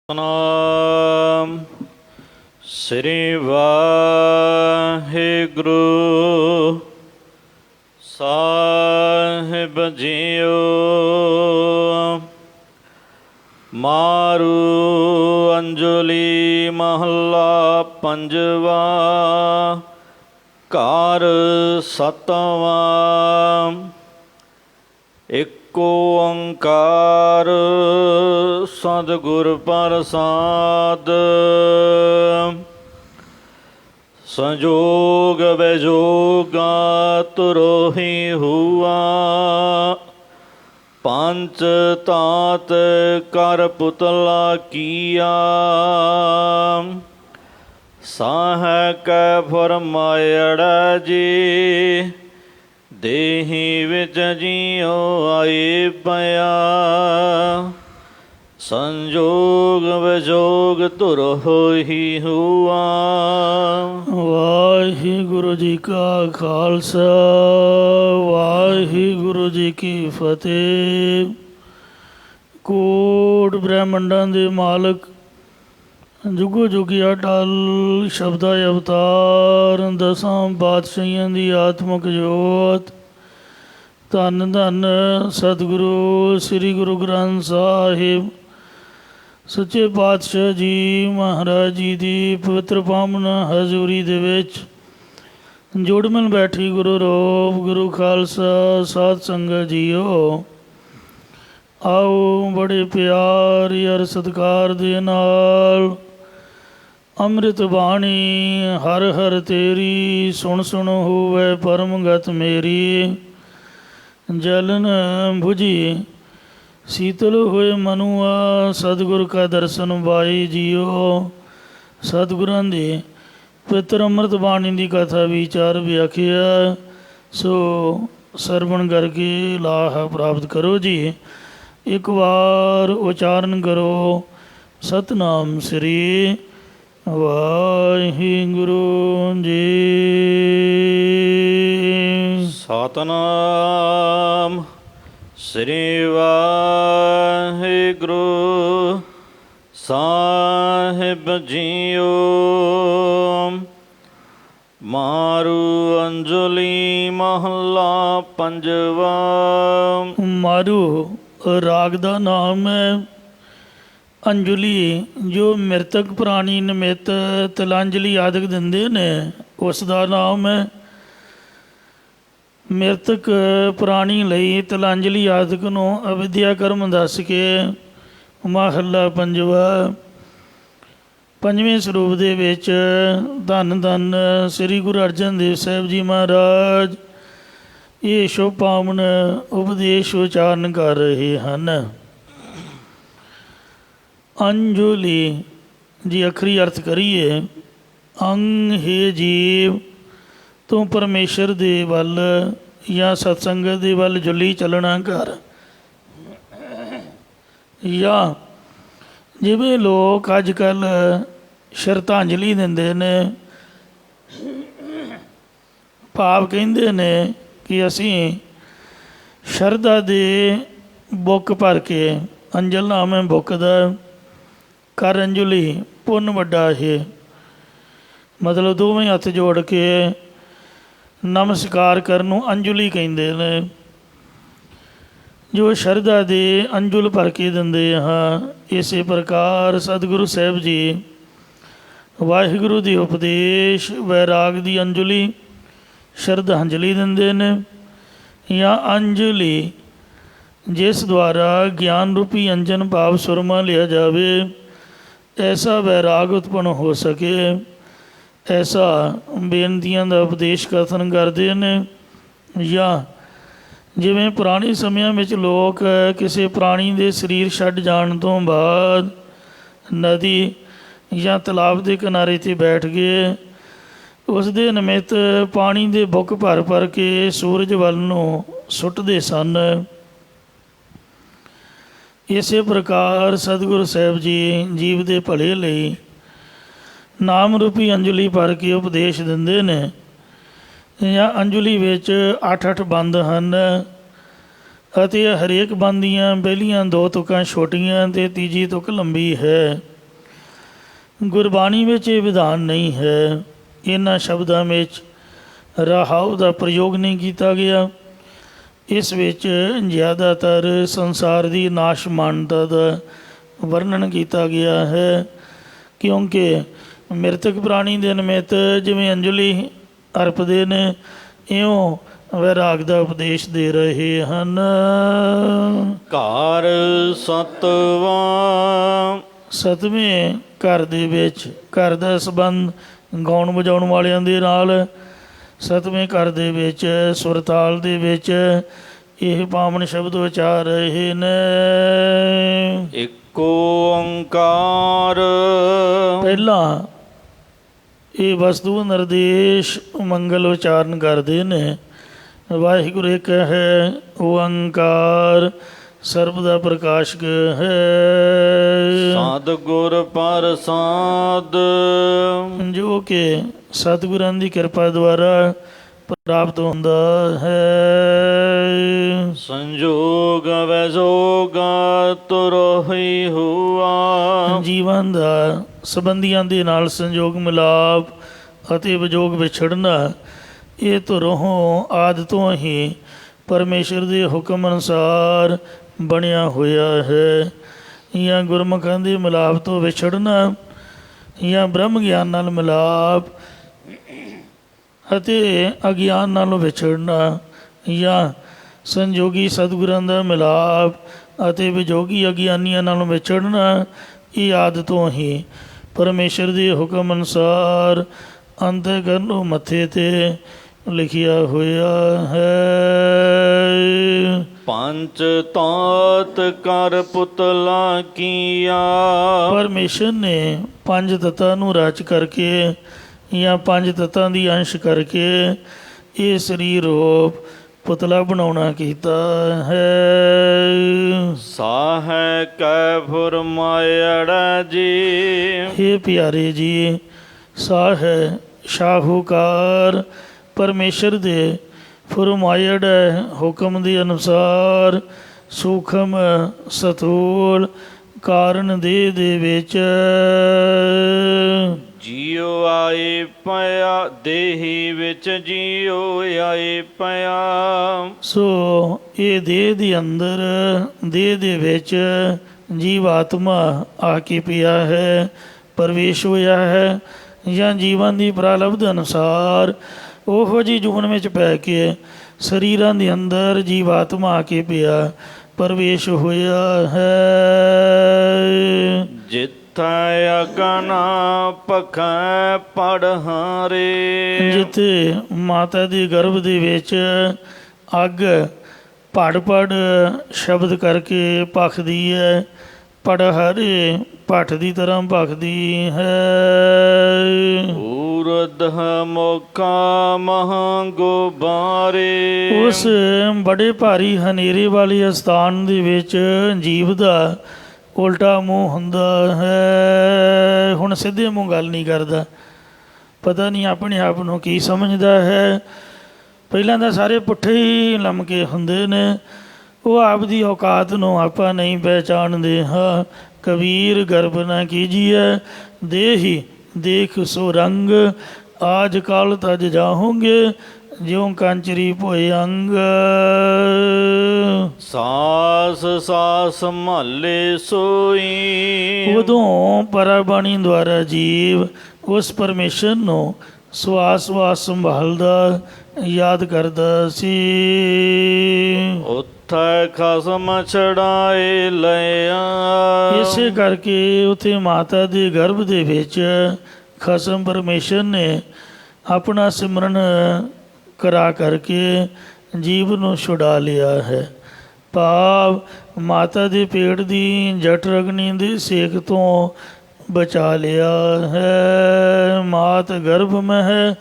ਸਤਿਨਾਮ ਸ੍ਰੀ ਵਾਹਿਗੁਰੂ ਸਾਹਿਬ JIO. ਮਾਰੂ ਅੰਜਲੀ ਮਹੱਲਾ ਪੰਜਵਾ। ਘਰ ਸਤਵਾਂ। ਏਕੋ ਓੰਕਾਰ ਸਤਿਗੁਰ ਪ੍ਰਸਾਦ। ਸੰਜੋਗ ਵਿਜੋਗਾ ਤੁਰੋਹੀ ਹੁਆ। ਪੰਚ ਤਾਤ ਕਰ ਪੁਤਲਾ ਕੀਆ। ਸਾਹੈ ਕੈ ਫਰਮਾਇੜਾ ਜੀ। ਦੇਹੀ ਵਿੱਚ ਜੀਉ ਆਏ ਪਿਆ। ਸੰਜੋਗ ਵਿਜੋਗ ਧੁਰ ਹੋਈ ਹੁਆ। ਵਾਹਿਗੁਰੂ ਜੀ ਕਾ ਖਾਲਸਾ ਵਾਹਿਗੁਰੂ ਜੀ ਕੀ ਫਤਿਹ। ਕੋਟ ਬ੍ਰਹਮੰਡਾਂ ਦੇ ਮਾਲਕ ਜੁਗੋ ਜੁਗੀ ਅਟਲ ਸ਼ਬਦਾ ਅਵਤਾਰ ਦਸਾਂ ਪਾਤਸ਼ਾਹੀਆਂ ਦੀ ਆਤਮਕ ਜੋਤ। ਧੰਨ ਧੰਨ ਸਤਿਗੁਰੂ ਸ੍ਰੀ ਗੁਰੂ ਗ੍ਰੰਥ ਸਾਹਿਬ ਸੱਚੇ ਪਾਤਸ਼ਾਹ ਜੀ ਮਹਾਰਾਜ ਜੀ ਦੀ ਪਵਿੱਤਰ ਪਾਵਨ ਹਜ਼ੂਰੀ ਦੇ ਵਿੱਚ ਜੁੜ ਮਿਲ ਬੈਠੀ ਗੁਰੂ ਰੂਪ ਗੁਰੂ ਖਾਲਸਾ ਸਾਧ ਸੰਗਤ ਜੀਓ। ਆਓ ਬੜੇ ਪਿਆਰ ਯਾਰ ਸਤਿਕਾਰ ਦੇ ਨਾਲ ਅੰਮ੍ਰਿਤ ਬਾਣੀ ਹਰ ਹਰ ਤੇਰੀ ਸੁਣ ਸੁਣ ਹੋਵੇ ਪਰਮ ਗਤ ਮੇਰੀ। ਜਲਨ ਬੁਝੀ ਸੀਤਲ ਹੋਏ ਮਨੁਆ ਸਤਿਗੁਰ ਕਾ ਦਰਸ਼ਨ ਬਾਈ ਜੀਓ। ਸਤਿਗੁਰਾਂ ਦੀ ਪਵਿੱਤਰ ਅੰਮ੍ਰਿਤ ਬਾਣੀ ਦੀ ਕਥਾ ਵਿਚਾਰ ਵਿਆਖਿਆ ਸੋ ਸਰਵਣ ਕਰਕੇ ਲਾਹ ਪ੍ਰਾਪਤ ਕਰੋ ਜੀ। ਇੱਕ ਵਾਰ ਉਚਾਰਨ ਕਰੋ ਸਤਨਾਮ ਸ੍ਰੀ ਵਾਹਿਗੁਰੂ ਜੀ। ਸਤਿਨਾਮ ਸ੍ਰੀ ਵਾਹਿਗੁਰੂ ਸਾਹਿਬ ਜੀਓ। ਮਾਰੂ ਅੰਜਲੀ ਮਹੱਲਾ ਪੰਜਵਾ। ਮਾਰੂ ਰਾਗ ਦਾ ਨਾਮ ਹੈ। ਅੰਜਲੀ ਜੋ ਮ੍ਰਿਤਕ ਪ੍ਰਾਣੀ ਨਿਮਿਤ ਤਿਲਾਂਜਲੀ ਆਦਿਕ ਦਿੰਦੇ ਨੇ ਉਸ ਦਾ ਨਾਮ ਹੈ। ਮ੍ਰਿਤਕ ਪ੍ਰਾਣੀ ਲਈ ਤਿਲਾਂਜਲੀ ਆਦਿਕ ਨੂੰ ਅਵਿਦਿਆ ਕਰਮ ਦੱਸ ਕੇ ਮਹੱਲਾ ਪੰਜਵਾ। ਪੰਜਵੇਂ ਸਰੂਪ ਦੇ ਵਿੱਚ ਧੰਨ ਧੰਨ ਸ੍ਰੀ ਗੁਰੂ ਅਰਜਨ ਦੇਵ ਸਾਹਿਬ ਜੀ ਮਹਾਰਾਜ ਇਹ ਸ਼ੁਭ ਪਾਵਨ ਉਪਦੇਸ਼ ਉਚਾਰਨ ਕਰ ਰਹੇ ਹਨ। ਅੰਜੁਲੀ ਜੀ ਅਖਰੀ ਅਰਥ ਕਰੀਏ ਅੰਗ ਹੈ ਜੀਵ ਤੂੰ ਪਰਮੇਸ਼ਰ ਦੇ ਵੱਲ ਜਾਂ ਸਤਸੰਗਤ ਦੇ ਵੱਲ ਜੁਲੀ ਚੱਲਣਾ ਕਰ। ਜਾਂ ਜਿਵੇਂ ਲੋਕ ਅੱਜ ਕੱਲ੍ਹ ਸ਼ਰਧਾਂਜਲੀ ਦਿੰਦੇ ਨੇ ਭਾਵ ਕਹਿੰਦੇ ਨੇ ਕਿ ਅਸੀਂ ਸ਼ਰਧਾ ਦੇ ਬੁੱਕ ਭਰ ਕੇ ਅੰਜਲ ਨਾਮ ਹੈ ਬੁੱਕ ਦਾ ਕਰ ਅੰਜਲੀ ਪੁੰਨ ਵੱਡਾ ਹੈ। ਮਤਲਬ ਦੋਵੇਂ ਹੱਥ ਜੋੜ ਕੇ ਨਮਸਕਾਰ ਕਰਨ ਨੂੰ ਅੰਜਲੀ ਕਹਿੰਦੇ ਨੇ। ਜੋ ਸ਼ਰਧਾ ਦੇ ਅੰਜੁਲ ਭਰ ਕੇ ਦਿੰਦੇ ਹਾਂ ਇਸੇ ਪ੍ਰਕਾਰ ਸਤਿਗੁਰੂ ਸਾਹਿਬ ਜੀ ਵਾਹਿਗੁਰੂ ਦੀ ਉਪਦੇਸ਼ ਵੈਰਾਗ ਦੀ ਅੰਜਲੀ ਸ਼ਰਧਾਂਜਲੀ ਦਿੰਦੇ ਨੇ। ਜਾਂ ਅੰਜਲੀ ਜਿਸ ਦੁਆਰਾ ਗਿਆਨ ਰੂਪੀ ਅੰਜਨ ਭਾਵ ਸੁਰਮਾ ਲਿਆ ਜਾਵੇ ਐਸਾ ਵੈਰਾਗ ਉਤਪੰਨ ਹੋ ਸਕੇ ਐਸਾ ਬੇਨਤੀਆਂ ਦਾ ਉਪਦੇਸ਼ ਕਥਨ ਕਰਦੇ ਨੇ। ਜਾਂ ਜਿਵੇਂ ਪੁਰਾਣੇ ਸਮਿਆਂ ਵਿੱਚ ਲੋਕ ਕਿਸੇ ਪ੍ਰਾਣੀ ਦੇ ਸਰੀਰ ਛੱਡ ਜਾਣ ਤੋਂ ਬਾਅਦ ਨਦੀ ਜਾਂ ਤਲਾਬ ਦੇ ਕਿਨਾਰੇ 'ਤੇ ਬੈਠ ਗਏ ਉਸ ਦੇ ਨਿਮਿਤ ਪਾਣੀ ਦੇ ਬੁੱਕ ਭਰ ਭਰ ਕੇ ਸੂਰਜ ਵੱਲ ਨੂੰ ਸੁੱਟਦੇ ਸਨ। ਇਸੇ ਪ੍ਰਕਾਰ ਸਤਿਗੁਰੂ ਸਾਹਿਬ ਜੀ ਜੀਵ ਦੇ ਭਲੇ ਲਈ ਨਾਮ ਰੂਪੀ ਅੰਜਲੀ ਭਰ ਕੇ ਉਪਦੇਸ਼ ਦਿੰਦੇ ਨੇ। ਜਾਂ ਅੰਜਲੀ ਵਿੱਚ 8-8 ਬੰਦ ਹਨ ਅਤੇ ਹਰੇਕ ਬੰਦ ਦੀਆਂ ਪਹਿਲੀਆਂ 2 ਤੁਕਾਂ ਛੋਟੀਆਂ ਅਤੇ ਤੀਜੀ ਤੁਕ ਲੰਬੀ ਹੈ। ਗੁਰਬਾਣੀ ਵਿੱਚ ਇਹ ਵਿਧਾਨ ਨਹੀਂ ਹੈ। ਇਹਨਾਂ ਸ਼ਬਦਾਂ ਵਿੱਚ ਰਹਾਉ ਦਾ ਪ੍ਰਯੋਗ ਨਹੀਂ ਕੀਤਾ ਗਿਆ। ਇਸ ਵਿੱਚ ਜ਼ਿਆਦਾਤਰ ਸੰਸਾਰ ਦੀ ਨਾਸ਼ਮਾਨਤਾ ਦਾ ਵਰਣਨ ਕੀਤਾ ਗਿਆ ਹੈ, ਕਿਉਂਕਿ ਮ੍ਰਿਤਕ ਪ੍ਰਾਣੀ ਦੇ ਨਿਮਿਤ ਜਿਵੇਂ ਅੰਜਲੀ ਅਰਪਦੇ ਨੇ, ਇਉਂ ਵੈਰਾਗ ਦਾ ਉਪਦੇਸ਼ ਦੇ ਰਹੇ ਹਨ। ਘਰ ਸਤਵਾਂ। ਸਤਵੇਂ ਘਰ ਦੇ ਵਿੱਚ, ਘਰ ਦਾ ਸੰਬੰਧ ਗਾਉਣ ਵਜਾਉਣ ਵਾਲਿਆਂ ਦੇ ਨਾਲ। ਸਤਵੇਂ ਘਰ ਦੇ ਵਿੱਚ, ਸੁਰਤਾਲ ਦੇ ਵਿੱਚ ਇਹ ਪਾਵਨ ਸ਼ਬਦ ਉਚਾਰ ਰਹੇ ਨੇ। ਇੱਕੋ ਓੰਕਾਰ। ਪਹਿਲਾਂ ਇਹ ਵਸਤੂ ਨਿਰਦੇਸ਼ ਮੰਗਲ ਉਚਾਰਨ ਕਰਦੇ ਨੇ। ਵਾਹਿਗੁਰੂ ਇੱਕ ਹੈ ਓੰਕਾਰ, ਸਰਬ ਦਾ ਪ੍ਰਕਾਸ਼ਕ ਹੈ। ਸਤਿਗੁਰ ਪ੍ਰਸਾਦ। ਜੋ ਕਿ ਸਤਿਗੁਰਾਂ ਦੀ ਕਿਰਪਾ ਦੁਆਰਾ ਪ੍ਰਾਪਤ ਹੁੰਦਾ ਹੈ। ਸੰਜੋਗ ਵੈਜੋਗ ਤੁਰੋਹੀ ਹੁਆ। ਜੀਵਨ ਦਾ ਸੰਬੰਧੀਆਂ ਦੇ ਨਾਲ ਸੰਜੋਗ ਮਿਲਾਪ ਅਤੇ ਵਿਜੋਗ ਵਿਛੜਨਾ, ਇਹ ਧੁਰੋਂ ਆਦਿ ਤੋਂ ਹੀ ਪਰਮੇਸ਼ਰ ਦੇ ਹੁਕਮ ਅਨੁਸਾਰ ਬਣਿਆ ਹੋਇਆ ਹੈ। ਜਾਂ ਗੁਰਮੁਖਾਂ ਦੇ ਮਿਲਾਪ ਤੋਂ ਵਿਛੜਨਾ, ਜਾਂ ਬ੍ਰਹਮ ਗਿਆਨ ਨਾਲ ਮਿਲਾਪ ਅਤੇ ਅਗਿਆਨ ਨਾਲੋਂ ਵਿਛੜਨਾ, ਜਾਂ ਸੰਜੋਗੀ ਸਤਿਗੁਰਾਂ ਦਾ ਮਿਲਾਪ ਅਤੇ ਵਿਜੋਗੀ ਅਗਿਆਨੀਆਂ ਨਾਲੋਂ ਵਿਛੜਨਾ, ਇਹ ਆਦਿ ਤੋਂ ਹੀ ਪਰਮੇਸ਼ਰ ਦੇ ਹੁਕਮ ਅਨੁਸਾਰ ਅੰਤःਕਰਨ ਮੱਥੇ 'ਤੇ ਲਿਖਿਆ ਹੋਇਆ ਹੈ। ਪੰਜ ਤਤ ਕਰ ਪੁਤਲਾ ਕੀਆ। ਪਰਮੇਸ਼ਰ ਨੇ ਪੰਜ ਤੱਤਾਂ ਨੂੰ ਰਚ ਕਰਕੇ ਜਾਂ ਪੰਜ ਤੱਤਾਂ ਦੀ ਅੰਸ਼ ਕਰਕੇ ਇਹ ਸਰੀਰ ਰੂਪ ਪੁਤਲਾ ਬਣਾਉਣਾ ਕੀਤਾ ਹੈ। ਸਾਹੈ ਕੈ ਫੁਰਮਾਇੜਾ ਜੀ। ਹੇ ਪਿਆਰੇ ਜੀ, ਸਾਹ ਹੈ ਸ਼ਾਹੂਕਾਰ ਪਰਮੇਸ਼ਰ ਦੇ ਫੁਰਮਾਇੜ ਹੁਕਮ ਦੇ ਅਨੁਸਾਰ ਸੂਖਮ ਸਥੂਲ ਕਾਰਨ ਦੇ ਵਿੱਚ ਜੀਉ ਆਏ ਪਿਆ। ਦੇਹੀ ਵਿੱਚ ਜੀਉ ਆਏ ਪਿਆ। ਸੋ ਇਹ ਦੇਹ ਦੇ ਅੰਦਰ, ਦੇਹ ਦੇ ਵਿੱਚ ਜੀਵ ਆਤਮਾ ਆ ਕੇ ਪਿਆ ਹੈ, ਪ੍ਰਵੇਸ਼ ਹੋਇਆ ਹੈ। ਜਾਂ ਜੀਵਨ ਦੀ ਪ੍ਰਾਲਬਧ ਅਨੁਸਾਰ ਉਹੋ ਜਿਹੀ ਜੂਨ ਵਿੱਚ ਪੈ ਕੇ ਸਰੀਰਾਂ ਦੇ ਅੰਦਰ ਜੀਵ ਆਤਮਾ ਆ ਕੇ ਪਿਆ, ਪ੍ਰਵੇਸ਼ ਹੋਇਆ ਹੈ। ਜਿੱਥੈ ਅਗਨ ਪਖੈ ਪੜਹਾਰੇ। ਜਿੱਥੇ ਮਾਤਾ ਦੇ ਗਰਭ ਦੇ ਵਿੱਚ ਅੱਗ ਪੜ ਪੜ ਸ਼ਬਦ ਕਰਕੇ ਭਖਦੀ ਹੈ, ਪੜਹਾਰੇ ਭੱਠ ਦੀ ਤਰ੍ਹਾਂ ਭਖਦੀ ਹੈ। ਊਰਧ ਮੁਖਾ ਮਹਾਂ ਗੁਬਾਰੇ। ਉਸ ਬੜੇ ਭਾਰੀ ਹਨੇਰੇ ਵਾਲੇ ਅਸਥਾਨ ਦੇ ਵਿੱਚ ਜੀਵ ਦਾ ਉਲਟਾ ਮੂੰਹ ਹੁੰਦਾ ਹੈ। ਹੁਣ ਸਿੱਧੇ ਮੂੰਹ ਗੱਲ ਨਹੀਂ ਕਰਦਾ, ਪਤਾ ਨਹੀਂ ਆਪਣੇ ਆਪ ਨੂੰ ਕੀ ਸਮਝਦਾ ਹੈ। ਪਹਿਲਾਂ ਤਾਂ ਸਾਰੇ ਪੁੱਠੇ ਹੀ ਲਮਕੇ ਹੁੰਦੇ ਨੇ। ਉਹ ਆਪ ਦੀ ਔਕਾਤ ਨੂੰ ਆਪਾਂ ਨਹੀਂ ਪਹਿਚਾਣਦੇ ਹਾਂ। ਕਬੀਰ ਗਰਬ ਨਾ ਕੀਜੀਏ, ਦੇਹੀ ਦੇਖ ਸੋ ਰੰਗ। ਆਜ ਕੱਲ ਤਜ ਜਾਹੋਂਗੇ, ਜਿਉਂ ਕਾਂਚਰੀ ਭੋਏ ਅੰਗ। ਸਾਸ ਸਾਸ ਮਹੱਲੇ ਸੋਈ। ਉਦੋਂ ਪਰਾਬਾਣੀ ਦੁਆਰਾ ਜੀਵ ਉਸ ਪਰਮੇਸ਼ਰ ਨੂੰ ਸਵਾਸ ਸਵਾਸ ਸੰਭਾਲਦਾ, ਯਾਦ ਕਰਦਾ ਸੀ। ਉੱਥੇ ਖਸਮ ਛੜਾਏ ਲਿਆ। ਇਸੇ ਕਰਕੇ ਉੱਥੇ ਮਾਤਾ ਦੇ ਗਰਭ ਦੇ ਵਿੱਚ ਖਸਮ ਪਰਮੇਸ਼ਰ ਨੇ ਆਪਣਾ ਸਿਮਰਨ ਕਰਾ ਕਰਕੇ ਜੀਵ ਨੂੰ ਛੁਡਾ ਲਿਆ ਹੈ। ਭਾਵ ਮਾਤਾ ਦੇ ਪੇਟ ਦੀ ਜਠ ਅਗਨੀ ਦੇ ਸੇਕ ਤੋਂ ਬਚਾ ਲਿਆ ਹੈ। ਮਾਤ ਗਰਭ ਮਹਿ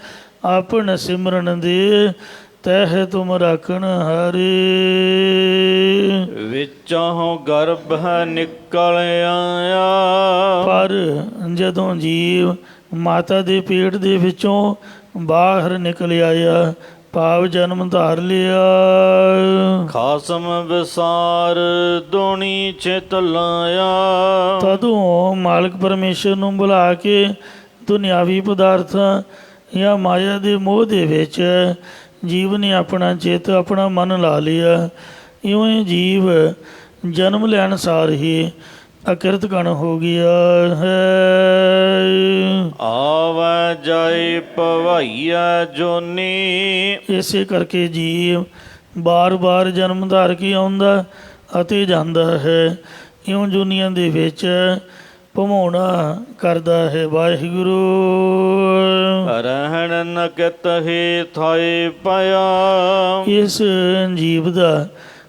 ਆਪਨ ਸਿਮਰਨ ਦੇ, ਤਹਿ ਤੁਮ ਰਾਖਣ ਹਾਰੇ। ਵਿੱਚੋਂ ਗਰਭ ਨਿਕਲ ਆਇਆ। ਪਰ ਜਦੋਂ ਜੀਵ ਮਾਤਾ ਦੇ ਪੇਟ ਦੇ ਵਿੱਚੋਂ ਬਾਹਰ ਨਿਕਲ ਆਇਆ, ਭਾਵ ਜਨਮ ਧਾਰ ਲਿਆ। ਖਾਸਮ ਵਿਸਾਰ ਦੁਨੀ ਚਿਤ ਲਾਇਆ। ਤਦੋਂ ਮਾਲਕ ਪਰਮੇਸ਼ਰ ਨੂੰ ਬੁਲਾ ਕੇ ਦੁਨਿਆਵੀ ਪਦਾਰਥਾਂ ਜਾਂ ਮਾਇਆ ਦੇ ਮੋਹ ਦੇ ਵਿੱਚ ਜੀਵ ਨੇ ਆਪਣਾ ਚਿੱਤ, ਆਪਣਾ ਮਨ ਲਾ ਲਿਆ। ਇਉਂ ਹੀ ਜੀਵ ਜਨਮ ਲੈਣ ਸਾਰ ਹੀ ਅਕਿਰਤ ਗਣ ਹੋ ਗਿਆ ਹੈ। ਆਵੈ ਜਾਇ ਭਵਾਈਆ ਜੋਨੀ। ਇਸੇ ਕਰਕੇ ਜੀਵ ਬਾਰ-ਬਾਰ ਜਨਮ ਧਾਰ ਕੇ ਆਉਂਦਾ ਅਤੇ ਜਾਂਦਾ ਹੈ। ਇਉਂ ਜੁਨੀਆਂ ਦੇ ਵਿੱਚ ਭਵਾਉਣਾ ਕਰਦਾ ਹੈ। ਵਾਹਿਗੁਰੂ। ਰਹਿਣ ਨਕਤ ਹੀ ਥਾਇ ਪਿਆ। ਇਸ ਜੀਵ ਦਾ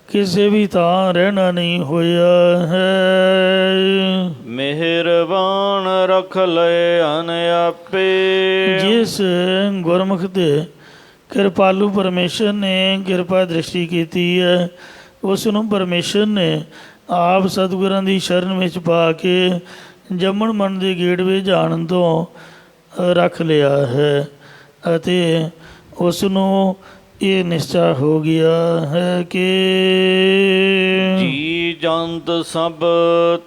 ਕਿਸੇ ਵੀ ਥਾਂ ਰਹਿਣਾ ਨਹੀਂ ਹੋਇਆ ਹੈ। ਮਿਹਰਬਾਨ ਰਖ ਲਏ ਅਨ ਆਪੇ। ਜਿਸ ਗੁਰਮੁਖ ਤੇ ਕਿਰਪਾਲੂ ਪਰਮੇਸ਼ਰ ਨੇ ਕਿਰਪਾ ਦ੍ਰਿਸ਼ਟੀ ਕੀਤੀ ਹੈ, ਉਸ ਨੂੰ ਪਰਮੇਸ਼ਰ ਨੇ ਆਪ ਸਤਿਗੁਰਾਂ ਦੀ ਸ਼ਰਨ ਵਿੱਚ ਪਾ ਕੇ ਜੰਮਣ ਮਨ ਦੇ ਗੇੜਵੇ ਜਾਣ ਤੋਂ ਰੱਖ ਲਿਆ ਹੈ ਅਤੇ ਉਸ ਨੂੰ ਇਹ ਨਿਸ਼ਚਾ ਹੋ ਗਿਆ ਹੈ ਕਿ ਜੀ ਜੰਤ ਸਭ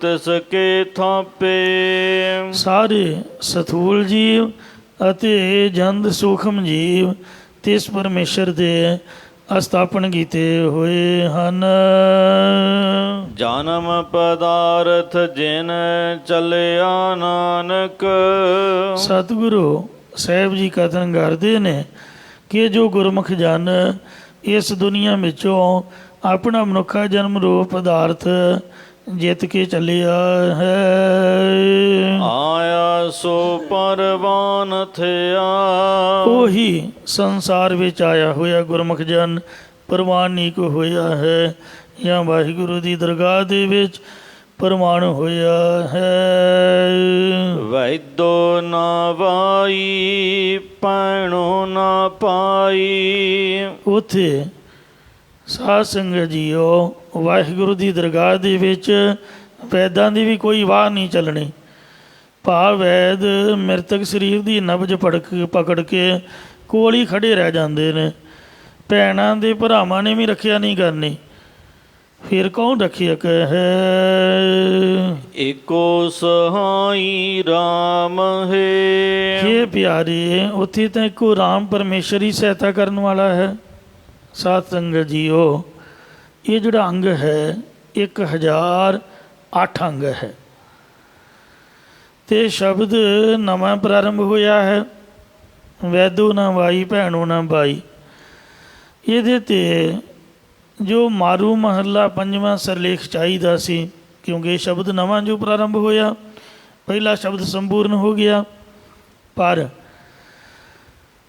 ਤਿਸ ਕੇ ਥਾਪੇ। ਸਾਰੇ ਸਥੂਲ ਜੀਵ ਅਤੇ ਜੰਦ ਸੂਖਮ ਜੀਵ ਤਿਸ ਪਰਮੇਸ਼ਰ ਦੇ ਅਸਥਾਪਨ ਕੀਤੇ ਹੋਏ ਹਨ। ਜਨਮ ਪਦਾਰਥ ਜਿਨ ਚਲਿਆ ਨਾਨਕ। ਸਤਿਗੁਰੂ ਸਾਹਿਬ ਜੀ ਕਥਨ ਕਰਦੇ ਨੇ ਕਿ ਜੋ ਗੁਰਮੁਖ ਜਨ ਇਸ ਦੁਨੀਆ ਵਿੱਚੋਂ ਆਪਣਾ ਮਨੁੱਖਾ ਜਨਮ ਰੂਪ ਪਦਾਰਥ ਜਿੱਤ ਕੇ ਚੱਲਿਆ ਹੈ, ਆਇਆ ਸੋ ਪਰਵਾਨ ਥਿਆ। ਉਹੀ ਸੰਸਾਰ ਵਿੱਚ ਆਇਆ ਹੋਇਆ ਗੁਰਮੁਖ ਜਨ ਪ੍ਰਵਾਨਿਕ ਹੋਇਆ ਹੈ ਜਾਂ ਵਾਹਿਗੁਰੂ ਦੀ ਦਰਗਾਹ ਦੇ ਵਿੱਚ ਪ੍ਰਮਾਣ ਹੋਇਆ ਹੈ। ਵੈਦੋ ਨਾ ਵਾਈ ਪੈਣੋ ਨਾ ਪਾਈ। ਉੱਥੇ ਸਾਧ ਸੰਗਤ ਜੀਓ ਵਾਹਿਗੁਰੂ ਦੀ ਦਰਗਾਹ ਦੇ ਵਿੱਚ ਵੈਦਾਂ ਦੀ ਵੀ ਕੋਈ ਵਾਹ ਨਹੀਂ ਚੱਲਣੀ। ਭਾਵ ਵੈਦ ਮ੍ਰਿਤਕ ਸਰੀਰ ਦੀ ਨਬਜ ਪਕੜ ਕੇ ਕੋਲ ਹੀ ਖੜੇ ਰਹਿ ਜਾਂਦੇ ਨੇ। ਭੈਣਾਂ ਦੇ ਭਰਾਵਾਂ ਨੇ ਵੀ ਰੱਖਿਆ ਨਹੀਂ ਕਰਨੀ, ਫਿਰ ਕੌਣ ਰੱਖਿਅਕ ਹੈ। ਏਕੋ ਸਹਾਈ ਰਾਮ ਹੈ। ਹੇ ਪਿਆਰੇ, ਉੱਥੇ ਤਾਂ ਇੱਕੋ ਰਾਮ ਪਰਮੇਸ਼ਰ ਹੀ ਸਹਾਇਤਾ ਕਰਨ ਵਾਲਾ ਹੈ। ਸਾਧ ਸੰਗਤ ਜੀਓ, ਇਹ ਜਿਹੜਾ ਅੰਗ ਹੈ 1008 ਅੰਗ ਹੈ ਤੇ ਸ਼ਬਦ ਨਵਾਂ ਪ੍ਰਾਰੰਭ ਹੋਇਆ ਹੈ। ਵੈਦੋ ਨਾ ਵਾਈ ਭੈਣੋ ਨਾ ਬਾਈ। ਇਹਦੇ ਤੇ ਜੋ ਮਾਰੂ ਮਹੱਲਾ ਪੰਜਵਾਂ ਸਰਲੇਖ ਚਾਹੀਦਾ ਸੀ, ਕਿਉਂਕਿ ਇਹ ਸ਼ਬਦ ਨਵਾਂ ਜੋ ਪ੍ਰਾਰੰਭ ਹੋਇਆ, ਪਹਿਲਾ ਸ਼ਬਦ ਸੰਪੂਰਨ ਹੋ ਗਿਆ। ਪਰ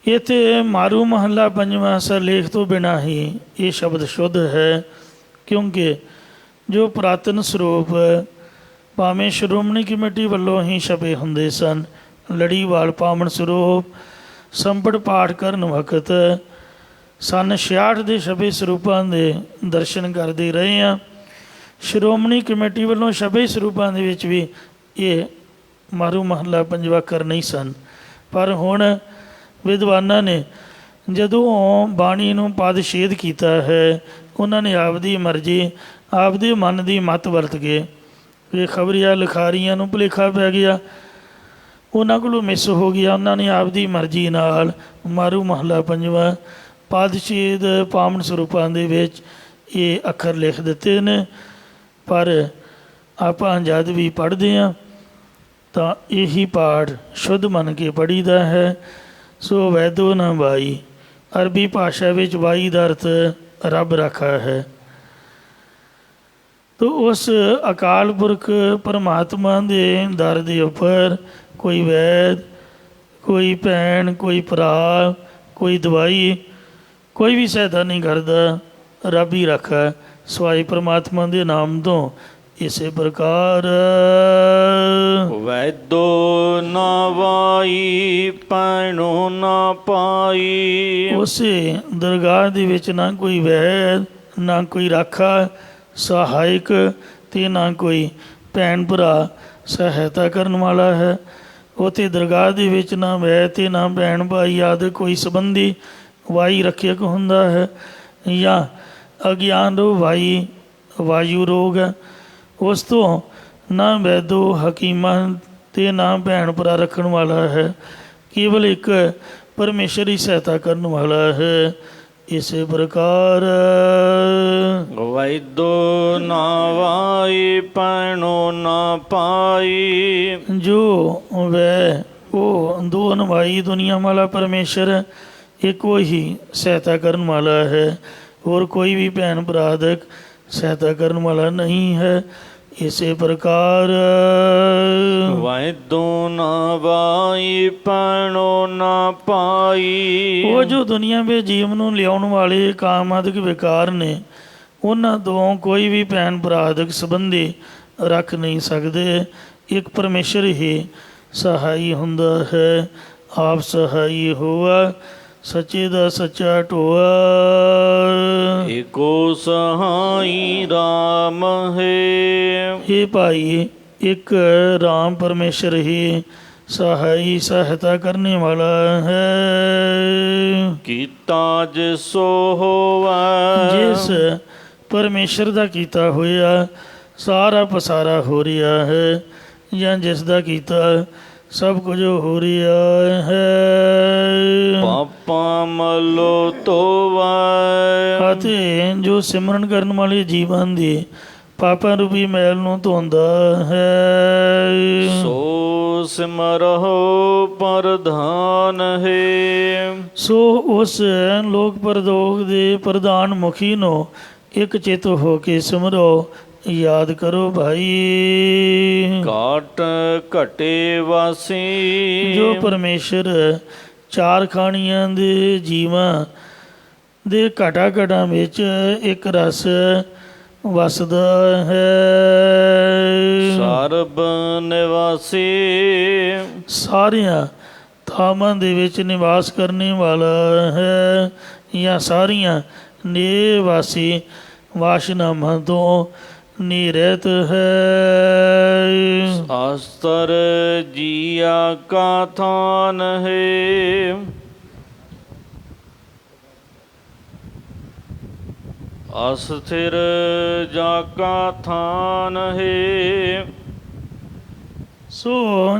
ਇੱਥੇ ਮਾਰੂ ਮਹੱਲਾ ਪੰਜਵਾਂ ਸਰਲੇਖ ਤੋਂ ਬਿਨਾਂ ਹੀ ਇਹ ਸ਼ਬਦ ਸ਼ੁੱਧ ਹੈ, ਕਿਉਂਕਿ ਜੋ ਪੁਰਾਤਨ ਸਰੂਪ ਭਾਵੇਂ ਸ਼੍ਰੋਮਣੀ ਕਮੇਟੀ ਵੱਲੋਂ ਹੀ ਛਪੇ ਹੁੰਦੇ ਸਨ। ਲੜੀਵਾਲ ਪਾਵਨ ਸਰੂਪ ਸੰਪਟ ਪਾਠ ਕਰਨ ਵਕਤ ਸੰਨ 66 ਦੇ ਛਪੇ ਸਰੂਪਾਂ ਦੇ ਦਰਸ਼ਨ ਕਰਦੇ ਰਹੇ ਹਾਂ। ਸ਼੍ਰੋਮਣੀ ਕਮੇਟੀ ਵੱਲੋਂ ਛਪੇ ਸਰੂਪਾਂ ਦੇ ਵਿੱਚ ਵੀ ਇਹ ਮਾਰੂ ਮਹੱਲਾ ਪੰਜਵਾ ਕਰਨੇ ਹੀ ਸਨ। ਪਰ ਹੁਣ ਵਿਦਵਾਨਾਂ ਨੇ ਜਦੋਂ ਬਾਣੀ ਨੂੰ ਪਦਛੇਦ ਕੀਤਾ ਹੈ, ਉਹਨਾਂ ਨੇ ਆਪਦੀ ਮਰਜ਼ੀ, ਆਪਦੇ ਮਨ ਦੀ ਮੱਤ ਵਰਤ ਕੇ ਇਹ ਖਬਰੀਆਂ ਲਿਖਾਰੀਆਂ ਨੂੰ ਭੁਲੇਖਾ ਪੈ ਗਿਆ, ਉਹਨਾਂ ਕੋਲੋਂ ਮਿਸ ਹੋ ਗਿਆ। ਉਹਨਾਂ ਨੇ ਆਪਦੀ ਮਰਜ਼ੀ ਨਾਲ ਮਾਰੂ ਮਹੱਲਾ ਪੰਜਵਾ ਪਦਛੇਦ ਪਾਵਨ ਸਰੂਪਾਂ ਦੇ ਵਿੱਚ ਇਹ ਅੱਖਰ ਲਿਖ ਦਿੱਤੇ ਨੇ। ਪਰ ਆਪਾਂ ਜਦ ਵੀ ਪੜ੍ਹਦੇ ਹਾਂ ਤਾਂ ਇਹੀ ਪਾਠ ਸ਼ੁੱਧ ਮੰਨ ਕੇ ਪੜ੍ਹੀਦਾ ਹੈ। ਸੋ ਵੈਦੋ ਨਾ ਵਾਈ, ਅਰਬੀ ਭਾਸ਼ਾ ਵਿੱਚ ਵਾਈ ਦਾ ਅਰਥ ਰੱਬ ਰੱਖਾ ਹੈ। ਤੋ ਉਸ ਅਕਾਲ ਪੁਰਖ ਪਰਮਾਤਮਾ ਦੇ ਦਰ ਦੇ ਉੱਪਰ ਕੋਈ ਵੈਦ, ਕੋਈ ਭੈਣ, ਕੋਈ ਭਰਾ, ਕੋਈ ਦਵਾਈ, ਕੋਈ ਵੀ ਸਹਾਇਤਾ ਨਹੀਂ ਕਰਦਾ, ਰੱਬ ਹੀ ਰੱਖਾ। ਸਵਾਈ ਪਰਮਾਤਮਾ ਦੇ ਨਾਮ ਤੋਂ ਇਸੇ ਪ੍ਰਕਾਰ ਵੈਦੋ ਨਾ ਵਾਈ ਪੈਣੋ ਨਾ ਪਾਈ। ਉਸੇ ਦਰਗਾਹ ਦੇ ਵਿੱਚ ਨਾ ਕੋਈ ਵੈਦ, ਨਾ ਕੋਈ ਰਾਖਾ ਸਹਾਇਕ ਤੇ ਨਾ ਕੋਈ ਭੈਣ ਭਰਾ ਸਹਾਇਤਾ ਕਰਨ ਵਾਲਾ ਹੈ। ਉੱਥੇ ਦਰਗਾਹ ਦੇ ਵਿੱਚ ਨਾ ਵੈਦ ਤੇ ਨਾ ਭੈਣ ਭਾਈ ਆਦਿ ਕੋਈ ਸੰਬੰਧੀ, ਵਾਈ ਰੱਖਿਅਕ ਹੁੰਦਾ ਹੈ, ਜਾਂ ਅਗਿਆਨ ਰੋਗ ਵਾਈ ਵਾਯੂ ਰੋਗ ਹੈ। ਉਸ ਤੋਂ ਨਾ ਵੈਦੋ ਹਕੀਮਾਂ ਅਤੇ ਨਾ ਭੈਣ ਭਰਾ ਰੱਖਣ ਵਾਲਾ ਹੈ, ਕੇਵਲ ਇੱਕ ਪਰਮੇਸ਼ਰ ਹੀ ਸਹਾਇਤਾ ਕਰਨ ਵਾਲਾ ਹੈ। ਇਸੇ ਪ੍ਰਕਾਰ ਵੈਦੋ ਨਾ ਵਾਈ ਪੈਣੋ ਨਾ ਪਾਈ। ਜੋ ਵੈ ਉਹ ਦੋ ਅਨਵਾਈ ਦੁਨੀਆ ਵਾਲਾ ਪਰਮੇਸ਼ਰ ਹੈ, ਇੱਕੋ ਹੀ ਸਹਾਇਤਾ ਕਰਨ ਵਾਲਾ ਹੈ, ਹੋਰ ਕੋਈ ਵੀ ਭੈਣ ਭਰਾਦਕ ਸਹਾਇਤਾ ਕਰਨ ਵਾਲਾ ਨਹੀਂ ਹੈ। ਇਸੇ ਪ੍ਰਕਾਰ ਵੈਦੋ ਨਾ ਵਾਈ ਪੈਣੋ ਨਾ ਪਾਈ। ਉਹ ਜੋ ਦੁਨੀਆ ਵਿੱਚ ਜੀਵ ਨੂੰ ਲਿਆਉਣ ਵਾਲੇ ਕਾਮ ਆਦਿਕ ਵਿਕਾਰ ਨੇ, ਉਹਨਾਂ ਤੋਂ ਕੋਈ ਵੀ ਭੈਣ ਭਰਾਦਕ ਸੰਬੰਧੀ ਰੱਖ ਨਹੀਂ ਸਕਦੇ। ਇੱਕ ਪਰਮੇਸ਼ਰ ਹੀ ਸਹਾਈ ਹੁੰਦਾ ਹੈ। ਆਪ ਸਹਾਈ ਹੋਆ ਸੱਚੇ ਦਾ ਸੱਚਾ ਢੋਆ। ਏਕੋ ਸਹਾਈ ਰਾਮ ਹੈ। ਇਹ ਭਾਈ ਇੱਕ ਰਾਮ ਪਰਮੇਸ਼ਰ ਹੀ ਸਹਾਈ ਸਹਾਇਤਾ ਕਰਨੇ ਵਾਲਾ ਹੈ। ਕੀਤਾ ਜਿਸੋ ਹੋਵੈ। ਜਿਸ ਪਰਮੇਸ਼ਰ ਦਾ ਕੀਤਾ ਹੋਇਆ ਸਾਰਾ ਪਸਾਰਾ ਹੋ ਰਿਹਾ ਹੈ, ਜਾਂ ਜਿਸ ਦਾ ਕੀਤਾ ਸਭ ਕੁਝ ਹੋ ਰਿਹਾ ਹੈ। ਪਾਪਾ ਮਲੋ ਧੋਵੈ। ਅਤੇ ਜੋ ਸਿਮਰਨ ਕਰਨ ਵਾਲੇ ਜੀਵਾਂ ਦੀ ਪਾਪਾਂ ਰੂਪੀ ਮੈਲ ਨੂੰ ਧੋਂਦਾ ਹੈ। ਸੋ ਸਿਮਰਹੁ ਪ੍ਰਧਾਨ ਹੈ। ਸੋ ਉਸ ਲੋਕ ਪਰਲੋਕ ਦੇ ਪ੍ਰਧਾਨ ਮੁਖੀ ਨੂੰ ਇੱਕ ਚਿੱਤ ਹੋ ਕੇ ਸਿਮਰੋ, ਯਾਦ ਕਰੋ ਭਾਈ। ਘਾਟ ਘਟੇ ਵਾਸੀ। ਜੋ ਪਰਮੇਸ਼ਰ ਚਾਰ ਖਾਣੀਆਂ ਦੇ ਜੀਵਾਂ ਦੇ ਘਟਾ ਘਟਾਂ ਵਿੱਚ ਇੱਕ ਰਸ ਵਸਦਾ ਹੈ। ਸਰਬ ਨਿਵਾਸੀ। ਸਾਰਿਆਂ ਥਾਵਾਂ ਦੇ ਵਿੱਚ ਨਿਵਾਸ ਕਰਨ ਵਾਲਾ ਹੈ, ਜਾਂ ਸਾਰੀਆਂ ਨਿਵਾਸੀ ਵਾਸ਼ਨਾਵਾਂ ਤੋਂ ਨਿਰਹਿਤ ਹੈ। ਅਸਤਰ ਜੀਆ ਕਾ ਥਾਨ ਹੈ। ਅਸਥਿਰ ਜਾ ਕਾ ਥਾਨ ਹੈ। ਸੋ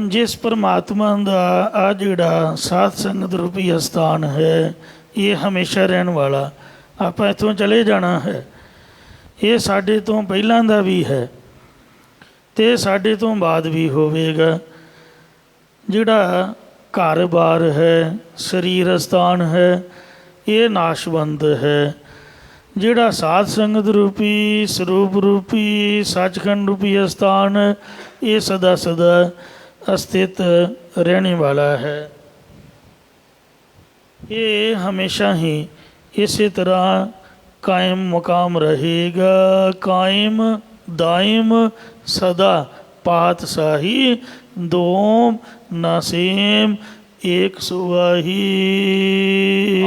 ਜਿਸ ਪਰਮਾਤਮਾ ਦਾ ਆ ਜਿਹੜਾ ਸਾਧ ਸੰਗਤ ਰੂਪੀ ਅਸਥਾਨ ਹੈ, ਇਹ ਹਮੇਸ਼ਾ ਰਹਿਣ ਵਾਲਾ, ਆਪਾਂ ਇੱਥੋਂ ਚਲੇ ਜਾਣਾ ਹੈ। ਇਹ ਸਾਡੇ ਤੋਂ ਪਹਿਲਾਂ ਦਾ ਵੀ ਹੈ ਅਤੇ ਸਾਡੇ ਤੋਂ ਬਾਅਦ ਵੀ ਹੋਵੇਗਾ। ਜਿਹੜਾ ਘਰ-ਬਾਰ ਹੈ, ਸਰੀਰ ਅਸਥਾਨ ਹੈ, ਇਹ ਨਾਸ਼ਵੰਤ ਹੈ। ਜਿਹੜਾ ਸਾਧ ਸੰਗਤ ਰੂਪੀ ਸਰੂਪ ਰੂਪੀ ਸੱਚਖੰਡ ਰੂਪੀ ਅਸਥਾਨ, ਇਹ ਸਦਾ ਸਦਾ ਅਸਥਿਤ ਰਹਿਣੇ ਵਾਲਾ ਹੈ। ਇਹ ਹਮੇਸ਼ਾ ਹੀ ਇਸੇ ਤਰ੍ਹਾਂ ਕਾਇਮ ਮੁਕਾਮ ਰਹੇਗਾ। ਕਾਇਮ ਦਾਇਮ ਸਦਾ ਪਾਤਸ਼ਾਹੀ, ਦੋਮ ਨਾ ਸੇਮ ਏਕ ਸੁਆਹੀ।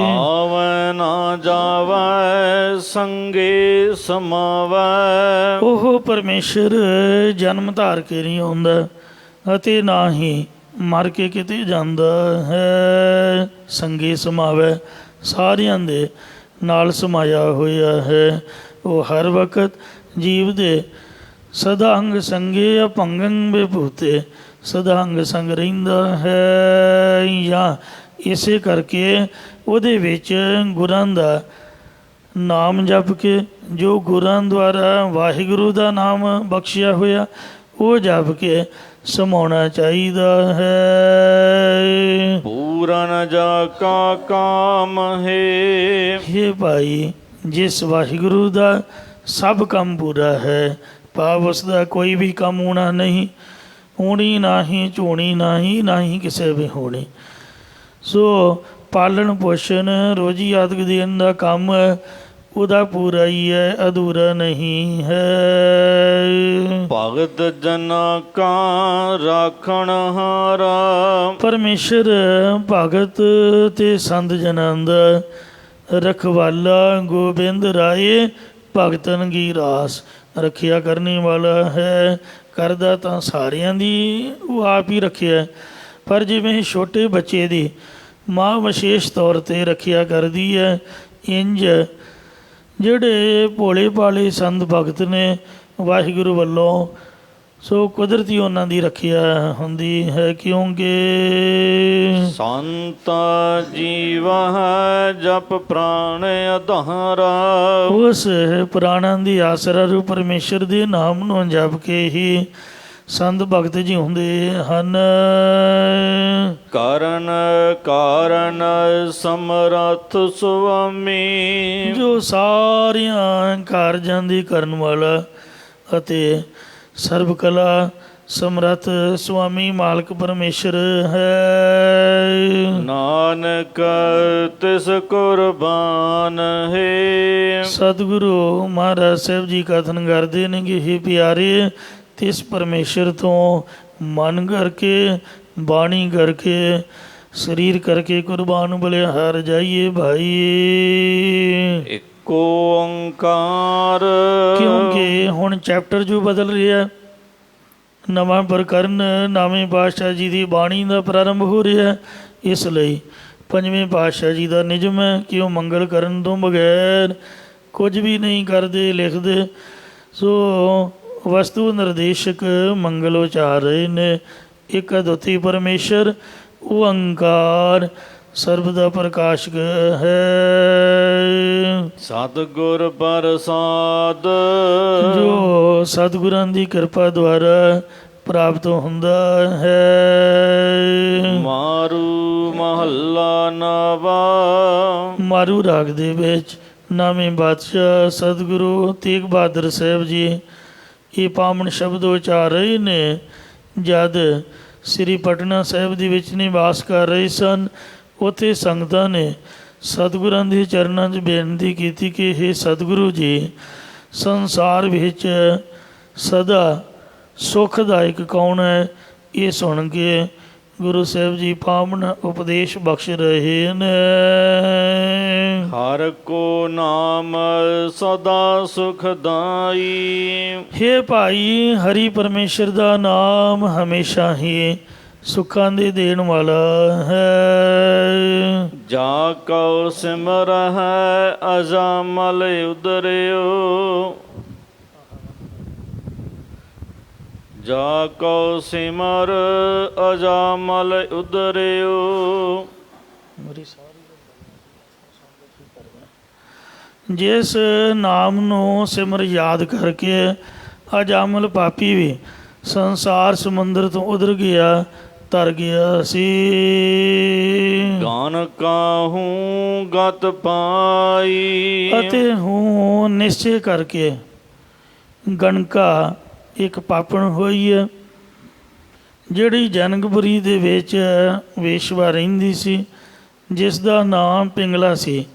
ਆਵੈ ਨਾ ਜਾਵੈ ਸੰਗੇ ਸਮਾਵੈ। ਉਹ ਪਰਮੇਸ਼ਰ ਜਨਮ ਧਾਰ ਕੇ ਨਹੀਂ ਆਉਂਦਾ ਅਤੇ ਨਾ ਹੀ ਮਰ ਕੇ ਕਿਤੇ ਜਾਂਦਾ ਹੈ। ਸੰਗੇ ਸਮਾਵੈ, ਸਾਰਿਆਂ ਦੇ ਨਾਲ ਸਮਾਇਆ ਹੋਇਆ ਹੈ। ਉਹ ਹਰ ਵਕਤ ਜੀਵ ਦੇ ਸਦਾ ਅੰਗ ਸੰਗੇ ਅਭੰਗੰ ਵਿਭੂਤੇ, ਸਦਾ ਅੰਗ ਸੰਗ ਰਹਿੰਦਾ ਹੈ। ਜਾਂ ਇਸੇ ਕਰਕੇ ਉਹਦੇ ਵਿੱਚ ਗੁਰਾਂ ਦਾ ਨਾਮ ਜਪ ਕੇ, ਜੋ ਗੁਰਾਂ ਦੁਆਰਾ ਵਾਹਿਗੁਰੂ ਦਾ ਨਾਮ ਬਖਸ਼ਿਆ ਹੋਇਆ, ਉਹ ਜਪ ਕੇ ਸਮਾਉਣਾ ਚਾਹੀਦਾ ਹੈ। ਪੂਰਨ ਜਾ ਕਾ ਕਾਮ ਹੈ। ਇਹ ਭਾਈ ਜਿਸ ਵਾਹਿਗੁਰੂ ਦਾ ਸਭ ਕੰਮ ਪੂਰਾ ਹੈ, ਭਾਵ ਉਸ ਦਾ ਕੋਈ ਵੀ ਕੰਮ ਹੋਣਾ ਨਹੀਂ, ਹੋਣੀ ਨਾਹੀਂ, ਝੋਣੀ ਨਾਹੀਂ, ਨਾ ਹੀ ਕਿਸੇ ਵੀ ਹੋਣੀ। ਸੋ ਪਾਲਣ ਪੋਸ਼ਣ ਰੋਜੀ ਆਦਿਕ ਦੇਣ ਦਾ ਕੰਮ ਉਹਦਾ ਪੂਰਾ ਹੀ ਹੈ, ਅਧੂਰਾ ਨਹੀਂ ਹੈ। ਭਗਤ ਜਨਾ ਕਾ ਰਾਖਣ ਹਾਰਾ। ਪਰਮੇਸ਼ਰ ਭਗਤ ਤੇ ਸੰਤ ਜਨਾਂ ਦਾ ਰਖਵਾਲਾ, ਗੋਬਿੰਦ ਰਾਏ ਭਗਤਨ ਕੀ ਰਾਸ, ਰੱਖਿਆ ਕਰਨੇ ਵਾਲਾ ਹੈ। ਕਰਦਾ ਤਾਂ ਸਾਰਿਆਂ ਦੀ ਉਹ ਆਪ ਹੀ ਰੱਖਿਆ, ਪਰ ਜਿਵੇਂ ਛੋਟੇ ਬੱਚੇ ਦੀ ਮਾਂ ਵਿਸ਼ੇਸ਼ ਤੌਰ 'ਤੇ ਰੱਖਿਆ ਕਰਦੀ ਹੈ। ਇੰਜ ਜਿਹੜੇ ਭੋਲੇ ਭਾਲੇ ਸੰਤ ਭਗਤ ਨੇ ਵਾਹਿਗੁਰੂ ਵੱਲੋਂ, ਸੋ ਕੁਦਰਤੀ ਉਹਨਾਂ ਦੀ ਰੱਖਿਆ ਹੁੰਦੀ ਹੈ, ਕਿਉਂਕਿ ਸੰਤ ਜੀਵਾ ਜਪ ਪ੍ਰਾਣ ਆਧਾਰਾ। ਉਸ ਪ੍ਰਾਣਾਂ ਦੀ ਆਸਰਾ ਰੂ ਪਰਮੇਸ਼ਰ ਦੇ ਨਾਮ ਨੂੰ ਜਪ ਕੇ ਹੀ ਸੰਤ ਭਗਤ ਜੀ ਹੁੰਦੇ ਹਨ। ਕਾਰਨ ਕਾਰਨ ਸਮਰੱਥ ਸੁਆਮੀ। ਜੋ ਸਾਰਿਆਂ ਕਾਰਜਾਂ ਦੀ ਕਰਨ ਵਾਲਾ ਅਤੇ ਸਰਬ ਕਲਾ ਸਮਰੱਥ ਸੁਆਮੀ ਮਾਲਕ ਪਰਮੇਸ਼ਰ ਹੈ। ਨਾਨਕ ਤਿਸ ਕੁਰਬਾਨ ਹੈ। ਸਤਿਗੁਰੂ ਮਹਾਰਾਜ ਸਾਹਿਬ ਜੀ ਕਥਨ ਕਰਦੇ ਨੇ ਕਿ ਇਹ ਪਿਆਰੇ, ਤਿਸ ਪਰਮੇਸ਼ਰ ਤੋਂ ਮਨ ਕਰਕੇ, ਬਾਣੀ ਕਰਕੇ, ਸਰੀਰ ਕਰਕੇ ਕੁਰਬਾਨ ਬਲਿਹਾਰ ਜਾਈਏ ਭਾਈ। ਇੱਕੋ ਓੰਕਾਰ। ਕਿਉਂਕਿ ਹੁਣ ਚੈਪਟਰ ਜੋ ਬਦਲ ਰਿਹਾ, ਨਵਾਂ ਪ੍ਰਕਰਨ ਨਵੇਂ ਪਾਤਸ਼ਾਹ ਜੀ ਦੀ ਬਾਣੀ ਦਾ ਪ੍ਰਾਰੰਭ ਹੋ ਰਿਹਾ। ਇਸ ਲਈ ਪੰਜਵੇਂ ਪਾਤਸ਼ਾਹ ਜੀ ਦਾ ਨਿਯਮ ਹੈ ਕਿ ਉਹ ਮੰਗਲ ਕਰਨ ਤੋਂ ਬਗੈਰ ਕੁਝ ਵੀ ਨਹੀਂ ਕਰਦੇ, ਲਿਖਦੇ। ਸੋ ਵਸਤੂ ਨਿਰਦੇਸ਼ਕ ਮੰਗਲ ਉਚਾਰ ਰਹੇ ਨੇ। ਇੱਕ ਅਦੁੱਤੀ ਪਰਮੇਸ਼ਰ ਓੰਕਾਰ ਸਰਬ ਦਾ ਪ੍ਰਕਾਸ਼ਕ ਹੈ। ਸਤਿਗੁਰ ਪ੍ਰਸਾਦ। ਜੋ ਸਤਿਗੁਰਾਂ ਦੀ ਕਿਰਪਾ ਦੁਆਰਾ ਪ੍ਰਾਪਤ ਹੁੰਦਾ ਹੈ। ਮਾਰੂ ਮਹੱਲਾ ਨਵਾ। ਮਾਰੂ ਰਾਗ ਦੇ ਵਿੱਚ ਨਵੇਂ ਬਾਦਸ਼ਾਹ ਸਤਿਗੁਰੂ ਤੇਗ ਬਹਾਦਰ ਸਾਹਿਬ ਜੀ ਇਹ ਪਾਵਨ ਸ਼ਬਦ ਉਚਾਰ ਰਹੇ ਨੇ। ਜਦ ਸ੍ਰੀ ਪਟਨਾ ਸਾਹਿਬ ਦੇ ਵਿੱਚ ਨਿਵਾਸ ਕਰ ਰਹੇ ਸਨ, ਉੱਥੇ ਸੰਗਤਾਂ ਨੇ ਸਤਿਗੁਰਾਂ ਦੇ ਚਰਨਾਂ 'ਚ ਬੇਨਤੀ ਕੀਤੀ ਕਿ ਇਹ ਸਤਿਗੁਰੂ ਜੀ, ਸੰਸਾਰ ਵਿੱਚ ਸਦਾ ਸੁਖਦਾਇਕ ਕੌਣ ਹੈ? ਇਹ ਸੁਣ ਕੇ ਗੁਰੂ ਸਾਹਿਬ ਜੀ ਪਾਵਨ ਉਪਦੇਸ਼ ਬਖਸ਼ ਰਹੇ ਨੇ। ਹਰ ਕੋ ਨਾਮ ਸਦਾ ਸੁਖਦਾਈ। ਹੇ ਭਾਈ, ਹਰੀ ਪਰਮੇਸ਼ਰ ਦਾ ਨਾਮ ਹਮੇਸ਼ਾ ਹੀ ਸੁੱਖਾਂ ਦੇ ਦੇਣ ਵਾਲਾ ਹੈ। ਜਾ ਕਉ ਸਿਮਰ ਹੈ ਅਜਾਮਲ ਉਦਰਿਓ। ਜਾ ਕਉ ਸਿਮਰ ਅਜਾਮਲ ਉਦਰਿਓ। ਜਿਸ ਨਾਮ ਨੂੰ ਸਿਮਰ ਯਾਦ ਕਰਕੇ ਅਜਾਮਲ ਪਾਪੀ ਵੀ ਸੰਸਾਰ ਸਮੁੰਦਰ ਤੋਂ ਉਧਰ ਗਿਆ, ਤਰ ਗਿਆ ਸੀ। ਗਾਨ ਕਾਹੂ ਗਤ ਪਾਈ। ਅਤੇ ਹੂੰ ਨਿਸ਼ਚੈ ਕਰਕੇ ਗਣਕਾ ਇੱਕ ਪਾਪਣ ਹੋਈ ਹੈ, ਜਿਹੜੀ ਜਨਕਪੁਰੀ ਦੇ ਵਿੱਚ ਵੇਸ਼ਵਾ ਰਹਿੰਦੀ ਸੀ, ਜਿਸ ਦਾ ਨਾਮ ਪਿੰਗਲਾ ਸੀ।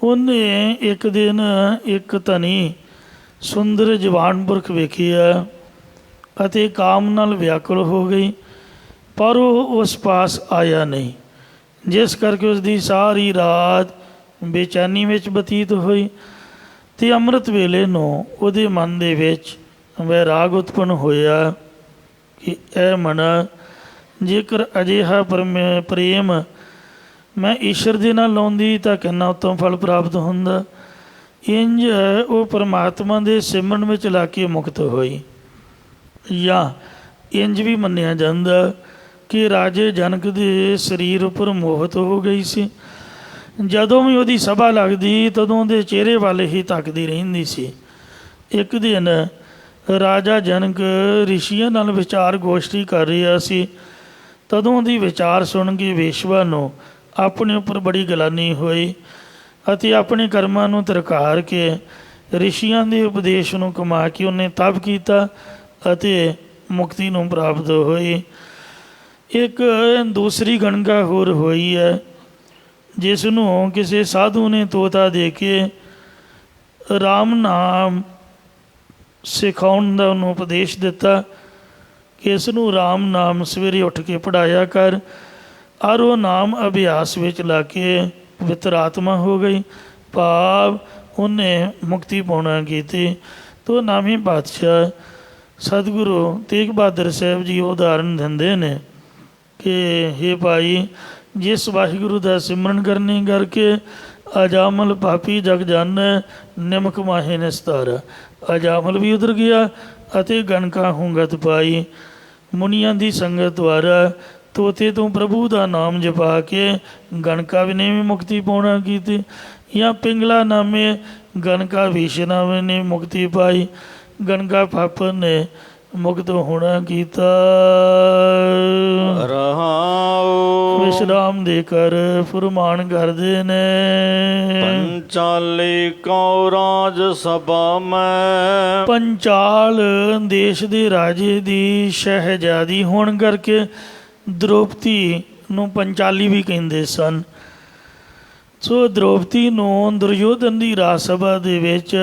ਉਹਨੇ ਇੱਕ ਦਿਨ ਇੱਕ ਧਨੀ ਸੁੰਦਰ ਜਵਾਨ ਪੁਰਖ ਵੇਖਿਆ ਅਤੇ ਕਾਮ ਨਾਲ ਵਿਆਕੁਲ ਹੋ ਗਈ, ਪਰ ਉਹ ਉਸ ਪਾਸ ਆਇਆ ਨਹੀਂ, ਜਿਸ ਕਰਕੇ ਉਸ ਦੀ ਸਾਰੀ ਰਾਤ ਬੇਚੈਨੀ ਵਿੱਚ ਬਤੀਤ ਹੋਈ। ਅਤੇ ਅੰਮ੍ਰਿਤ ਵੇਲੇ ਨੂੰ ਉਹਦੇ ਮਨ ਦੇ ਵਿੱਚ ਵੈਰਾਗ ਉਤਪੰਨ ਹੋਇਆ ਕਿ ਇਹ ਮਨਾ, ਜੇਕਰ ਅਜਿਹਾ ਪ੍ਰੇਮ ਮੈਂ ਈਸ਼ਰ ਦੇ ਨਾਲ ਲਾਉਂਦੀ ਤਾਂ ਕਿੰਨਾ ਉੱਤਮ ਫਲ ਪ੍ਰਾਪਤ ਹੁੰਦਾ। ਇੰਝ ਉਹ ਪਰਮਾਤਮਾ ਦੇ ਸਿਮਰਨ ਵਿੱਚ ਲਾ ਕੇ ਮੁਕਤ ਹੋਈ। ਜਾਂ ਇੰਝ ਵੀ ਮੰਨਿਆ ਜਾਂਦਾ ਕਿ ਰਾਜੇ ਜਨਕ ਦੇ ਸਰੀਰ ਉੱਪਰ ਮੋਹਤ ਹੋ ਗਈ ਸੀ। ਜਦੋਂ ਵੀ ਉਹਦੀ ਸਭਾ ਲੱਗਦੀ ਤਦੋਂ ਉਹਦੇ ਚਿਹਰੇ ਵੱਲ ਹੀ ਤੱਕਦੀ ਰਹਿੰਦੀ ਸੀ। ਇੱਕ ਦਿਨ ਰਾਜਾ ਜਨਕ ਰਿਸ਼ੀਆਂ ਨਾਲ ਵਿਚਾਰ ਗੋਸ਼ਟੀ ਕਰ ਰਿਹਾ ਸੀ। ਤਦੋਂ ਦੀ ਵਿਚਾਰ ਸੁਣ ਕੇ ਵੇਸ਼ਵਾ ਨੂੰ ਆਪਣੇ ਉੱਪਰ ਬੜੀ ਗਲਾਨੀ ਹੋਈ ਅਤੇ ਆਪਣੇ ਕਰਮਾਂ ਨੂੰ ਤਰਕਾਰ ਕੇ ਰਿਸ਼ੀਆਂ ਦੇ ਉਪਦੇਸ਼ ਨੂੰ ਕਮਾ ਕੇ ਉਹਨੇ ਤਪ ਕੀਤਾ ਅਤੇ ਮੁਕਤੀ ਨੂੰ ਪ੍ਰਾਪਤ ਹੋਈ। ਇੱਕ ਦੂਸਰੀ ਗਣਗਾ ਹੋਰ ਹੋਈ ਹੈ, ਜਿਸ ਨੂੰ ਕਿਸੇ ਸਾਧੂ ਨੇ ਤੋਤਾ ਦੇ ਕੇ ਰਾਮ ਨਾਮ ਸਿਖਾਉਣ ਦਾ ਉਹਨੂੰ ਉਪਦੇਸ਼ ਦਿੱਤਾ ਕਿ ਇਸ ਨੂੰ ਰਾਮ ਨਾਮ ਸਵੇਰੇ ਉੱਠ ਕੇ ਪੜ੍ਹਾਇਆ ਕਰ। ਔਰ ਉਹ ਨਾਮ ਅਭਿਆਸ ਵਿੱਚ ਲਾ ਕੇ ਪਵਿੱਤਰ ਆਤਮਾ ਹੋ ਗਈ, ਭਾਵ ਉਹਨੇ ਮੁਕਤੀ ਪਾਉਣਾ ਕੀਤੀ। ਤੋ ਨਾਮੀ ਪਾਤਸ਼ਾਹ ਸਤਿਗੁਰੂ ਤੇਗ ਬਹਾਦਰ ਸਾਹਿਬ ਜੀ ਉਦਾਹਰਨ ਦਿੰਦੇ ਨੇ ਕਿ ਹੇ ਭਾਈ, ਜਿਸ ਵਾਹਿਗੁਰੂ ਦਾ ਸਿਮਰਨ ਕਰਨੇ ਕਰਕੇ ਅਜਾਮਲ ਪਾਪੀ ਜਗ ਜਾਣੈ ਨਿਮਕ ਮਾਹੇ ਨਿਸਤਾਰਾ। ਅਜਾਮਲ ਵੀ ਉਧਰ ਗਿਆ ਅਤੇ ਗਣਕਾ ਹੁੰਗਤ ਪਾਈ। ਮੁਨੀਆਂ ਦੀ ਸੰਗਤ ਦੁਆਰਾ ਤੋਤੇ ਤੋਂ ਪ੍ਰਭੂ ਦਾ ਨਾਮ ਜਪਾ ਕੇ ਗਣਕਾ ਨੇ ਵੀ ਮੁਕਤੀ ਪਾਉਣਾ ਕੀਤੀ। ਜਾਂ ਪਿੰਗਲਾ ਨਾਮੇ ਗਣਕਾ ਭੀਸ਼ਨਾ ਨੇ ਮੁਕਤੀ ਪਾਈ। ਗਣਕਾ ਪਾਪਨ ਨੇ ਮੁਕਤ ਹੋਣਾ ਕੀਤਾ। ਰਹਾਉ ਵਿਸ਼ਰਾਮ ਦੇ ਕਰ ਫੁਰਮਾਨ ਕਰਦੇ ਨੇ। ਪੰਚਾਲੀ ਕਉ ਰਾਜ ਸਭਾ ਮੈਂ। ਪੰਚਾਲ ਦੇਸ਼ ਦੇ ਰਾਜੇ ਦੀ ਸ਼ਹਿਜ਼ਾਦੀ ਹੋਣ ਕਰਕੇ ਦ੍ਰੋਪਦੀ ਨੂੰ ਪੰਚਾਲੀ ਵੀ ਕਹਿੰਦੇ ਸਨ। ਸੋ ਦ੍ਰੋਪਦੀ ਨੂੰ ਦੁਰਯੋਧਨ ਦੀ ਰਾਜ ਸਭਾ ਦੇ ਵਿੱਚ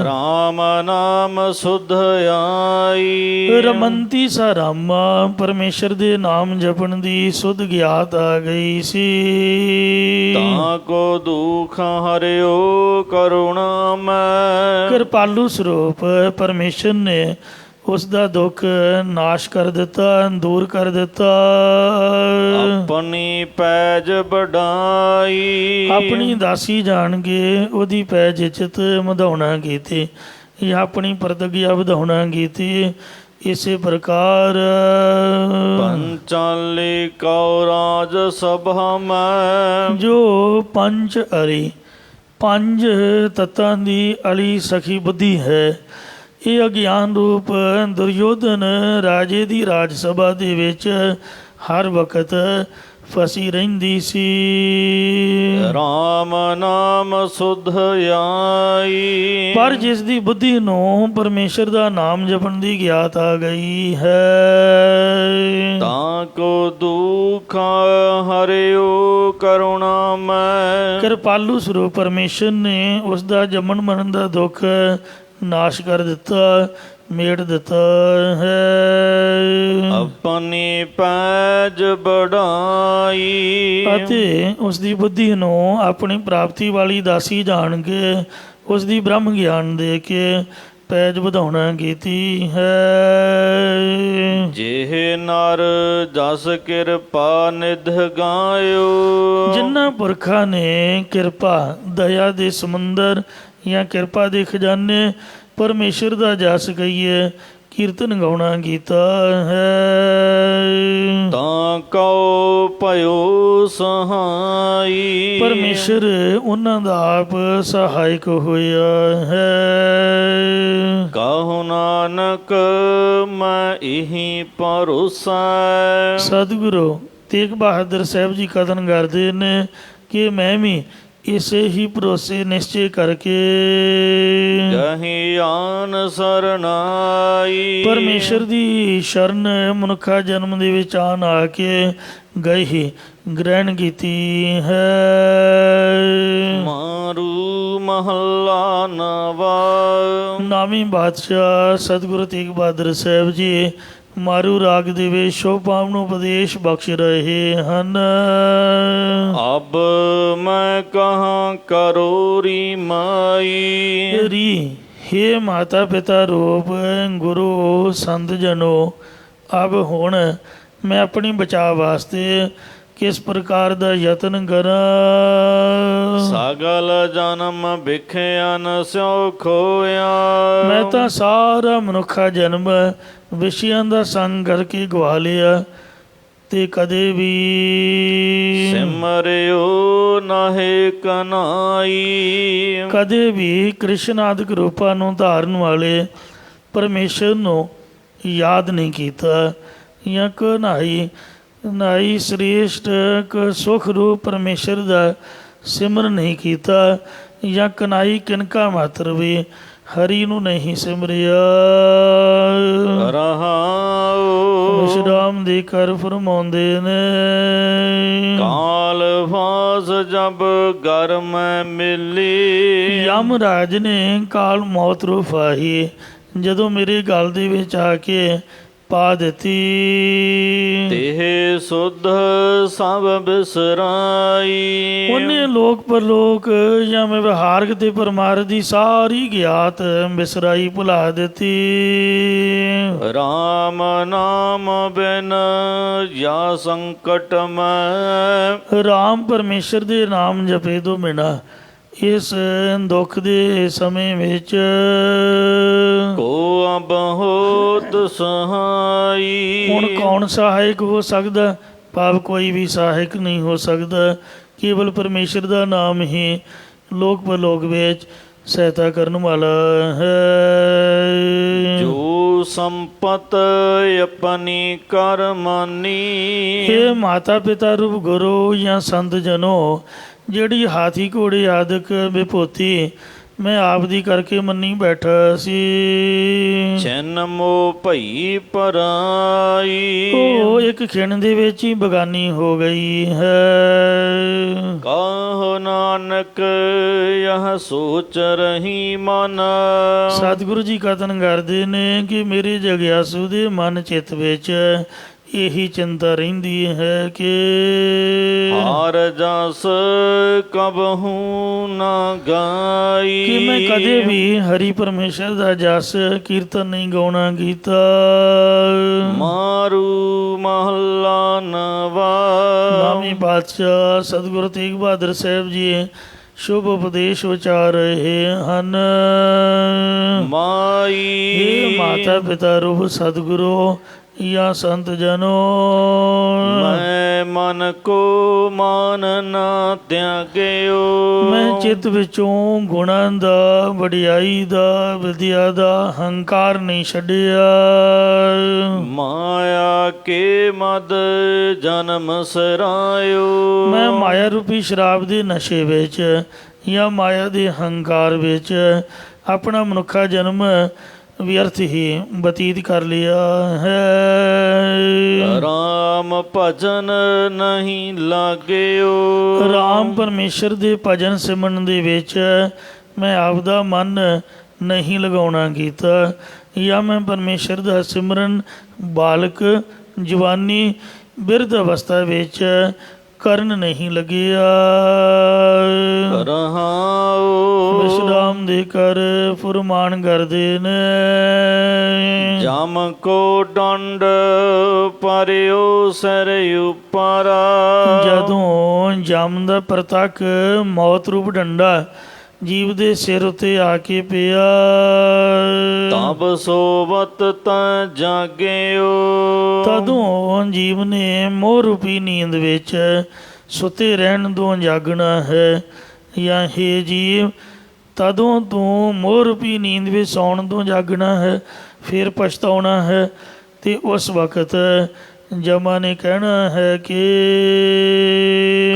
ਰਾਮ ਨਾਮ ਸੁਧ ਆਈ। ਰਮੰਤੀ ਸਾ ਰਾਮਾ ਪਰਮੇਸ਼ਰ ਦੇ ਨਾਮ ਜਪਣ ਦੀ ਸੁਧ ਗਿਆਤ ਆ ਗਈ ਸੀ। ਤਾਂ ਕੋ ਦੁਖ ਹਰਿਓ ਕਰੁਣਾ ਮੈਂ। ਕਿਰਪਾਲੂ ਸਰੂਪ ਪਰਮੇਸ਼ਰ ਨੇ ਉਸ ਦਾ ਦੁੱਖ ਨਾਸ਼ ਕਰ ਦਿੱਤਾ, ਦੂਰ ਕਰ ਦਿੱਤਾ। ਆਪਣੀ ਪੈਜ ਵਡਾਈ। ਆਪਣੀ ਦਾਸੀ ਜਾਣ ਕੇ ਉਹਦੀ ਪੈਜ ਇੱਜ਼ਤ ਵਧਾਉਣਾ ਕੀਤੀ ਜਾਂ ਆਪਣੀ ਪ੍ਰਤਿਗਿਆ ਵਧਾਉਣਾ ਕੀਤੀ। ਇਸੇ ਪ੍ਰਕਾਰ ਪੰਚਾਲੀ ਕਉ ਰਾਜ ਸਭਾ ਮੈਂ। ਜੋ ਪੰਜ ਅਰੀ ਪੰਜ ਤੱਤਾਂ ਦੀ ਅਲੀ ਸਖੀ ਬੁੱਧੀ ਹੈ, ਇਹ ਅਗਿਆਨ ਰੂਪ ਦੁਰਯੋਧਨ ਰਾਜੇ ਦੀ ਰਾਜ ਸਭਾ ਦੇ ਵਿੱਚ ਹਰ ਵਕਤ ਫਸੀ ਰਹਿੰਦੀ ਸੀ। ਰਾਮ ਨਾਮ ਸੁਧ ਆਈ। ਪਰ ਜਿਸ ਦੀ ਬੁੱਧੀ ਨੂੰ ਪਰਮੇਸ਼ਰ ਦਾ ਨਾਮ ਜਪਣ ਦੀ ਗਿਆਤ ਆ ਗਈ ਹੈ, ਤਾਂ ਕੋ ਦੁਖ ਹਰਿਓ ਕਰੁਣਾ ਮੈਂ। ਕਿਰਪਾਲੂ ਸਰੂਪ ਪਰਮੇਸ਼ਰ ਨੇ ਉਸ ਦਾ ਜੰਮਣ ਮਰਨ ਦਾ ਦੁੱਖ ਨਾਸ਼ ਕਰ ਦਿੱਤਾ, ਮੇਟ ਦਿੱਤਾ ਹੈ। ਆਪਣੀ ਪੈਜ ਵਡਾਈ। ਅਤੇ ਉਸ ਦੀ ਬੁੱਧੀ ਨੂੰ ਆਪਣੀ ਪ੍ਰਾਪਤੀ ਵਾਲੀ ਦਾਸੀ ਜਾਣ ਕੇ ਉਸ ਦੀ ਬ੍ਰਹਮ ਗਿਆਨ ਦੇ ਕੇ ਪੈਜ ਵਧਾਉਣਾ ਕੀਤੀ ਹੈ। ਜਿਹ ਨਰ ਜਸ ਕਿਰਪਾ ਨਿਧ ਗਾਇਓ। ਜਿਨ੍ਹਾਂ ਪੁਰਖਾਂ ਨੇ ਕਿਰਪਾ ਦਇਆ ਦੇ ਸਮੁੰਦਰ ਜਾਂ ਕਿਰਪਾ ਦੇ ਖਜ਼ਾਨੇ ਪਰਮੇਸ਼ਰ ਦਾ ਜਸ ਕਹੀਏ ਕੀਰਤਨ ਗਾਉਣਾ ਕੀਤਾ ਹੈ। ਤਾਂ ਕਉ ਭਇਓ ਸਹਾਈ। ਪਰਮੇਸ਼ਰ ਉਹਨਾਂ ਦਾ ਆਪ ਸਹਾਇਕ ਹੋਇਆ ਹੈ। ਕਹੋ ਨਾਨਕ ਮੈਂ ਇਹੀ ਭਰੋਸਾ। ਸਤਿਗੁਰੂ ਤੇਗ ਬਹਾਦਰ ਸਾਹਿਬ ਜੀ ਕਥਨ ਕਰਦੇ ਨੇ ਕਿ ਮੈਂ ਵੀ ਇਸੇ ਹੀ ਭਰੋਸੇ ਨਿਸ਼ਚੇ ਕਰਕੇ ਜਹੀ ਆਨ ਸਰਨਾਈ। ਪਰਮੇਸ਼ਰ ਦੀ ਸ਼ਰਨ ਮਨੁੱਖਾ ਜਨਮ ਦੇ ਵਿੱਚ ਆਣ ਆ ਕੇ ਗਏ ਹੀ ਗ੍ਰਹਿਣ ਕੀਤੀ ਹੈ। ਮਾਰੂ ਮਹੱਲਾ ਨਵਾ। ਨਾਮੀ ਬਾਦਸ਼ਾਹ ਸਤਿਗੁਰੂ ਤੇਗ ਬਹਾਦਰ ਸਾਹਿਬ ਜੀ ਮਾਰੂ ਰਾਗ ਦੇ ਵਿੱਚ ਸ਼ੋਭਾਵ ਨੂੰ ਉਪਦੇਸ਼ ਬਖਸ਼ ਰਹੇ ਹਨ। ਅਬ ਮੈਂ ਕਹਾਂ ਕਰੋ ਰੀ ਮਾਈ। ਰੀ ਹੇ ਮਾਤਾ ਪਿਤਾ ਰੂਪ ਗੁਰੂ ਸੰਤ ਜਨੋ, ਅਬ ਹੁਣ ਮੈਂ ਆਪਣੀ ਬਚਾਅ ਵਾਸਤੇ ਕਿਸ ਪ੍ਰਕਾਰ ਦਾ ਯਤਨ ਕਰਾਂ। ਸਗਲ ਜਨਮ ਵਿਖਿਆਨ ਸਿਉ ਖੋਇਆ। ਮੈਂ ਤਾਂ ਸਾਰਾ ਮਨੁੱਖਾ ਜਨਮ ਵਿਸ਼ਿਆਂ ਦਾ ਸੰਗ ਕਰਕੇ ਗਵਾ ਲਿਆ ਤੇ ਕਦੇ ਵੀ ਸਿਮਰਿਓ ਨਾਹੇ ਕਨਾਈ। ਕਦੇ ਵੀ ਕ੍ਰਿਸ਼ਨ ਆਦਿਕ ਰੂਪਾਂ ਨੂੰ ਧਾਰਨ ਵਾਲੇ ਪਰਮੇਸ਼ਰ ਨੂੰ ਯਾਦ ਨਹੀਂ ਕੀਤਾ। ਜਾਂ ਕਨਾਈ ਨਾਈ ਸ੍ਰੇਸ਼ਟ ਸੁਖ ਰੂਪ ਪਰਮੇਸ਼ਰ ਦਾ ਸਿਮਰਨ ਨਹੀਂ ਕੀਤਾ। ਜਾਂ ਕਨਾਈ ਕਿਨਕਾ ਮਾਤਰ ਵੀ ਹਰੀ ਨੂੰ ਨਹੀਂ ਸਿਮਰਿਆ। ਰਹਾਉ ਵਿਸ਼ਰਾਮ ਦੇ ਕਰ ਫਰਮਾਉਂਦੇ ਨੇ। ਕਾਲ ਫਾਸ ਜਬ ਗਰ ਮੈਂ ਮਿਲੀ। ਯਮ ਰਾਜ ਨੇ ਕਾਲ ਮੌਤ ਰੂਪ ਆਈ ਜਦੋਂ ਮੇਰੇ ਗਲ ਦੇ ਵਿੱਚ ਆ ਕੇ ਪਾ ਦਿੱਤੀ। ਦੇਹ ਸੁਧ ਸਭ ਬਿਸਰਾਈ। ਉਹਨੇ ਲੋਕ ਪਰਲੋਕ ਜਾਂ ਵਿਵਹਾਰਕ ਤੇ ਪਰਮਾਰਥ ਦੀ ਸਾਰੀ ਗਿਆਤ ਬਿਸਰਾਈ ਭੁਲਾ ਦਿੱਤੀ। ਰਾਮ ਨਾਮ ਬਿਨ ਜਾਂ ਸੰਕਟ ਮੈਂ। ਰਾਮ ਪਰਮੇਸ਼ਰ ਦੇ ਨਾਮ ਜਪੇ ਤੋਂ ਬਿਨਾਂ ਇਸ ਦੁੱਖ ਦੇ ਸਮੇਂ ਵਿੱਚ ਕੋ ਅਬ ਹੋਤ ਸਹਾਈ। ਹੁਣ ਕੌਣ ਸਹਾਇਕ ਹੋ ਸਕਦਾ? ਭਾਵ ਕੋਈ ਵੀ ਸਹਾਇਕ ਨਹੀਂ ਹੋ ਸਕਦਾ। ਕੇਵਲ ਪਰਮੇਸ਼ਰ ਦਾ ਨਾਮ ਹੀ ਲੋਕ ਪਰਲੋਕ ਵਿੱਚ ਸਹਾਇਤਾ ਕਰਨ ਵਾਲਾ ਹੈ। ਜੋ ਸੰਪਤ ਆਪਣੀ ਕਰ ਮਾਨੀ। ਇਹ ਮਾਤਾ ਪਿਤਾ ਰੂਪ ਗੁਰੂ ਜਾਂ ਸੰਤ ਜਨੋ, ਜਿਹੜੀ ਹਾਥੀ ਘੋੜੇ ਆਦਿਕ ਵਿਭੂਤੀ ਮੈਂ ਆਪ ਦੀ ਕਰਕੇ ਮੰਨੀ ਬੈਠਾ ਸੀ। ਛਿਨ ਮੋ ਭਈ ਪਰਾਈ। ਉਹ ਇੱਕ ਖਿਣ ਦੇ ਵਿੱਚ ਹੀ ਬਗਾਨੀ ਹੋ ਗਈ ਹੈ। ਕਹੋ ਨਾਨਕ ਯਹ ਸੋਚ ਰਹੀ ਮਨ। ਸਤਿਗੁਰੂ ਜੀ ਕਥਨ ਕਰਦੇ ਨੇ ਕਿ ਮੇਰੇ ਜਗਿਆਸੂ ਦੇ ਮਨ ਚਿੱਤ ਵਿੱਚ ਇਹੀ ਚਿੰਤਾ ਰਹਿੰਦੀ ਹੈ ਕਿ ਹਾਰ ਜਸ ਕਬਹੂ ਨਾ ਗਾਈ। ਕਿ ਮੈਂ ਕਦੇ ਵੀ ਹਰੀ ਪਰਮੇਸ਼ਰ ਦਾ ਜਸ ਕੀਰਤਨ ਨਹੀਂ ਗਾਉਣਾ ਗੀਤਾ। ਮਾਰੂ ਮਹੱਲਾ ਨਵਾ। ਨਾਮੀ ਪਾਤਸ਼ਾਹ ਸਤਿਗੁਰੂ ਤੇਗ ਬਹਾਦਰ ਸਾਹਿਬ ਜੀ ਸ਼ੁਭ ਉਪਦੇਸ਼ ਉਚਾਰ ਰਹੇ ਹਨ। ਮਾਈ ਇਹ ਮਾਤਾ ਪਿਤਾ ਰੂਪ ਸਤਿਗੁਰੂ ਜਾਂ ਸੰਤ ਜਨੋ, ਮੈਂ ਮਨ ਕੋ ਮਾਨ ਨਾ ਤਿਆਗਿਓ। ਮੈਂ ਚਿੱਤ ਵਿੱਚੋਂ ਗੁਣਾਂ ਦਾ, ਵਡਿਆਈ ਦਾ, ਵਿਦਿਆ ਦਾ ਹੰਕਾਰ ਨਹੀਂ ਛੱਡਿਆ। ਮਾਇਆ ਕੇ ਮਦ ਜਨਮ ਸਰਾਇਓ। ਮੈਂ ਮਾਇਆ ਰੂਪੀ ਸ਼ਰਾਬ ਦੇ ਨਸ਼ੇ ਵਿੱਚ ਜਾਂ ਮਾਇਆ ਦੇ ਹੰਕਾਰ ਵਿੱਚ ਆਪਣਾ ਮਨੁੱਖਾ ਜਨਮ ਵਿਅਰਥ ਹੀ ਬਤੀਤ ਕਰ ਲਿਆ ਹੈ। ਰਾਮ ਭਜਨ ਨਹੀਂ ਲਾਗਿਓ। ਰਾਮ ਪਰਮੇਸ਼ਰ ਦੇ ਭਜਨ ਸਿਮਰਨ ਦੇ ਵਿੱਚ ਮੈਂ ਆਪਦਾ ਮਨ ਨਹੀਂ ਲਗਾਉਣਾ ਕੀਤਾ, ਜਾਂ ਮੈਂ ਪਰਮੇਸ਼ਰ ਦਾ ਸਿਮਰਨ ਬਾਲਕ, ਜਵਾਨੀ, ਬਿਰਧ ਅਵਸਥਾ ਵਿੱਚ ਕਰਨ ਨਹੀਂ ਲੱਗਿਆ। ਰਹਾਉ ਵਿਸ਼ਰਾਮ ਦੇ ਕਰ ਫੁਰਮਾਨ ਕਰਦੇ ਨੇ। ਜਮ ਕੋ ਡੰਡ ਪਰਿਓ ਸਿਰ ਉਪਰਾ। ਜਦੋਂ ਜਮ ਦਾ ਪ੍ਰਤੱਖ ਮੌਤ ਰੂਪ ਡੰਡਾ ਜੀਵ ਦੇ ਸਿਰ ਉੱਤੇ ਆ ਕੇ ਪਿਆ, ਤਬ ਸੋਵਤ ਤਾਂ ਜਾਗਿਓ। ਤਦੋਂ ਜੀਵ ਨੇ ਮੋਹ ਰੂਪੀ ਨੀਂਦ ਵਿੱਚ ਸੁੱਤੇ ਰਹਿਣ ਤੋਂ ਜਾਗਣਾ ਹੈ। ਜਾਂ ਹੇ ਜੀਵ, ਤਦੋਂ ਤੂੰ ਮੋਹ ਰੂਪੀ ਨੀਂਦ ਵਿੱਚ ਸੌਣ ਤੋਂ ਜਾਗਣਾ ਹੈ, ਫਿਰ ਪਛਤਾਉਣਾ ਹੈ। ਅਤੇ ਉਸ ਵਕਤ ਜਮਾ ਨੇ ਕਹਿਣਾ ਹੈ ਕਿ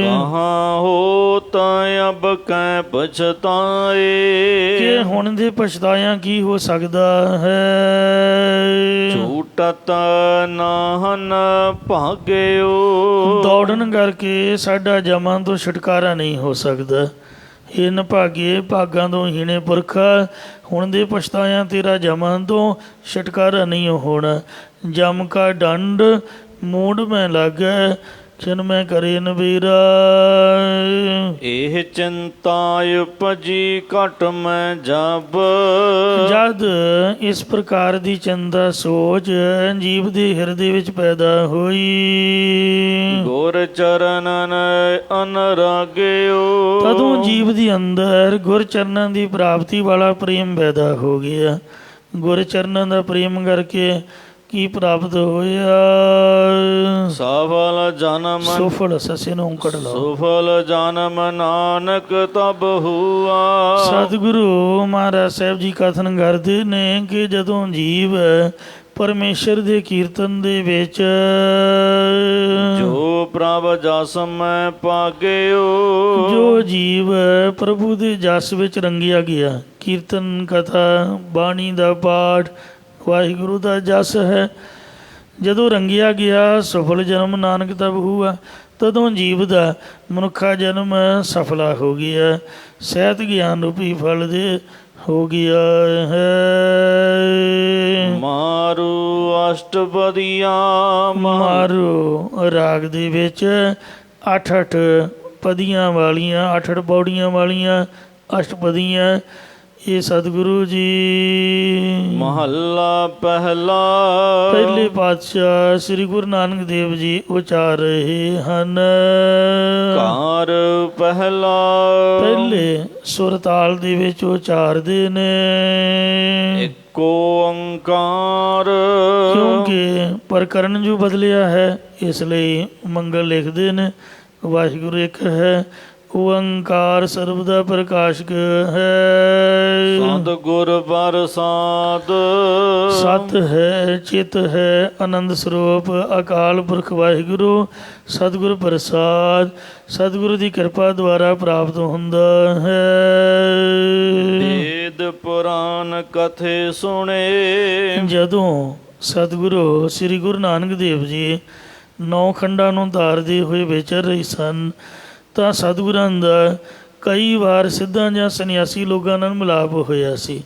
ਕਹਾਂ ਹੋ ਤਾਂ ਅਬ ਕੈ ਪਛਤਾਏ। ਕਿ ਹੁਣ ਦੇ ਪਛਤਾਇਆ ਕੀ ਹੋ ਸਕਦਾ ਹੈ। ਝੂਟਤ ਨਾਹਨ ਭਾਗਿਓ। ਦੌੜਨ ਕਰਕੇ ਸਾਡਾ ਜਮਾਂ ਤੋਂ ਛੁਟਕਾਰਾ ਨਹੀਂ ਹੋ ਸਕਦਾ। ਇਨ ਭਾਗੇ ਭਾਗਾਂ ਤੋਂ ਹੀਣੇ ਪੁਰਖਾ, ਹੁਣ ਦੇ ਪਛਤਾਇਆ ਤੇਰਾ ਜਮਾਂ ਤੋਂ ਛੁਟਕਾਰਾ ਨਹੀਂ ਹੋਣਾ। ਜਮ ਕਾ ਡੰਡ ਮੂਡ ਮੈਂ ਲਾਗੈ, ਖਿਨ ਮੈਂ ਕਰੇ ਨਬੀਰਾ। ਇਹ ਚਿੰਤਾ ਉਪਜੀ ਘਟ ਮੈਂ ਜਬ। ਜਦ ਇਸ ਪ੍ਰਕਾਰ ਦੀ ਚਿੰਤਾ ਸੋਚ ਜੀਵ ਦੇ ਹਿਰਦੇ ਵਿੱਚ ਪੈਦਾ ਹੋਈ, ਗੁਰ ਚਰਨਨ ਅਨਰਾਗਿਓ। ਤਦੋਂ ਜੀਵ ਦੇ ਅੰਦਰ ਗੁਰ ਚਰਨਾਂ ਦੀ ਪ੍ਰਾਪਤੀ ਵਾਲਾ ਪ੍ਰੇਮ ਪੈਦਾ ਹੋ ਗਿਆ। ਗੁਰ ਚਰਨਾਂ ਦਾ ਪ੍ਰੇਮ ਕਰਕੇ ਕੀ ਪ੍ਰਾਪਤ ਹੋਇਆ। ਸਫਲ ਜਨਮ ਸੁਫਲ ਸਸੇ ਨੂੰ ਔਂਕੜ ਲਓ। ਸੁਫਲ ਜਨਮ ਨਾਨਕ ਤਬ ਹੁਆ। ਸਤਿਗੁਰੂ ਮਹਾਰਾਜ ਸਾਹਿਬ ਜੀ ਕਥਨ ਕਰਦੇ ਨੇ ਕਿ ਜਦੋਂ ਜੀਵ ਪਰਮੇਸ਼ਰ ਦੇ ਕੀਰਤਨ ਦੇ ਵਿੱਚ ਜੋ ਪ੍ਰਭ ਜਸ ਮੈਂ ਪਾਗਿਓ। ਜੋ ਜੀਵ ਪ੍ਰਭੂ ਦੇ ਜਸ ਵਿੱਚ ਰੰਗਿਆ ਗਿਆ, ਕੀਰਤਨ ਕਥਾ ਬਾਣੀ ਦਾ ਪਾਠ ਵਾਹਿਗੁਰੂ ਦਾ ਜਸ ਹੈ। ਜਦੋਂ ਰੰਗਿਆ ਗਿਆ ਸਫਲ ਜਨਮ ਨਾਨਕ ਤਬ ਹੁਆ, ਤਦੋਂ ਜੀਵ ਦਾ ਮਨੁੱਖਾ ਜਨਮ ਸਫਲਾ ਹੋ ਗਿਆ, ਸਹਿਤ ਗਿਆਨ ਰੂਪੀ ਫਲ ਦੇ ਹੋ ਗਿਆ ਹੈ। ਮਾਰੂ ਅਸ਼ਟਪਦੀਆਂ ਮਾਰੂ ਰਾਗ ਦੇ ਵਿੱਚ 8-8 ਪਦੀਆਂ ਵਾਲੀਆਂ 8-8 ਪੌੜੀਆਂ ਵਾਲੀਆਂ ਅਸ਼ਟਪਦੀਆਂ ਇਹ ਸਤਿਗੁਰੂ ਜੀ ਮਹੱਲਾ ਪਹਿਲਾ। ਪਹਿਲੇ ਪਾਤਸ਼ਾਹ ਸ੍ਰੀ ਗੁਰੂ ਨਾਨਕ ਦੇਵ ਜੀ ਉਚਾਰ ਰਹੇ ਹਨ। ਕਾਰ ਪਹਿਲਾ। ਪਹਿਲੇ ਸੁਰ ਤਾਲ ਦੇ ਵਿੱਚ ਉਚਾਰਦੇ ਨੇ, ਇੱਕੋ ਓੰਕਾਰ। ਕਿਉਂਕਿ ਪ੍ਰਕਰਨ ਜੋ ਬਦਲਿਆ ਹੈ ਇਸ ਲਈ ਮੰਗਲ ਲਿਖਦੇ ਨੇ। ਵਾਹਿਗੁਰੂ ਇੱਕ ਹੈ, ਓੰਕਾਰ ਸਰਬ ਦਾ ਪ੍ਰਕਾਸ਼ਕ ਹੈ। ਸਤਿਗੁਰ ਪ੍ਰਸਾਦ। ਸਤ ਹੈ, ਚਿਤ ਹੈ, ਆਨੰਦ ਸਰੂਪ ਅਕਾਲ ਪੁਰਖ ਵਾਹਿਗੁਰੂ ਸਤਿਗੁਰ ਪ੍ਰਸਾਦ ਸਤਿਗੁਰੂ ਦੀ ਕਿਰਪਾ ਦੁਆਰਾ ਪ੍ਰਾਪਤ ਹੁੰਦਾ ਹੈ। ਵੇਦ ਪੁਰਾਨ ਕਥੇ ਸੁਣੇ। ਜਦੋਂ ਸਤਿਗੁਰੂ ਸ੍ਰੀ ਗੁਰੂ ਨਾਨਕ ਦੇਵ ਜੀ 9 ਖੰਡਾਂ ਨੂੰ ਧਾਰਦੇ ਹੋਏ ਵਿਚਰ ਰਹੇ ਸਨ ਤਾਂ ਸਤਿਗੁਰਾਂ ਦਾ ਕਈ ਵਾਰ ਸਿੱਧਾਂ ਜਾਂ ਸੰਨਿਆਸੀ ਲੋਕਾਂ ਨਾਲ ਮਿਲਾਪ ਹੋਇਆ ਸੀ।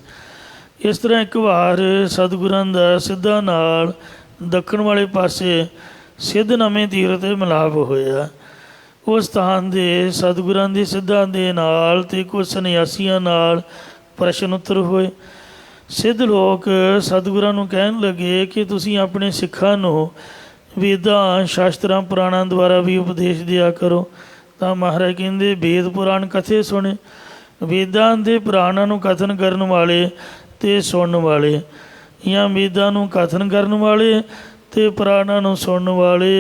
ਇਸ ਤਰ੍ਹਾਂ ਇੱਕ ਵਾਰ ਸਤਿਗੁਰਾਂ ਦਾ ਸਿੱਧਾਂ ਨਾਲ ਦੱਖਣ ਵਾਲੇ ਪਾਸੇ ਸਿੱਧਨਾਮੇ ਤੀਰਥ 'ਤੇ ਮਿਲਾਪ ਹੋਇਆ। ਉਸ ਸਥਾਨ ਦੇ ਸਤਿਗੁਰਾਂ ਦੇ ਸਿੱਧਾਂ ਦੇ ਨਾਲ ਅਤੇ ਕੁਝ ਸੰਨਿਆਸੀਆਂ ਨਾਲ ਪ੍ਰਸ਼ਨ ਉੱਤਰ ਹੋਏ। ਸਿੱਧ ਲੋਕ ਸਤਿਗੁਰਾਂ ਨੂੰ ਕਹਿਣ ਲੱਗੇ ਕਿ ਤੁਸੀਂ ਆਪਣੇ ਸਿੱਖਾਂ ਨੂੰ ਵੇਦਾਂ ਸ਼ਾਸਤਰਾਂ ਪੁਰਾਣਾਂ ਦੁਆਰਾ ਵੀ ਉਪਦੇਸ਼ ਦਿਆ ਕਰੋ। ਤਾਂ ਮਹਾਰਾਜ ਕਹਿੰਦੇ ਵੇਦ ਪੁਰਾਣ ਕਥੇ ਸੁਣੇ। ਵੇਦਾਂ ਦੇ ਪੁਰਾਣਾਂ ਨੂੰ ਕਥਨ ਕਰਨ ਵਾਲੇ ਅਤੇ ਸੁਣਨ ਵਾਲੇ, ਜਾਂ ਵੇਦਾਂ ਨੂੰ ਕਥਨ ਕਰਨ ਵਾਲੇ ਅਤੇ ਪੁਰਾਣਾਂ ਨੂੰ ਸੁਣਨ ਵਾਲੇ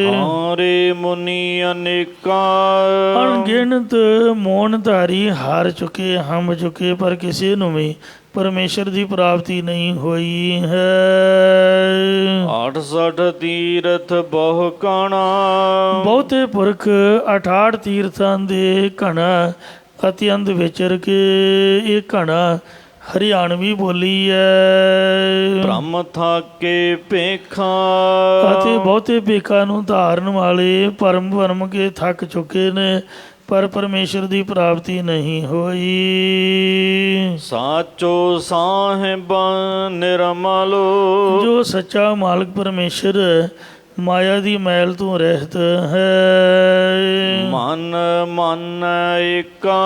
ਹਾਰੇ ਮੁਨੀ ਅਨੇਕਾਂ। ਅਣਗਿਣਤ ਮੋਨ ਧਾਰੀ ਹਾਰ ਚੁੱਕੇ ਹੰਭ ਚੁੱਕੇ, ਪਰ ਕਿਸੇ ਨੂੰ ਵੀ ਪਰਮੇਸ਼ਰ ਦੀ ਪ੍ਰਾਪਤੀ ਨਹੀਂ ਹੋਈ ਹੈ। 68 ਤੀਰਥ ਬਹੁ ਕਾਣਾ। ਬਹੁਤੇ ਪੁਰਖ 68 ਤੀਰਥਾਂ ਦੇ ਘਣਾ ਅਤਿਅੰਤ ਵਿਚਰ ਕੇ ਇਹ ਘਣਾ ਹਰਿਆਣਵੀ ਬੋਲੀ ਹੈ। ਬ੍ਰਹਮ ਥਾਕੇ ਭੇਖਾਂ। ਅਤੇ ਬਹੁਤੇ ਭੇਖਾਂ ਨੂੰ ਧਾਰਨ ਵਾਲੇ ਭਰਮ ਭਰਮ ਕੇ ਥੱਕ ਚੁੱਕੇ ਨੇ, ਪਰ ਪਰਮੇਸ਼ਰ ਦੀ ਪ੍ਰਾਪਤੀ ਨਹੀਂ ਹੋਈ। ਸਾਚੋ ਸਾਹਿਬ ਨਿਰਮਲੋ। ਜੋ ਸੱਚਾ ਮਾਲਕ ਪਰਮੇਸ਼ਰ ਮਾਇਆ ਦੀ ਮੈਲ ਤੋਂ ਰਹਿਤ ਹੈ। ਮਨ ਮਨ ਏਕਾ।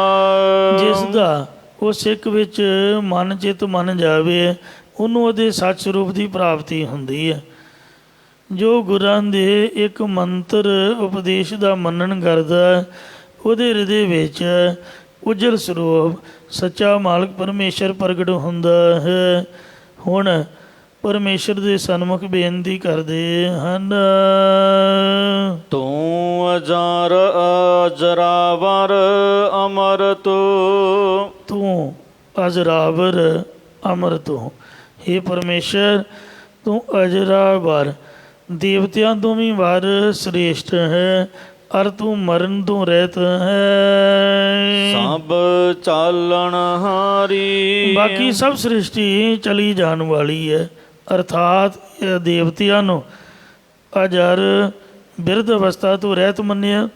ਜਿਸ ਦਾ ਉਹ ਸਿੱਖ ਵਿੱਚ ਮਨ ਚਿੱਤ ਮੰਨ ਜਾਵੇ ਉਹਨੂੰ ਉਹਦੇ ਸੱਚ ਸਰੂਪ ਦੀ ਪ੍ਰਾਪਤੀ ਹੁੰਦੀ ਹੈ। ਜੋ ਗੁਰਾਂ ਦੇ ਇੱਕ ਮੰਤਰ ਉਪਦੇਸ਼ ਦਾ ਮੰਨਣ ਕਰਦਾ ਉਹਦੇ ਹਿਰਦੇ ਵਿੱਚ ਉਜਲ ਸਰੂਪ ਸੱਚਾ ਮਾਲਕ ਪਰਮੇਸ਼ਰ ਪ੍ਰਗਟ ਹੁੰਦਾ ਹੈ। ਹੁਣ ਪਰਮੇਸ਼ਰ ਦੇ ਸਨਮੁਖ ਬੇਨਤੀ ਕਰਦੇ ਹਨ। ਤੂੰ ਅਜਰ ਅਜਰਾਵਰ ਅਮਰਤ। ਤੂੰ ਅਜਰਾਵਰ ਅਮਰਤ। ਹੇ ਪਰਮੇਸ਼ਰ ਤੂੰ ਅਜਰਾਵਰ ਦੇਵਤਿਆਂ ਤੋਂ ਵੀ ਵਰ ਸ੍ਰੇਸ਼ਟ ਹੈ, ਅਰ ਤੂੰ ਮਰਨ ਤੋਂ ਰਹਿਤ ਹੈ। ਸਭ ਚਾਲਣ ਹਾਰੀ। ਬਾਕੀ ਸਭ ਸ੍ਰਿਸ਼ਟੀ ਚਲੀ ਜਾਣ ਵਾਲੀ ਹੈ, ਅਰਥਾਤ ਇਹ ਦੇਵਤਿਆਂ ਨੂੰ ਅਜਰ ਬਿਰਧ ਅਵਸਥਾ ਤੋਂ ਰਹਿਤ ਮੰਨਿਆ।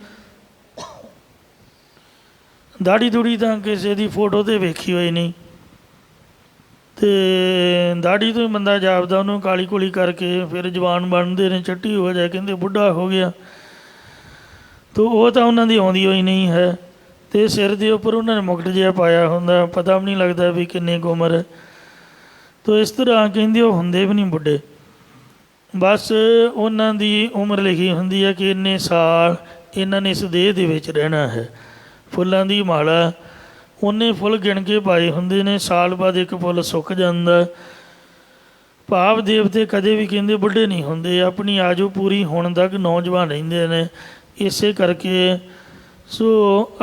ਦਾੜੀ ਦੂੜੀ ਤਾਂ ਕਿਸੇ ਦੀ ਫੋਟੋ 'ਤੇ ਵੇਖੀ ਹੋਈ ਨਹੀਂ, ਅਤੇ ਦਾੜੀ ਤੋਂ ਹੀ ਬੰਦਾ ਜਾਪਦਾ ਉਹਨੂੰ ਕਾਲੀ ਕੁਲੀ ਕਰਕੇ ਫਿਰ ਜਵਾਨ ਬਣਦੇ ਨੇ, ਚੱਟੀ ਹੋ ਜਾਏ ਕਹਿੰਦੇ ਬੁੱਢਾ ਹੋ ਗਿਆ। ਤੋ ਉਹ ਤਾਂ ਉਹਨਾਂ ਦੀ ਆਉਂਦੀ ਹੋਈ ਨਹੀਂ ਹੈ, ਅਤੇ ਸਿਰ ਦੇ ਉੱਪਰ ਉਹਨਾਂ ਨੇ ਮੁਕਟ ਜਿਹਾ ਪਾਇਆ ਹੁੰਦਾ, ਪਤਾ ਵੀ ਨਹੀਂ ਲੱਗਦਾ ਵੀ ਕਿੰਨੀ ਕੁ ਉਮਰ ਹੈ। ਤੋ ਇਸ ਤਰ੍ਹਾਂ ਕਹਿੰਦੇ ਉਹ ਹੁੰਦੇ ਵੀ ਨਹੀਂ ਬੁੱਢੇ, ਬਸ ਉਹਨਾਂ ਦੀ ਉਮਰ ਲਿਖੀ ਹੁੰਦੀ ਹੈ ਕਿ ਇੰਨੇ ਸਾਲ ਇਹਨਾਂ ਨੇ ਇਸ ਦੇਹ ਦੇ ਵਿੱਚ ਰਹਿਣਾ ਹੈ। ਫੁੱਲਾਂ ਦੀ ਮਾਲਾ ਉਹਨੇ ਫੁੱਲ ਗਿਣ ਕੇ ਪਾਏ ਹੁੰਦੇ ਨੇ, ਸਾਲ ਬਾਅਦ ਇੱਕ ਫੁੱਲ ਸੁੱਕ ਜਾਂਦਾ। ਭਾਵ ਦੇਵਤੇ ਕਦੇ ਵੀ ਕਹਿੰਦੇ ਬੁੱਢੇ ਨਹੀਂ ਹੁੰਦੇ, ਆਪਣੀ ਆਜੂ ਪੂਰੀ ਹੋਣ ਤੱਕ ਨੌਜਵਾਨ ਰਹਿੰਦੇ ਨੇ। ਇਸੇ ਕਰਕੇ ਸੋ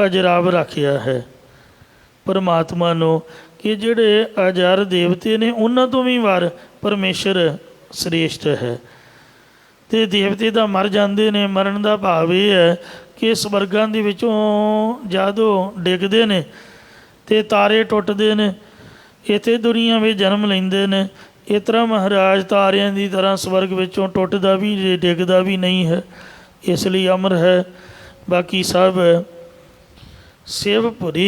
ਅਜਰਾਬ ਰੱਖਿਆ ਹੈ ਪਰਮਾਤਮਾ ਨੂੰ ਕਿ ਜਿਹੜੇ ਅਜਰ ਦੇਵਤੇ ਨੇ ਉਹਨਾਂ ਤੋਂ ਵੀ ਵਾਰ ਪਰਮੇਸ਼ਰ ਸ੍ਰੇਸ਼ਟ ਹੈ। ਅਤੇ ਦੇਵਤੇ ਤਾਂ ਮਰ ਜਾਂਦੇ ਨੇ, ਮਰਨ ਦਾ ਭਾਵ ਇਹ ਹੈ ਕਿ ਸਵਰਗਾਂ ਦੇ ਵਿੱਚੋਂ ਜਦੋਂ ਡਿੱਗਦੇ ਨੇ ਅਤੇ ਤਾਰੇ ਟੁੱਟਦੇ ਨੇ, ਇੱਥੇ ਦੁਨੀਆਂ ਵਿੱਚ ਜਨਮ ਲੈਂਦੇ ਨੇ। ਇਸ ਤਰ੍ਹਾਂ ਮਹਾਰਾਜ ਤਾਰਿਆਂ ਦੀ ਤਰ੍ਹਾਂ ਸਵਰਗ ਵਿੱਚੋਂ ਟੁੱਟਦਾ ਵੀ ਡਿੱਗਦਾ ਵੀ ਨਹੀਂ ਹੈ, ਇਸ ਲਈ ਅਮਰ ਹੈ। ਬਾਕੀ ਸਭ शिवपुरी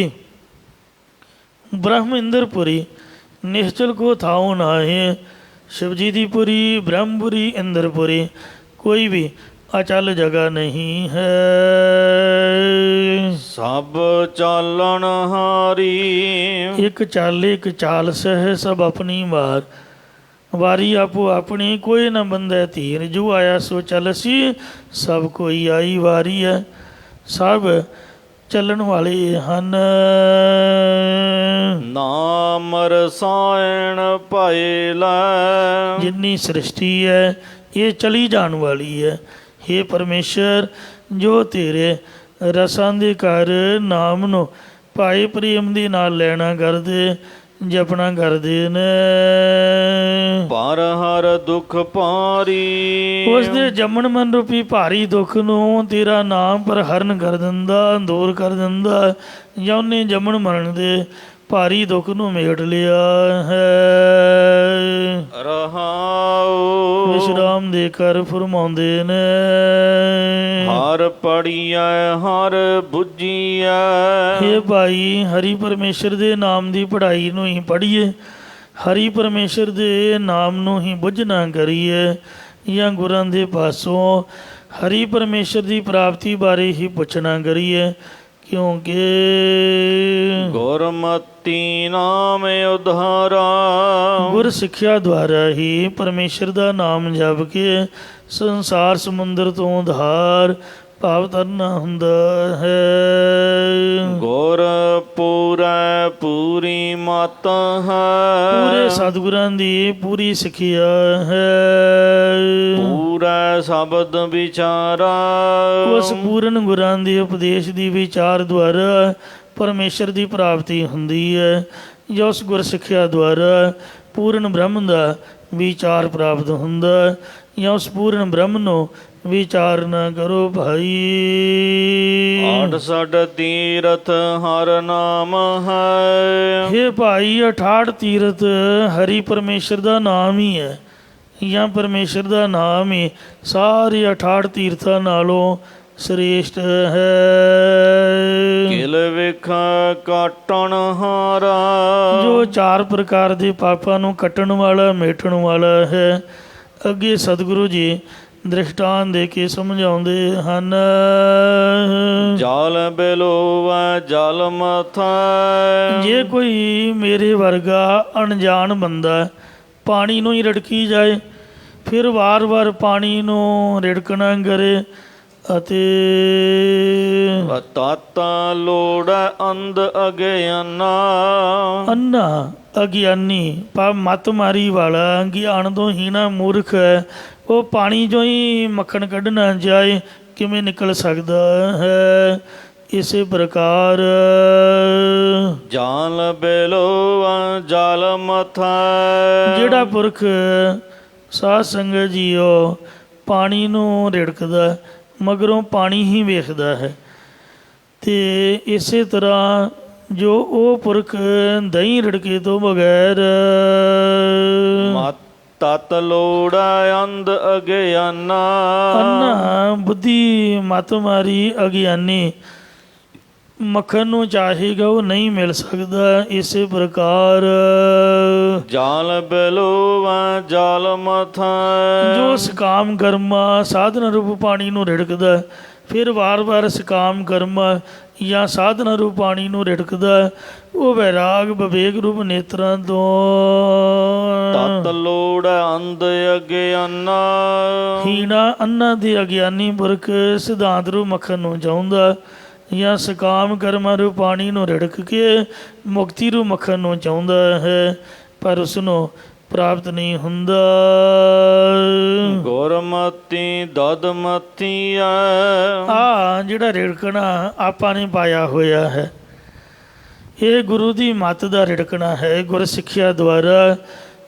ब्रह्म इंद्रपुरी निश्चल को थाओ नाहे। शिव जी की पुरी ब्रह्मपुरी इंद्रपुरी कोई भी अचल जगह नहीं है। सब चालन हारी एक चाल सह सब अपनी मार। वारी आपो अपनी कोई न बंदे धीर। जो आया सो चलसी सब कोई आई वारी है। सब ਚੱਲਣ ਵਾਲੇ ਹਨ। ਨਾਮ ਰਸਾਇਣ ਭਏ ਲੈ। ਜਿੰਨੀ ਸ੍ਰਿਸ਼ਟੀ ਹੈ ਇਹ ਚਲੀ ਜਾਣ ਵਾਲੀ ਹੈ। ਹੇ ਪਰਮੇਸ਼ਰ, ਜੋ ਤੇਰੇ ਰਸਾਂ ਦੇ ਘਰ ਨਾਮ ਨੂੰ ਭਾਏ ਪ੍ਰੇਮ ਦੇ ਨਾਲ ਲੈਣਾ ਕਰਦੇ, ਜਪਣਾ ਕਰਦੇ ਨੇ। ਪਰ ਹਰ ਦੁੱਖ ਭਾਰੀ ਉਸ ਦੇ ਜੰਮਣ ਮਨ ਰੂਪੀ ਭਾਰੀ ਦੁੱਖ ਨੂੰ ਤੇਰਾ ਨਾਮ ਪਰ ਹਰਨ ਕਰ ਦਿੰਦਾ, ਦੂਰ ਕਰ ਦਿੰਦਾ। ਜਾਂ ਉਹਨੇ ਜੰਮਣ ਮਰਨ ਦੇ ਭਾਰੀ ਦੁੱਖ ਨੂੰ ਮੇਟ ਲਿਆ ਹੈ। ਰਹਾਉ ਵਿਸ਼ਰਾਮ ਦੇ ਕਰ ਫਰਮਾਉਂਦੇ ਨੇ। ਹਰ ਪੜੀਐ ਹਰ ਬੁੱਝੀਐ। ਇਹ ਭਾਈ ਹਰੀ ਪਰਮੇਸ਼ਰ ਦੇ ਨਾਮ ਦੀ ਪੜ੍ਹਾਈ ਨੂੰ ਹੀ ਪੜ੍ਹੀਏ, ਹਰੀ ਪਰਮੇਸ਼ਰ ਦੇ ਨਾਮ ਨੂੰ ਹੀ ਬੁੱਝਣਾ ਕਰੀਏ, ਜਾਂ ਗੁਰਾਂ ਦੇ ਪਾਸੋਂ ਹਰੀ ਪਰਮੇਸ਼ਰ ਦੀ ਪ੍ਰਾਪਤੀ ਬਾਰੇ ਹੀ ਪੁੱਛਣਾ ਕਰੀਏ। ਕਿਉਂਕਿ ਗੁਰਮਤਿ ਨਾਮ ਉਧਾਰਾ। ਗੁਰ ਸਿੱਖਿਆ ਦੁਆਰਾ ਹੀ ਪਰਮੇਸ਼ਰ ਦਾ ਨਾਮ ਜਪ ਕੇ ਸੰਸਾਰ ਸਮੁੰਦਰ ਤੋਂ ਉਧਾਰ ਭਾਵ ਤਰਨਾ ਹੁੰਦਾ ਹੈ। ਗੁਰ ਪੂਰੈ ਪੂਰੀ ਮਤ ਹੈ। ਪੂਰੇ ਸਤਿਗੁਰਾਂ ਦੀ ਪੂਰੀ ਸਿੱਖਿਆ ਹੈ। ਪੂਰੈ ਸ਼ਬਦ ਵਿਚਾਰਾ। ਉਸ ਪੂਰਨ ਗੁਰਾਂ ਦੇ ਉਪਦੇਸ਼ ਦੀ ਵਿਚਾਰ ਦੁਆਰਾ ਪਰਮੇਸ਼ਰ ਦੀ ਪ੍ਰਾਪਤੀ ਹੁੰਦੀ ਹੈ। ਜਾਂ ਉਸ ਗੁਰ ਸਿੱਖਿਆ ਦੁਆਰਾ ਪੂਰਨ ਬ੍ਰਹਮ ਦਾ ਵਿਚਾਰ ਪ੍ਰਾਪਤ ਹੁੰਦਾ। ਜਾਂ ਉਸ ਪੂਰਨ ਬ੍ਰਹਮ ਨੂੰ ਵਿਚਾਰ ਨਾ ਕਰੋ ਭਾਈ। ਆਠ ਸਠ ਤੀਰਥ ਹਰ ਨਾਮ ਹੈ। ਹੇ ਭਾਈ 68 ਤੀਰਥ ਹਰੀ ਪਰਮੇਸ਼ਰ ਦਾ ਨਾਮ ਹੀ ਹੈ। ਜਾਂ ਪਰਮੇਸ਼ਰ ਦਾ ਨਾਮ ਹੀ ਸਾਰੇ 68 ਤੀਰਥਾਂ ਨਾਲੋਂ ਸ੍ਰੇਸ਼ਟ ਹੈ। ਕਿਲ ਵਿਖ ਕਾਟਣ ਹਾਰਾ। ਜੋ 4 ਪ੍ਰਕਾਰ ਦੇ ਪਾਪਾਂ ਨੂੰ ਕੱਟਣ ਵਾਲਾ ਮੇਟਣ ਵਾਲਾ ਹੈ। ਅੱਗੇ ਸਤਿਗੁਰੂ ਜੀ ਦ੍ਰਿਸ਼ਟਾਂਤ ਦੇ ਕੇ ਸਮਝਾਉਂਦੇ ਹਨ। ਜਲ ਬਿਲੋਵੈ ਜਲ ਮਥੈ। ਜੇ ਕੋਈ ਮੇਰੇ ਵਰਗਾ ਅਣਜਾਣ ਬੰਦਾ ਪਾਣੀ ਨੂੰ ਹੀ ਰੜਕੀ ਜਾਏ, ਫਿਰ ਵਾਰ-ਵਾਰ ਪਾਣੀ ਨੂੰ ਰਿੜਕਣਾ ਕਰੇ ਅਤੇ ਤਤ ਲੋੜ ਅੰਧ ਅਗਿਆਨਾ। ਅੰਨਾ ਅਗਿਆਨੀ ਭਾਵ ਮੱਤ ਮਾਰੀ ਵਾਲਾ, ਗਿਆਨ ਤੋਂ ਹੀਣਾ ਮੂਰਖ ਹੈ। ਉਹ ਪਾਣੀ 'ਚੋਂ ਹੀ ਮੱਖਣ ਕੱਢਣਾ ਜਾਏ ਕਿਵੇਂ ਨਿਕਲ ਸਕਦਾ ਹੈ। ਇਸੇ ਪ੍ਰਕਾਰ ਜਲ ਬਿਲੋਵੈ ਜਲ ਮਥੈ। ਜਿਹੜਾ ਪੁਰਖ ਸਾਧ ਸੰਗਤ ਜੀਓ ਪਾਣੀ ਨੂੰ ਰਿੜਕਦਾ ਮਗਰੋਂ ਪਾਣੀ ਹੀ ਵੇਖਦਾ ਹੈ, ਤੇ ਇਸੇ ਤਰ੍ਹਾਂ ਜੋ ਉਹ ਪੁਰਖ ਦਹੀਂ ਰਿੜਕੇ ਤੋਂ ਬਗੈਰ ਤਤ ਲੋੜ ਅੰਧ ਅਗਿਆਨਾ। ਅੰਨਾ ਬੁੱਧੀ ਮਤ ਮਾਰੀ ਅਗਿਆਨੀ ਮੱਖਣ ਨੂੰ ਚਾਹੇਗਾ ਉਹ ਨਹੀਂ ਮਿਲ ਸਕਦਾ। ਇਸੇ ਪ੍ਰਕਾਰ ਜਲ ਬਿਲੋਵੈ ਜਲ ਮਥੈ। ਜੋ ਸਕਾਮ ਕਰਮਾ ਸਾਧਨ ਰੂਪ ਪਾਣੀ ਨੂੰ ਰਿੜਕਦਾ, ਫਿਰ ਵਾਰ-ਵਾਰ ਸਕਾਮ ਕਰਮਾ ਜਾਂ ਸਾਧਨਾ ਰੂਪ ਪਾਣੀ ਨੂੰ ਰਿੜਕਦਾ, ਉਹ ਵੈਰਾਗ ਵਿਵੇਕ ਰੂਪ ਨੇਤਰਾਂ ਤੋਂ ਤਤ ਲੋੜ ਅੰਧ ਅਗਿਆਨਾ। ਹੀਣਾ ਅੰਨਾ ਦੇ ਅਗਿਆਨੀ ਪੁਰਖ ਸਿਧਾਂਤ ਰੂਪ ਮੱਖਣ ਨੂੰ ਚਾਹੁੰਦਾ, ਜਾਂ ਸਕਾਮ ਕਰਮਾਂ ਰੂਪ ਪਾਣੀ ਨੂੰ ਰਿੜਕ ਕੇ ਮੁਕਤੀ ਰੂਪ ਮੱਖਣ ਨੂੰ ਚਾਹੁੰਦਾ ਹੈ, ਪਰ ਉਸਨੂੰ ਪ੍ਰਾਪਤ ਨਹੀਂ ਹੁੰਦਾ। ਗੁਰਮਤਿ ਦਦਮਤੀ ਆ ਜਿਹੜਾ ਰਿੜਕਣਾ ਆਪਾਂ ਨੇ ਪਾਇਆ ਹੋਇਆ ਹੈ, ਇਹ ਗੁਰੂ ਦੀ ਮੱਤ ਦਾ ਰਿੜਕਣਾ ਹੈ। ਗੁਰ ਸਿੱਖਿਆ ਦੁਆਰਾ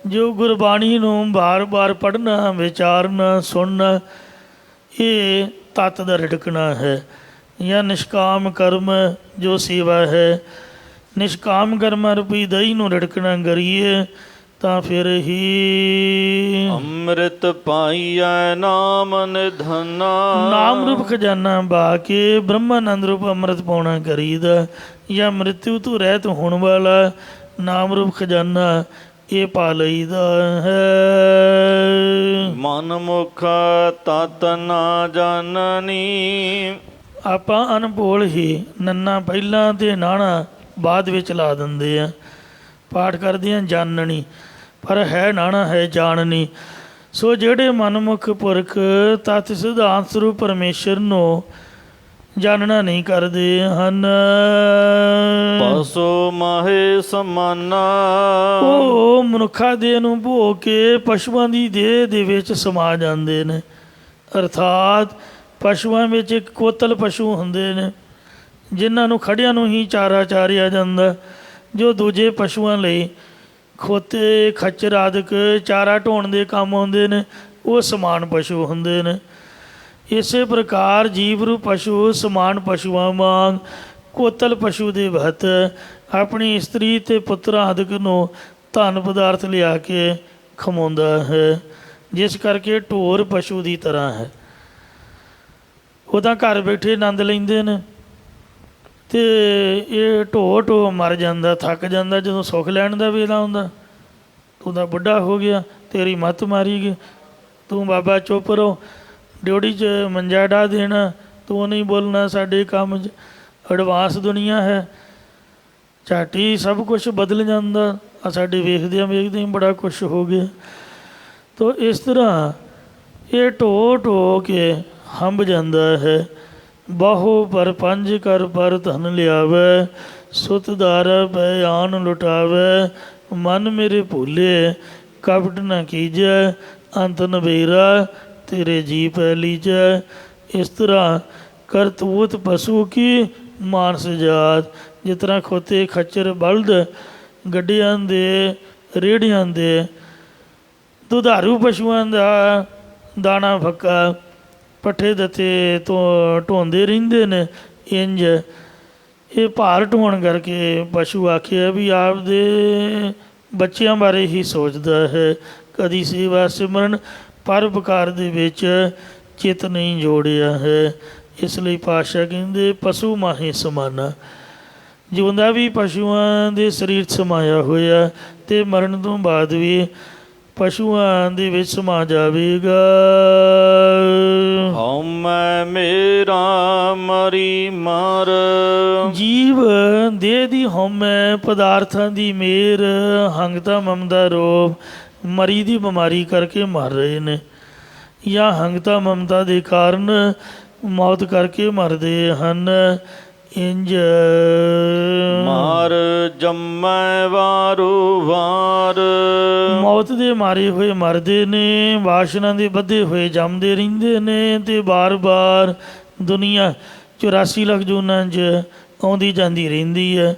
ਜੋ ਗੁਰਬਾਣੀ ਨੂੰ ਬਾਰ-ਬਾਰ ਪੜ੍ਹਨਾ, ਵਿਚਾਰਨਾ, ਸੁਣਨਾ, ਇਹ ਤੱਤ ਦਾ ਰਿੜਕਣਾ ਹੈ। ਜਾਂ ਨਿਸ਼ਕਾਮ ਕਰਮ ਜੋ ਸੇਵਾ ਹੈ, ਨਿਸ਼ਕਾਮ ਕਰਮ ਰੂਪੀ ਦਹੀਂ ਨੂੰ ਰਿੜਕਣਾ ਕਰੀਏ ਤਾਂ ਫਿਰ ਹੀ ਅੰਮ੍ਰਿਤ ਪਾਈਐ ਨਾਮ ਨਿਧਨਾ। ਨਾਮ ਰੂਪ ਖਜ਼ਾਨਾ ਬਾ ਕੇ ਬ੍ਰਹਮਾਨੰਦ ਰੂਪ ਅੰਮ੍ਰਿਤ ਪਾਉਣਾ ਕਰੀਦਾ, ਜਾਂ ਮ੍ਰਿਤੂ ਤੋਂ ਰਹਿਤ ਹੋਣ ਵਾਲਾ ਨਾਮ ਰੂਪ ਖਜ਼ਾਨਾ ਇਹ ਪਾ ਲਈਦਾ ਹੈ। ਮਨ ਮੁਖ ਤਤ ਨਾ ਜਾਣਨੀ। ਆਪਾਂ ਅਨਭੋਲ ਹੀ ਨੰਨਾ ਪਹਿਲਾਂ ਤੇ ਨਾਣਾ ਬਾਅਦ ਵਿੱਚ ਲਾ ਦਿੰਦੇ ਆ, ਪਾਠ ਕਰਦੇ ਹਾਂ ਜਾਣਨੀ, ਪਰ ਹੈ ਨਾਣਾ ਹੈ ਜਾਣਨੀ। ਸੋ ਜਿਹੜੇ ਮਨਮੁਖ ਪੁਰਖ ਤਤ ਸਿਧਾਂਤ ਸਰੂਪ ਪਰਮੇਸ਼ਰ ਨੂੰ ਜਾਣਨਾ ਨਹੀਂ ਕਰਦੇ ਹਨ, ਪਸੂ ਮਾਹੇ ਸਮਾਨਾ। ਉਹ ਮਨੁੱਖਾ ਦੇਹ ਨੂੰ ਭੋ ਕੇ ਪਸ਼ੂਆਂ ਦੀ ਦੇਹ ਦੇ ਵਿੱਚ ਸਮਾ ਜਾਂਦੇ ਨੇ। ਅਰਥਾਤ ਪਸ਼ੂਆਂ ਵਿੱਚ ਇੱਕ ਕੋਤਲ ਪਸ਼ੂ ਹੁੰਦੇ ਨੇ ਜਿਨ੍ਹਾਂ ਨੂੰ ਖੜਿਆਂ ਨੂੰ ਹੀ ਚਾਰਾ ਚਾਰਿਆ ਜਾਂਦਾ, ਜੋ ਦੂਜੇ ਪਸ਼ੂਆਂ ਲਈ ਖੋਤੇ ਖੱਚਰ ਆਦਿਕ ਚਾਰਾ ਢੋਣ ਦੇ ਕੰਮ ਆਉਂਦੇ ਨੇ, ਉਹ ਸਮਾਨ ਪਸ਼ੂ ਹੁੰਦੇ ਨੇ। ਇਸੇ ਪ੍ਰਕਾਰ ਜੀਵ ਰੂ ਪਸ਼ੂ ਸਮਾਨ ਪਸ਼ੂਆਂ ਵਾਂਗ ਕੋਤਲ ਪਸ਼ੂ ਦੇ ਵਹਤ ਆਪਣੀ ਇਸਤਰੀ ਅਤੇ ਪੁੱਤਰਾਂ ਆਦਿਕ ਨੂੰ ਧਨ ਪਦਾਰਥ ਲਿਆ ਕੇ ਖਮਾਉਂਦਾ ਹੈ, ਜਿਸ ਕਰਕੇ ਢੋਰ ਪਸ਼ੂ ਦੀ ਤਰ੍ਹਾਂ ਹੈ। ਉਹ ਤਾਂ ਘਰ ਬੈਠੇ ਆਨੰਦ ਲੈਂਦੇ ਨੇ ਅਤੇ ਇਹ ਢੋ ਮਰ ਜਾਂਦਾ, ਥੱਕ ਜਾਂਦਾ ਜਦੋਂ ਸੁੱਖ ਲੈਣ ਦਾ ਵੇਲਾ ਹੁੰਦਾ। ਤੂੰ ਤਾਂ ਬੁੱਢਾ ਹੋ ਗਿਆ, ਤੇਰੀ ਮੱਤ ਮਾਰੀ ਗਈ, ਤੂੰ ਬਾਬਾ ਚੁੱਪ ਰਹੋ, ਡਿਊਟੀ 'ਚ ਮੰਜਾ ਢਾ ਦੇਣਾ, ਤੂੰ ਨਹੀਂ ਬੋਲਣਾ, ਸਾਡੇ ਕੰਮ 'ਚ ਐਡਵਾਂਸ ਦੁਨੀਆ ਹੈ, ਝਾਟੀ ਸਭ ਕੁਛ ਬਦਲ ਜਾਂਦਾ। ਆ ਸਾਡੇ ਵੇਖਦਿਆਂ ਵੇਖਦਿਆਂ ਬੜਾ ਕੁਛ ਹੋ ਗਿਆ। ਤੋ ਇਸ ਤਰ੍ਹਾਂ ਇਹ ਢੋ ਕੇ ਹੰਬ ਜਾਂਦਾ ਹੈ। ਬਾਹੋ ਪਰ ਪੰਜ ਕਰ ਪਰ ਧਨ ਲਿਆਵੇ, ਸੁਤ ਦਾਰ ਪੈ ਆਨ ਲੁਟਾਵੇ, ਮਨ ਮੇਰੇ ਭੂਲੇ ਕਪਟ ਨਾ ਕੀਜੈ, ਅੰਤ ਨਵੇਰਾ ਤੇਰੇ ਜੀ ਪੈ ਲੀਜੈ। ਇਸ ਤਰ੍ਹਾਂ ਕਰਤੂਤ ਪਸ਼ੂ ਕੀ ਮਾਨਸ ਜਾਤ, ਜਿਸ ਤਰ੍ਹਾਂ ਖੋਤੇ ਖੱਚਰ ਬਲਦ ਗੱਡੀਆਂ ਦੇ ਰੇਹੜੀਆਂ ਦੇ ਦੁਧਾਰੂ ਪਸ਼ੂਆਂ ਦਾ ਦਾਣਾ ਫੱਕਾ ਪੱਠੇ ਦਿੱਤੇ ਤੋਂ ਢੋਂਦੇ ਰਹਿੰਦੇ ਨੇ, ਇੰਝ ਇਹ ਭਾਰ ਢੋਣ ਕਰਕੇ ਪਸ਼ੂ ਆਖਿਆ ਵੀ ਆਪਦੇ ਬੱਚਿਆਂ ਬਾਰੇ ਹੀ ਸੋਚਦਾ ਹੈ, ਕਦੀ ਸੇਵਾ ਸਿਮਰਨ ਪਰਉਪਕਾਰ ਦੇ ਵਿੱਚ ਚਿੱਤ ਨਹੀਂ ਜੋੜਿਆ ਹੈ। ਇਸ ਲਈ ਪਾਤਸ਼ਾਹ ਕਹਿੰਦੇ ਪਸ਼ੂ ਮਾਹੇ ਸਮਾਨਾ। ਜਿਉਂਦਾ ਵੀ ਪਸ਼ੂਆਂ ਦੇ ਸਰੀਰ ਸਮਾਇਆ ਹੋਇਆ ਅਤੇ ਮਰਨ ਤੋਂ ਬਾਅਦ ਵੀ ਪਸ਼ੂਆਂ ਦੇ ਵਿੱਚ ਸਮਾ ਜਾਵੇਗਾ। ਹਉਮੈ ਮੇਰਾ ਮਰੀ ਮਰ। ਜੀਵ ਦੇਹ ਦੀ ਹਉਮੈ, ਪਦਾਰਥਾਂ ਦੀ ਮੇਰ, ਹੰਗਤਾ ਮਮਤਾ ਰੋਗ ਮਰੀ ਦੀ ਬਿਮਾਰੀ ਕਰਕੇ ਮਰ ਰਹੇ ਨੇ, ਜਾਂ ਹੰਗਤਾ ਮਮਤਾ ਦੇ ਕਾਰਨ ਮੌਤ ਕਰਕੇ ਮਰਦੇ ਹਨ। ਇੰਝ ਮਾਰ ਜੰਮੈ ਵਾਰੂ ਵਾਰ। ਮੌਤ ਦੇ ਮਾਰੇ ਹੋਏ ਮਰਦੇ ਨੇ, ਵਾਸ਼ਨਾ ਦੇ ਬੱਧੇ ਹੋਏ ਜੰਮਦੇ ਰਹਿੰਦੇ ਨੇ, ਅਤੇ ਬਾਰ ਦੁਨੀਆ 84 ਲੱਖ ਜੂਨਾਂ 'ਚ ਆਉਂਦੀ ਜਾਂਦੀ ਰਹਿੰਦੀ ਹੈ,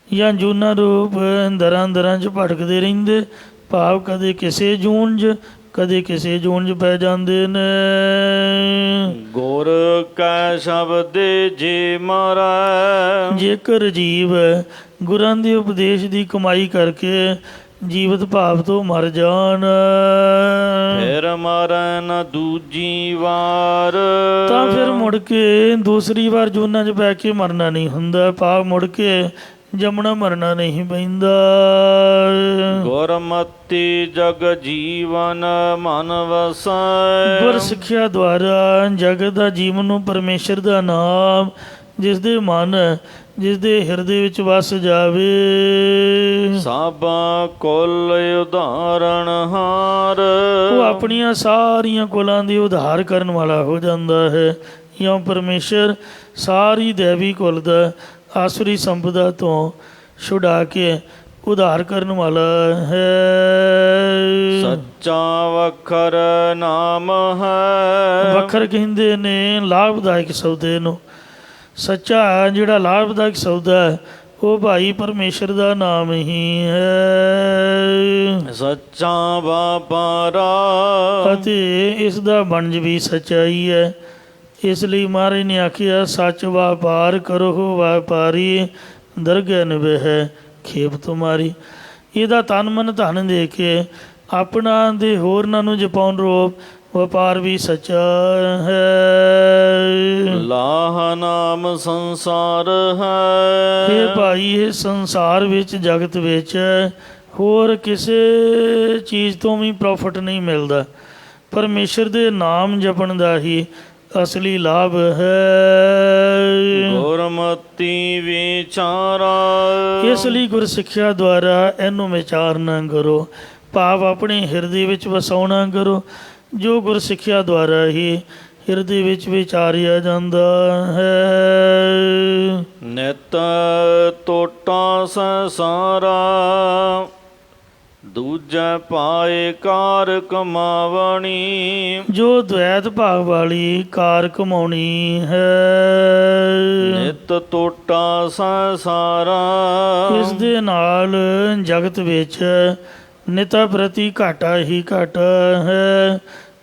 ਜਾਂ ਜੂਨਾਂ ਰੂਪ ਦਰਾਂ 'ਚ ਭਟਕਦੇ ਰਹਿੰਦੇ, ਭਾਵ ਕਦੇ ਕਿਸੇ ਜੂਨ 'ਚ ਕਦੇ ਕਿਸੇ ਜੂਨ 'ਚ ਪੈ ਜਾਂਦੇ ਨੇ। ਗੁਰ ਕੈ ਸ਼ਬਦੇ ਜੇ ਮਰੈ। ਜੇਕਰ ਜੀਵ ਗੁਰਾਂ ਦੇ ਉਪਦੇਸ਼ ਦੀ ਕਮਾਈ ਕਰਕੇ ਜੀਵਤ ਭਾਵ ਤੋਂ ਮਰ ਜਾਣ, ਫਿਰ ਮਰੈ ਨ ਦੂਜੀ ਵਾਰ। ਤਾਂ ਫਿਰ ਮੁੜ ਕੇ ਦੂਸਰੀ ਵਾਰ ਜੂਨਾਂ 'ਚ ਪੈ ਕੇ ਮਰਨਾ ਨਹੀਂ ਹੁੰਦਾ, ਭਾਵ ਮੁੜ ਕੇ ਜੰਮਣਾ ਮਰਨਾ ਨਹੀਂ ਪੈਂਦਾ। ਗੁਰਮਤਿ ਜਗ ਜੀਵਨ ਮਨ ਵਸੈ। ਗੁਰ ਸਿੱਖਿਆ ਦੁਆਰਾ ਜਗਤ ਦਾ ਜੀਵਨ ਨੂੰ ਪਰਮੇਸ਼ਰ ਦਾ ਨਾਮ ਜਿਸ ਦੇ ਮਨ ਜਿਸ ਦੇ ਹਿਰਦੇ ਵਿੱਚ ਵਸ ਜਾਵੇ। ਸਭ ਕੁਲ ਉਦਾਹਰਣ ਹਾਰ। ਉਹ ਆਪਣੀਆਂ ਸਾਰੀਆਂ ਕੁਲਾਂ ਦੀ ਉਧਾਰ ਕਰਨ ਵਾਲਾ ਹੋ ਜਾਂਦਾ ਹੈ। ਇਉਂ ਪਰਮੇਸ਼ਰ ਸਾਰੀ ਦੇਵੀ ਕੁਲ ਦਾ ਆਸੁਰੀ ਸੰਪਦਾ ਤੋਂ ਛੁਡਾ ਕੇ ਉਧਾਰ ਕਰਨ ਵਾਲਾ ਹੈ। ਸੱਚਾ ਵਖਰ ਨਾਮ ਹੈ। ਵਖਰ ਕਹਿੰਦੇ ਨੇ ਲਾਭਦਾਇਕ ਸੌਦੇ ਨੂੰ। ਸੱਚਾ ਜਿਹੜਾ ਲਾਭਦਾਇਕ ਸੌਦਾ ਹੈ ਉਹ ਭਾਈ ਪਰਮੇਸ਼ਰ ਦਾ ਨਾਮ ਹੀ ਹੈ। ਸੱਚਾ ਵਪਾਰਾ। ਅਤੇ ਇਸ ਦਾ ਵਣਜ ਵੀ ਸੱਚਾਈ ਹੈ। ਇਸ ਲਈ ਮਹਾਰਾਜ ਨੇ ਆਖਿਆ ਸੱਚ ਵਪਾਰ ਕਰੋ ਵਪਾਰੀ, ਦਰਗਹਿ ਨਿਭੈ ਖੇਪ ਤੁਮਾਰੀ। ਇਹਦਾ ਤਨ ਮਨ ਧਨ ਦੇ ਕੇ ਆਪਣਾ ਦੇ ਹੋਰਨਾਂ ਨੂੰ ਜਪਾਉਣ ਰੂਪ ਵਪਾਰ ਵੀ ਸੱਚਾ ਹੈ। ਲਾਹ ਨਾਮ ਸੰਸਾਰ ਇਹ ਹੈ। ਭਾਈ ਇਹ ਸੰਸਾਰ ਵਿੱਚ ਜਗਤ ਵਿੱਚ ਹੋਰ ਕਿਸੇ ਚੀਜ਼ ਤੋਂ ਵੀ ਪ੍ਰੋਫਿਟ ਨਹੀਂ ਮਿਲਦਾ, ਪਰਮੇਸ਼ਰ ਦੇ ਨਾਮ ਜਪਣ ਦਾ ਹੀ ਅਸਲੀ ਲਾਭ ਹੈ। ਗੁਰਮਤਿ ਵਿਚਾਰਾ ਇਸ ਲਈ ਗੁਰ ਸਿੱਖਿਆ ਦੁਆਰਾ ਇਹਨੂੰ ਵਿਚਾਰਨਾ ਕਰੋ, ਭਾਵ ਆਪਣੇ ਹਿਰਦੇ ਵਿੱਚ ਵਸਾਉਣਾ ਕਰੋ, ਜੋ ਗੁਰ ਸਿੱਖਿਆ ਦੁਆਰਾ ਹੀ ਹਿਰਦੇ ਵਿੱਚ ਵਿਚਾਰਿਆ ਜਾਂਦਾ ਹੈ। ਨਿਤ ਟੋਟਾ ਸੰਸਾਰਾ ਦੂਜੈ ਪਾਏ ਕਾਰ ਕਮਾਵਣੀ। ਜੋ ਦ્વੈਤ ਭਾਵ ਵਾਲੀ ਕਾਰ ਕਮਾਉਣੀ ਹੈ। ਨਿਤ ਟੋਟਾ ਸੰਸਾਰਾ ਇਸ ਦੇ ਨਾਲ ਜਗਤ ਵਿੱਚ ਨਿਤਾ ਪ੍ਰਤੀ ਘਾਟਾ ਹੀ ਘਾਟਾ ਹੈ।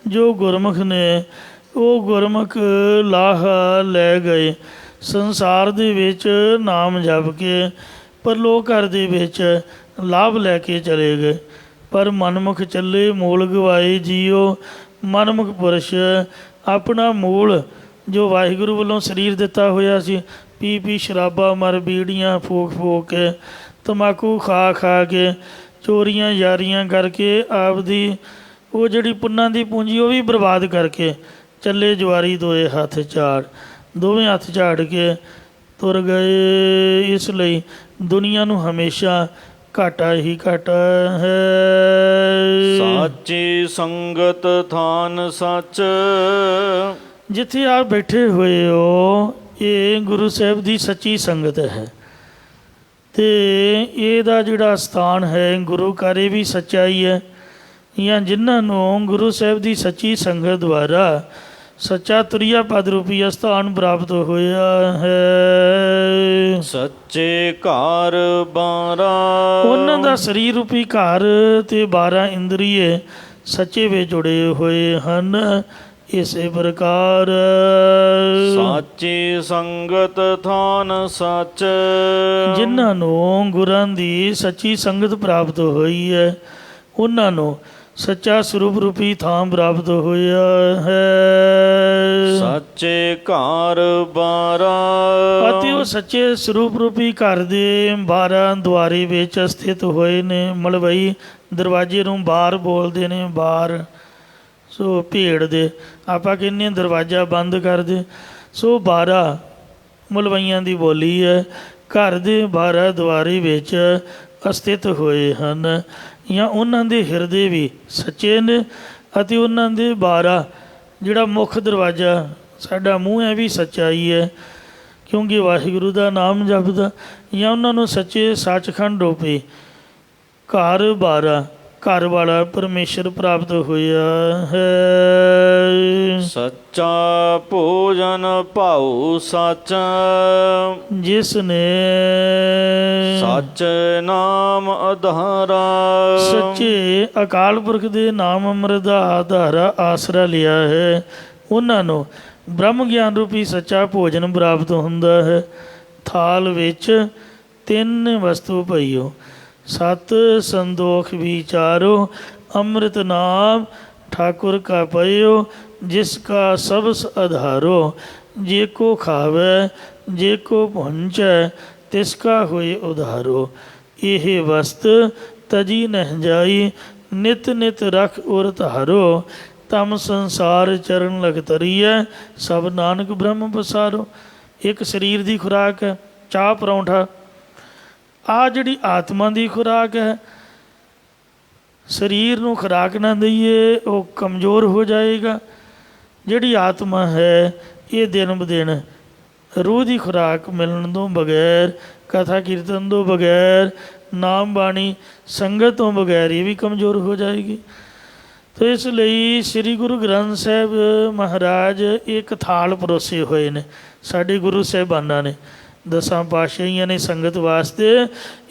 ਜੋ ਗੁਰਮੁਖ ਨੇ ਉਹ ਗੁਰਮੁਖ ਲਾਹਾ ਲੈ ਗਏ ਸੰਸਾਰ ਦੇ ਵਿੱਚ ਨਾਮ ਜਪ ਕੇ, ਪਰਲੋਕ ਘਰ ਦੇ ਵਿੱਚ ਲਾਭ ਲੈ ਕੇ ਚਲੇ ਗਏ। ਪਰ ਮਨਮੁਖ ਚੱਲੇ ਮੂਲ ਗਵਾਏ ਜੀਓ। ਮਨਮੁਖ ਪੁਰਸ਼ ਆਪਣਾ ਮੂਲ ਜੋ ਵਾਹਿਗੁਰੂ ਵੱਲੋਂ ਸਰੀਰ ਦਿੱਤਾ ਹੋਇਆ ਸੀ, ਪੀ ਪੀ ਸ਼ਰਾਬਾਂ ਮਰ ਬੀੜੀਆਂ ਫੂਕ ਫੂਕ ਕੇ, ਤੰਬਾਕੂ ਖਾ ਖਾ ਕੇ, ਚੋਰੀਆਂ ਯਾਰੀਆਂ ਕਰਕੇ, ਆਪਦੀ ਉਹ ਜਿਹੜੀ ਪੁੰਨਾਂ ਦੀ ਪੂੰਜੀ ਉਹ ਵੀ ਬਰਬਾਦ ਕਰਕੇ ਚੱਲੇ ਜਵਾਰੀ ਦੋਏ ਹੱਥ ਝਾੜ, ਦੋਵੇਂ ਹੱਥ ਝਾੜ ਕੇ ਤੁਰ ਗਏ। ਇਸ ਲਈ ਦੁਨੀਆ ਨੂੰ ਹਮੇਸ਼ਾ ਘਾਟਾ ਹੀ ਘਾਟਾ ਹੈ। ਸਾਚੀ ਸੰਗਤ ਥਾਨ ਸੱਚ। ਜਿੱਥੇ ਆਪ ਬੈਠੇ ਹੋਏ ਹੋ ਇਹ ਗੁਰੂ ਸਾਹਿਬ ਦੀ ਸੱਚੀ ਸੰਗਤ ਹੈ, ਅਤੇ ਇਹਦਾ ਜਿਹੜਾ ਸਥਾਨ ਹੈ ਗੁਰੂ ਘਰ ਇਹ ਵੀ ਸੱਚਾਈ ਹੈ। ਜਾਂ ਜਿਨ੍ਹਾਂ ਨੂੰ ਗੁਰੂ ਸਾਹਿਬ ਦੀ ਸੱਚੀ ਸੰਗਤ ਦੁਆਰਾ ਸੱਚਾ ਤੁਰੀਆ ਪਦ ਰੂਪੀ ਅਸਥਾਨ ਪ੍ਰਾਪਤ ਹੋਇਆ ਹੈ। ਸੱਚੇ ਘਰ ਬਾਰਾ ਉਹਨਾਂ ਦਾ ਸਰੀਰ ਰੂਪੀ ਘਰ ਤੇ 12 ਇੰਦਰੀਏ ਸੱਚੇ ਵਿੱਚ ਜੁੜੇ ਹੋਏ ਹਨ। ਇਸੇ ਪ੍ਰਕਾਰ ਸਾਚੀ ਸੰਗਤ ਥਾਨ ਸੱਚ। ਜਿਨ੍ਹਾਂ ਨੂੰ ਗੁਰਾਂ ਦੀ ਸੱਚੀ ਸੰਗਤ ਪ੍ਰਾਪਤ ਹੋਈ ਹੈ ਉਹਨਾਂ ਨੂੰ ਸੱਚਾ ਸਰੂਪ ਰੂਪੀ ਥਾਂ ਪ੍ਰਾਪਤ ਹੋਇਆ ਹੈ। ਸੱਚੇ ਘਰ ਬਾਰਾ ਅਤੇ ਉਹ ਸੱਚੇ ਸਰੂਪ ਰੂਪੀ ਘਰ ਦੇ 12 ਦੁਆਰੇ ਵਿੱਚ ਸਥਿਤ ਹੋਏ ਨੇ। ਮਲਵਈ ਦਰਵਾਜ਼ੇ ਨੂੰ ਬਾਰ ਬੋਲਦੇ ਨੇ, ਬਾਰ ਸੋ ਭੇੜ ਦੇ ਆਪਾਂ ਕਹਿੰਦੇ ਹਾਂ ਦਰਵਾਜ਼ਾ ਬੰਦ ਕਰ ਦੇ। ਸੋ 12 ਮਲਵਈਆਂ ਦੀ ਬੋਲੀ ਹੈ। ਘਰ ਦੇ 12 ਦੁਆਰੇ ਵਿੱਚ ਅਸਥਿਤ ਹੋਏ ਹਨ, ਜਾਂ ਉਹਨਾਂ ਦੇ ਹਿਰਦੇ ਵੀ ਸੱਚੇ ਨੇ, ਅਤੇ ਉਹਨਾਂ ਦੇ 12 ਜਿਹੜਾ ਮੁੱਖ ਦਰਵਾਜ਼ਾ ਸਾਡਾ ਮੂੰਹ ਹੈ ਵੀ ਸੱਚਾਈ ਹੈ, ਕਿਉਂਕਿ ਵਾਹਿਗੁਰੂ ਦਾ ਨਾਮ ਜਪਦਾ। ਜਾਂ ਉਹਨਾਂ ਨੂੰ ਸੱਚੇ ਸੱਚਖੰਡ ਰੂਪੀ ਘਰ 12 ਘਰ ਵਾਲਾ ਪਰਮੇਸ਼ਰ ਪ੍ਰਾਪਤ ਹੋਇਆ ਹੈ। ਸੱਚਾ ਭੋਜਨ ਭਾਉ ਸੱਚ। ਜਿਸ ਨੇ ਸੱਚ ਨਾਮ ਆਧਾਰਾ। ਸੱਚੇ ਅਕਾਲ ਪੁਰਖ ਦੇ ਨਾਮ ਅੰਮ੍ਰਿਤ ਦਾ ਆਧਾਰਾ ਆਸਰਾ ਲਿਆ ਹੈ, ਉਹਨਾਂ ਨੂੰ ਬ੍ਰਹਮ ਗਿਆਨ ਰੂਪੀ ਸੱਚਾ ਭੋਜਨ ਪ੍ਰਾਪਤ ਹੁੰਦਾ ਹੈ। ਥਾਲ ਵਿੱਚ 3 ਵਸਤੂ ਪਈਓ, ਸਤ ਸੰਦੋਖ ਵਿਚਾਰੋ, ਅੰਮ੍ਰਿਤ ਨਾਮ ਠਾकुर का पयो, जिसका सबस आधारो। जे को खावे जे को पहुँचै तिसका होए उधारो। यह वस्त तजी नह जाई, नित नित रख उर धारो। तम संसार चरण लग तरीए, सब नानक ब्रह्म पसारो। एक शरीर की खुराक है चाह परौंठा, ਆ ਜਿਹੜੀ ਆਤਮਾ ਦੀ ਖੁਰਾਕ ਹੈ। ਸਰੀਰ ਨੂੰ ਖੁਰਾਕ ਨਾ ਦਈਏ ਉਹ ਕਮਜ਼ੋਰ ਹੋ ਜਾਏਗਾ। ਜਿਹੜੀ ਆਤਮਾ ਹੈ ਇਹ ਦਿਨ ਬ ਦਿਨ ਰੂਹ ਦੀ ਖੁਰਾਕ ਮਿਲਣ ਤੋਂ ਬਗੈਰ, ਕਥਾ ਕੀਰਤਨ ਤੋਂ ਬਗੈਰ, ਨਾਮ ਬਾਣੀ ਸੰਗਤ ਤੋਂ ਬਗੈਰ ਇਹ ਵੀ ਕਮਜ਼ੋਰ ਹੋ ਜਾਏਗੀ। ਤਾਂ ਇਸ ਲਈ ਸ੍ਰੀ ਗੁਰੂ ਗ੍ਰੰਥ ਸਾਹਿਬ ਮਹਾਰਾਜ ਇੱਕ ਥਾਲ ਪਰੋਸੇ ਹੋਏ ਨੇ ਸਾਡੇ ਗੁਰੂ ਸਾਹਿਬਾਨਾਂ ਨੇ, 10 ਪਾਤਸ਼ਾਹੀਆਂ ਨੇ ਸੰਗਤ ਵਾਸਤੇ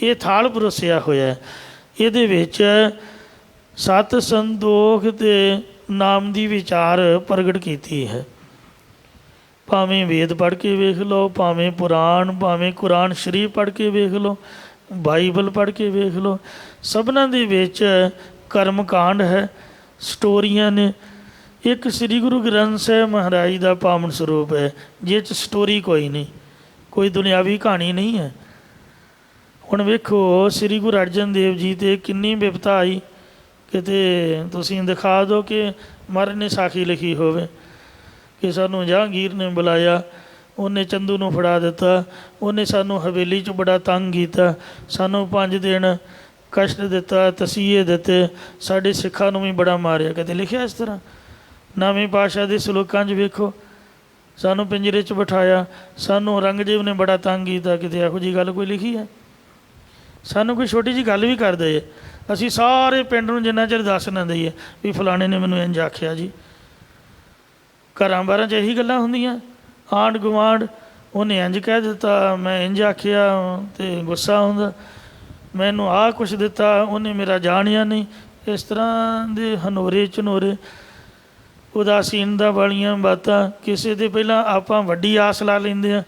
ਇਹ ਥਾਲ ਪਰੋਸਿਆ ਹੋਇਆ। ਇਹਦੇ ਵਿੱਚ ਸਤ ਸੰਦੋਖ ਅਤੇ ਨਾਮ ਦੀ ਵਿਚਾਰ ਪ੍ਰਗਟ ਕੀਤੀ ਹੈ। ਭਾਵੇਂ ਵੇਦ ਪੜ੍ਹ ਕੇ ਵੇਖ ਲਓ, ਭਾਵੇਂ ਪੁਰਾਣ, ਭਾਵੇਂ ਕੁਰਾਨ ਸ਼ਰੀਫ ਪੜ੍ਹ ਕੇ ਵੇਖ ਲਓ, ਬਾਈਬਲ ਪੜ੍ਹ ਕੇ ਵੇਖ ਲਓ, ਸਭਨਾਂ ਦੇ ਵਿੱਚ ਕਰਮ ਕਾਂਡ ਹੈ, ਸਟੋਰੀਆਂ ਨੇ। ਇੱਕ ਸ੍ਰੀ ਗੁਰੂ ਗ੍ਰੰਥ ਸਾਹਿਬ ਮਹਾਰਾਜ ਦਾ ਪਾਵਨ ਸਰੂਪ ਹੈ, ਜਿਹ 'ਚ ਸਟੋਰੀ ਕੋਈ ਨਹੀਂ, ਕੋਈ ਦੁਨਿਆਵੀ ਕਹਾਣੀ ਨਹੀਂ ਹੈ। ਹੁਣ ਵੇਖੋ ਸ੍ਰੀ ਗੁਰੂ ਅਰਜਨ ਦੇਵ ਜੀ 'ਤੇ ਕਿੰਨੀ ਬਿਪਤਾ ਆਈ, ਕਿਤੇ ਤੁਸੀਂ ਦਿਖਾ ਦਿਓ ਕਿ ਮਹਾਰਾਜ ਨੇ ਸਾਖੀ ਲਿਖੀ ਹੋਵੇ ਕਿ ਸਾਨੂੰ ਜਹਾਂਗੀਰ ਨੇ ਬੁਲਾਇਆ, ਉਹਨੇ ਚੰਦੂ ਨੂੰ ਫੜਾ ਦਿੱਤਾ, ਉਹਨੇ ਸਾਨੂੰ ਹਵੇਲੀ 'ਚ ਬੜਾ ਤੰਗ ਕੀਤਾ, ਸਾਨੂੰ 5 ਦਿਨ ਕਸ਼ਟ ਦਿੱਤਾ, ਤਸੀਹੇ ਦਿੱਤੇ, ਸਾਡੇ ਸਿੱਖਾਂ ਨੂੰ ਵੀ ਬੜਾ ਮਾਰਿਆ। ਕਦੇ ਲਿਖਿਆ ਇਸ ਤਰ੍ਹਾਂ? ਨਵੇਂ ਪਾਤਸ਼ਾਹ ਦੇ ਸਲੋਕਾਂ 'ਚ ਵੇਖੋ, ਸਾਨੂੰ ਪਿੰਜਰੇ 'ਚ ਬਿਠਾਇਆ, ਸਾਨੂੰ ਔਰੰਗਜ਼ੇਬ ਨੇ ਬੜਾ ਤੰਗ ਕੀਤਾ, ਕਿਤੇ ਇਹੋ ਜਿਹੀ ਗੱਲ ਕੋਈ ਲਿਖੀ ਹੈ? ਸਾਨੂੰ ਕੋਈ ਛੋਟੀ ਜਿਹੀ ਗੱਲ ਵੀ ਕਰਦੇ, ਅਸੀਂ ਸਾਰੇ ਪਿੰਡ ਨੂੰ ਜਿੰਨਾ ਚਿਰ ਦੱਸ ਨਾ ਦਈਏ ਵੀ ਫਲਾਣੇ ਨੇ ਮੈਨੂੰ ਇੰਝ ਆਖਿਆ ਜੀ। ਘਰਾਂ ਬਾਰਾਂ 'ਚ ਇਹੀ ਗੱਲਾਂ ਹੁੰਦੀਆਂ, ਆਂਢ ਗੁਆਂਢ ਉਹਨੇ ਇੰਝ ਕਹਿ ਦਿੱਤਾ, ਮੈਂ ਇੰਝ ਆਖਿਆ, ਅਤੇ ਗੁੱਸਾ ਹੁੰਦਾ, ਮੈਨੂੰ ਆਹ ਕੁਛ ਦਿੱਤਾ, ਉਹਨੇ ਮੇਰਾ ਜਾਣਿਆ ਨਹੀਂ। ਇਸ ਤਰ੍ਹਾਂ ਦੇ ਹਨੋਰੇ ਝਨੋਰੇ, ਉਦਾਸੀਨਤਾ ਵਾਲੀਆਂ ਬਾਤਾਂ। ਕਿਸੇ ਦੇ ਪਹਿਲਾਂ ਆਪਾਂ ਵੱਡੀ ਆਸ ਲਾ ਲੈਂਦੇ ਹਾਂ,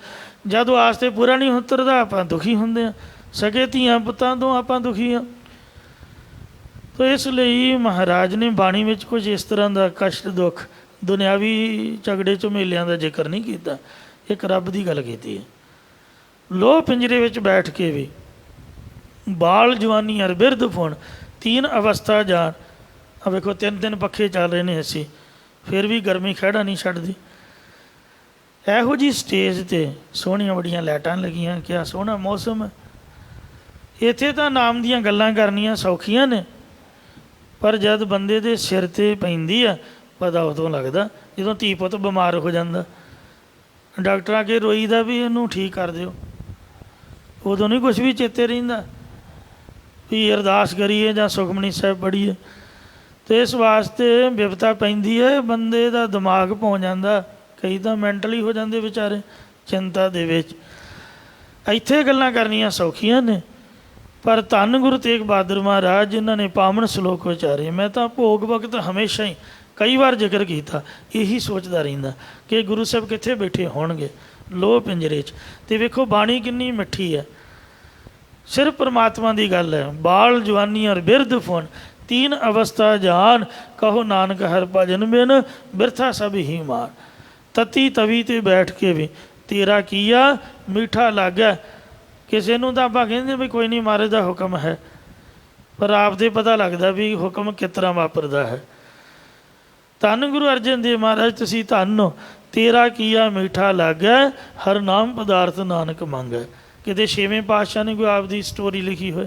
ਜਦੋਂ ਆਸ 'ਤੇ ਪੂਰਾ ਨਹੀਂ ਉਤਰਦਾ ਆਪਾਂ ਦੁਖੀ ਹੁੰਦੇ ਹਾਂ। ਸਕੇ ਧੀਆਂ ਪੁੱਤਾਂ ਤੋਂ ਆਪਾਂ ਦੁਖੀ ਹਾਂ। ਤਾਂ ਇਸ ਲਈ ਮਹਾਰਾਜ ਨੇ ਬਾਣੀ ਵਿੱਚ ਕੁਝ ਇਸ ਤਰ੍ਹਾਂ ਦਾ ਕਸ਼ਟ, ਦੁੱਖ, ਦੁਨਿਆਵੀ ਝਗੜੇ ਝਮੇਲਿਆਂ ਦਾ ਜ਼ਿਕਰ ਨਹੀਂ ਕੀਤਾ, ਇੱਕ ਰੱਬ ਦੀ ਗੱਲ ਕੀਤੀ ਹੈ। ਲੋਹ ਪਿੰਜਰੇ ਵਿੱਚ ਬੈਠ ਕੇ ਵੀ ਬਾਲ ਜਵਾਨੀ ਅਰ ਬਿਰਧ ਫੁਣ 3 ਅਵਸਥਾ ਜਾਣ। ਆ ਵੇਖੋ 3 ਪੱਖੇ ਚੱਲ ਰਹੇ ਨੇ, ਅਸੀਂ ਫਿਰ ਵੀ ਗਰਮੀ ਖਹਿੜਾ ਨਹੀਂ ਛੱਡਦੀ। ਇਹੋ ਜਿਹੀ ਸਟੇਜ 'ਤੇ ਸੋਹਣੀਆਂ ਬੜੀਆਂ ਲਾਈਟਾਂ ਲੱਗੀਆਂ, ਕਿਆ ਸੋਹਣਾ ਮੌਸਮ ਹੈ। ਇੱਥੇ ਤਾਂ ਨਾਮ ਦੀਆਂ ਗੱਲਾਂ ਕਰਨੀਆਂ ਸੌਖੀਆਂ ਨੇ, ਪਰ ਜਦ ਬੰਦੇ ਦੇ ਸਿਰ 'ਤੇ ਪੈਂਦੀ ਆ ਪਤਾ ਉਦੋਂ ਲੱਗਦਾ, ਜਦੋਂ ਧੀ ਪੁੱਤ ਬਿਮਾਰ ਹੋ ਜਾਂਦਾ, ਡਾਕਟਰ ਆ ਕੇ ਰੋਈਦਾ ਵੀ ਇਹਨੂੰ ਠੀਕ ਕਰ ਦਿਓ, ਉਦੋਂ ਨਹੀਂ ਕੁਛ ਵੀ ਚੇਤੇ ਰਹਿੰਦਾ ਵੀ ਅਰਦਾਸ ਕਰੀਏ ਜਾਂ ਸੁਖਮਨੀ ਸਾਹਿਬ ਪੜ੍ਹੀਏ। ਅਤੇ ਇਸ ਵਾਸਤੇ ਬਿਪਤਾ ਪੈਂਦੀ ਹੈ, ਬੰਦੇ ਦਾ ਦਿਮਾਗ ਭੌਂ ਜਾਂਦਾ, ਕਈ ਤਾਂ ਮੈਂਟਲੀ ਹੋ ਜਾਂਦੇ ਵਿਚਾਰੇ ਚਿੰਤਾ ਦੇ ਵਿੱਚ। ਇੱਥੇ ਗੱਲਾਂ ਕਰਨੀਆਂ ਸੌਖੀਆਂ ਨੇ, ਪਰ ਧੰਨ ਗੁਰੂ ਤੇਗ ਬਹਾਦਰ ਮਹਾਰਾਜ ਜਿਨ੍ਹਾਂ ਨੇ ਪਾਵਨ ਸ਼ਲੋਕ ਉਚਾਰੇ, ਮੈਂ ਤਾਂ ਭੋਗ ਵਕਤ ਹਮੇਸ਼ਾ ਹੀ ਕਈ ਵਾਰ ਜ਼ਿਕਰ ਕੀਤਾ, ਇਹੀ ਸੋਚਦਾ ਰਹਿੰਦਾ ਕਿ ਗੁਰੂ ਸਾਹਿਬ ਕਿੱਥੇ ਬੈਠੇ ਹੋਣਗੇ, ਲੋਹ ਪਿੰਜਰੇ 'ਚ। ਅਤੇ ਵੇਖੋ ਬਾਣੀ ਕਿੰਨੀ ਮਿੱਠੀ ਹੈ, ਸਿਰਫ ਪਰਮਾਤਮਾ ਦੀ ਗੱਲ ਹੈ। ਬਾਲ ਜਵਾਨੀ ਅਰ ਬਿਰਧ ਫੁਣ 3 ਅਵਸਥਾ ਜਾਨ, ਕਹੋ ਨਾਨਕ ਹਰ ਭਜਨ ਬਿਨ ਬਿਰਥਾ ਸਭ ਹੀ ਮਾਨ। ਤਤੀ ਤਵੀ 'ਤੇ ਬੈਠ ਕੇ ਵੀ ਤੇਰਾ ਕੀਆ ਮਿੱਠਾ ਲੱਗਾ। ਕਿਸੇ ਨੂੰ ਤਾਂ ਆਪਾਂ ਕਹਿੰਦੇ ਵੀ ਕੋਈ ਨਹੀਂ ਮਹਾਰਾਜ ਦਾ ਹੁਕਮ ਹੈ, ਪਰ ਆਪ ਦੇ ਪਤਾ ਲੱਗਦਾ ਵੀ ਹੁਕਮ ਕਿਸ ਤਰ੍ਹਾਂ ਵਾਪਰਦਾ ਹੈ। ਧੰਨ ਗੁਰੂ ਅਰਜਨ ਦੇਵ ਮਹਾਰਾਜ ਤੁਸੀਂ ਧੰਨ ਹੋ, ਤੇਰਾ ਕੀਆ ਮਿੱਠਾ ਲੱਗਾ, ਹਰ ਨਾਮ ਪਦਾਰਥ ਨਾਨਕ ਮੰਗੈ। ਕਿਤੇ 6ਵੇਂ ਪਾਤਸ਼ਾਹ ਨੇ ਕੋਈ ਆਪ ਦੀ ਸਟੋਰੀ ਲਿਖੀ ਹੋਏ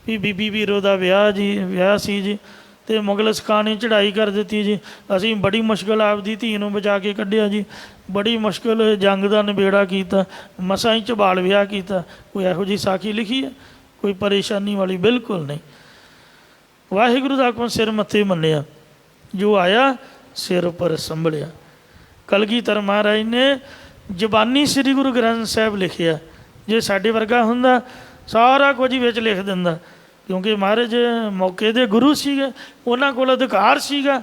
ਵੀ ਬੀਬੀ ਵੀਰੋ ਦਾ ਵਿਆਹ ਸੀ ਜੀ, ਅਤੇ ਮੁਗਲ ਸਿੱਖਾਂ ਨੇ ਚੜ੍ਹਾਈ ਕਰ ਦਿੱਤੀ ਜੀ, ਅਸੀਂ ਬੜੀ ਮੁਸ਼ਕਿਲ ਆਪਦੀ ਧੀ ਨੂੰ ਬਚਾ ਕੇ ਕੱਢਿਆ ਜੀ, ਬੜੀ ਮੁਸ਼ਕਿਲ ਜੰਗ ਦਾ ਨਿਬੇੜਾ ਕੀਤਾ, ਮਸਾਂ ਹੀ ਝਬਾਲ ਵਿਆਹ ਕੀਤਾ। ਕੋਈ ਇਹੋ ਜਿਹੀ ਸਾਖੀ ਲਿਖੀ ਹੈ? ਕੋਈ ਪਰੇਸ਼ਾਨੀ ਵਾਲੀ ਬਿਲਕੁਲ ਨਹੀਂ। ਵਾਹਿਗੁਰੂ ਦਾ ਹੁਕਮ ਸਿਰ ਮੱਥੇ ਮੰਨਿਆ, ਜੋ ਆਇਆ ਸਿਰ ਉੱਪਰ ਸੰਭਲਿਆ। ਕਲਗੀਧਰ ਮਹਾਰਾਜ ਨੇ ਜ਼ਬਾਨੀ ਸ੍ਰੀ ਗੁਰੂ ਗ੍ਰੰਥ ਸਾਹਿਬ ਲਿਖਿਆ। ਜੇ ਸਾਡੇ ਵਰਗਾ ਹੁੰਦਾ ਸਾਰਾ ਕੁਝ ਹੀ ਵਿੱਚ ਲਿਖ ਦਿੰਦਾ, ਕਿਉਂਕਿ ਮਹਾਰਾਜ ਮੌਕੇ ਦੇ ਗੁਰੂ ਸੀਗੇ, ਉਹਨਾਂ ਕੋਲ ਅਧਿਕਾਰ ਸੀਗਾ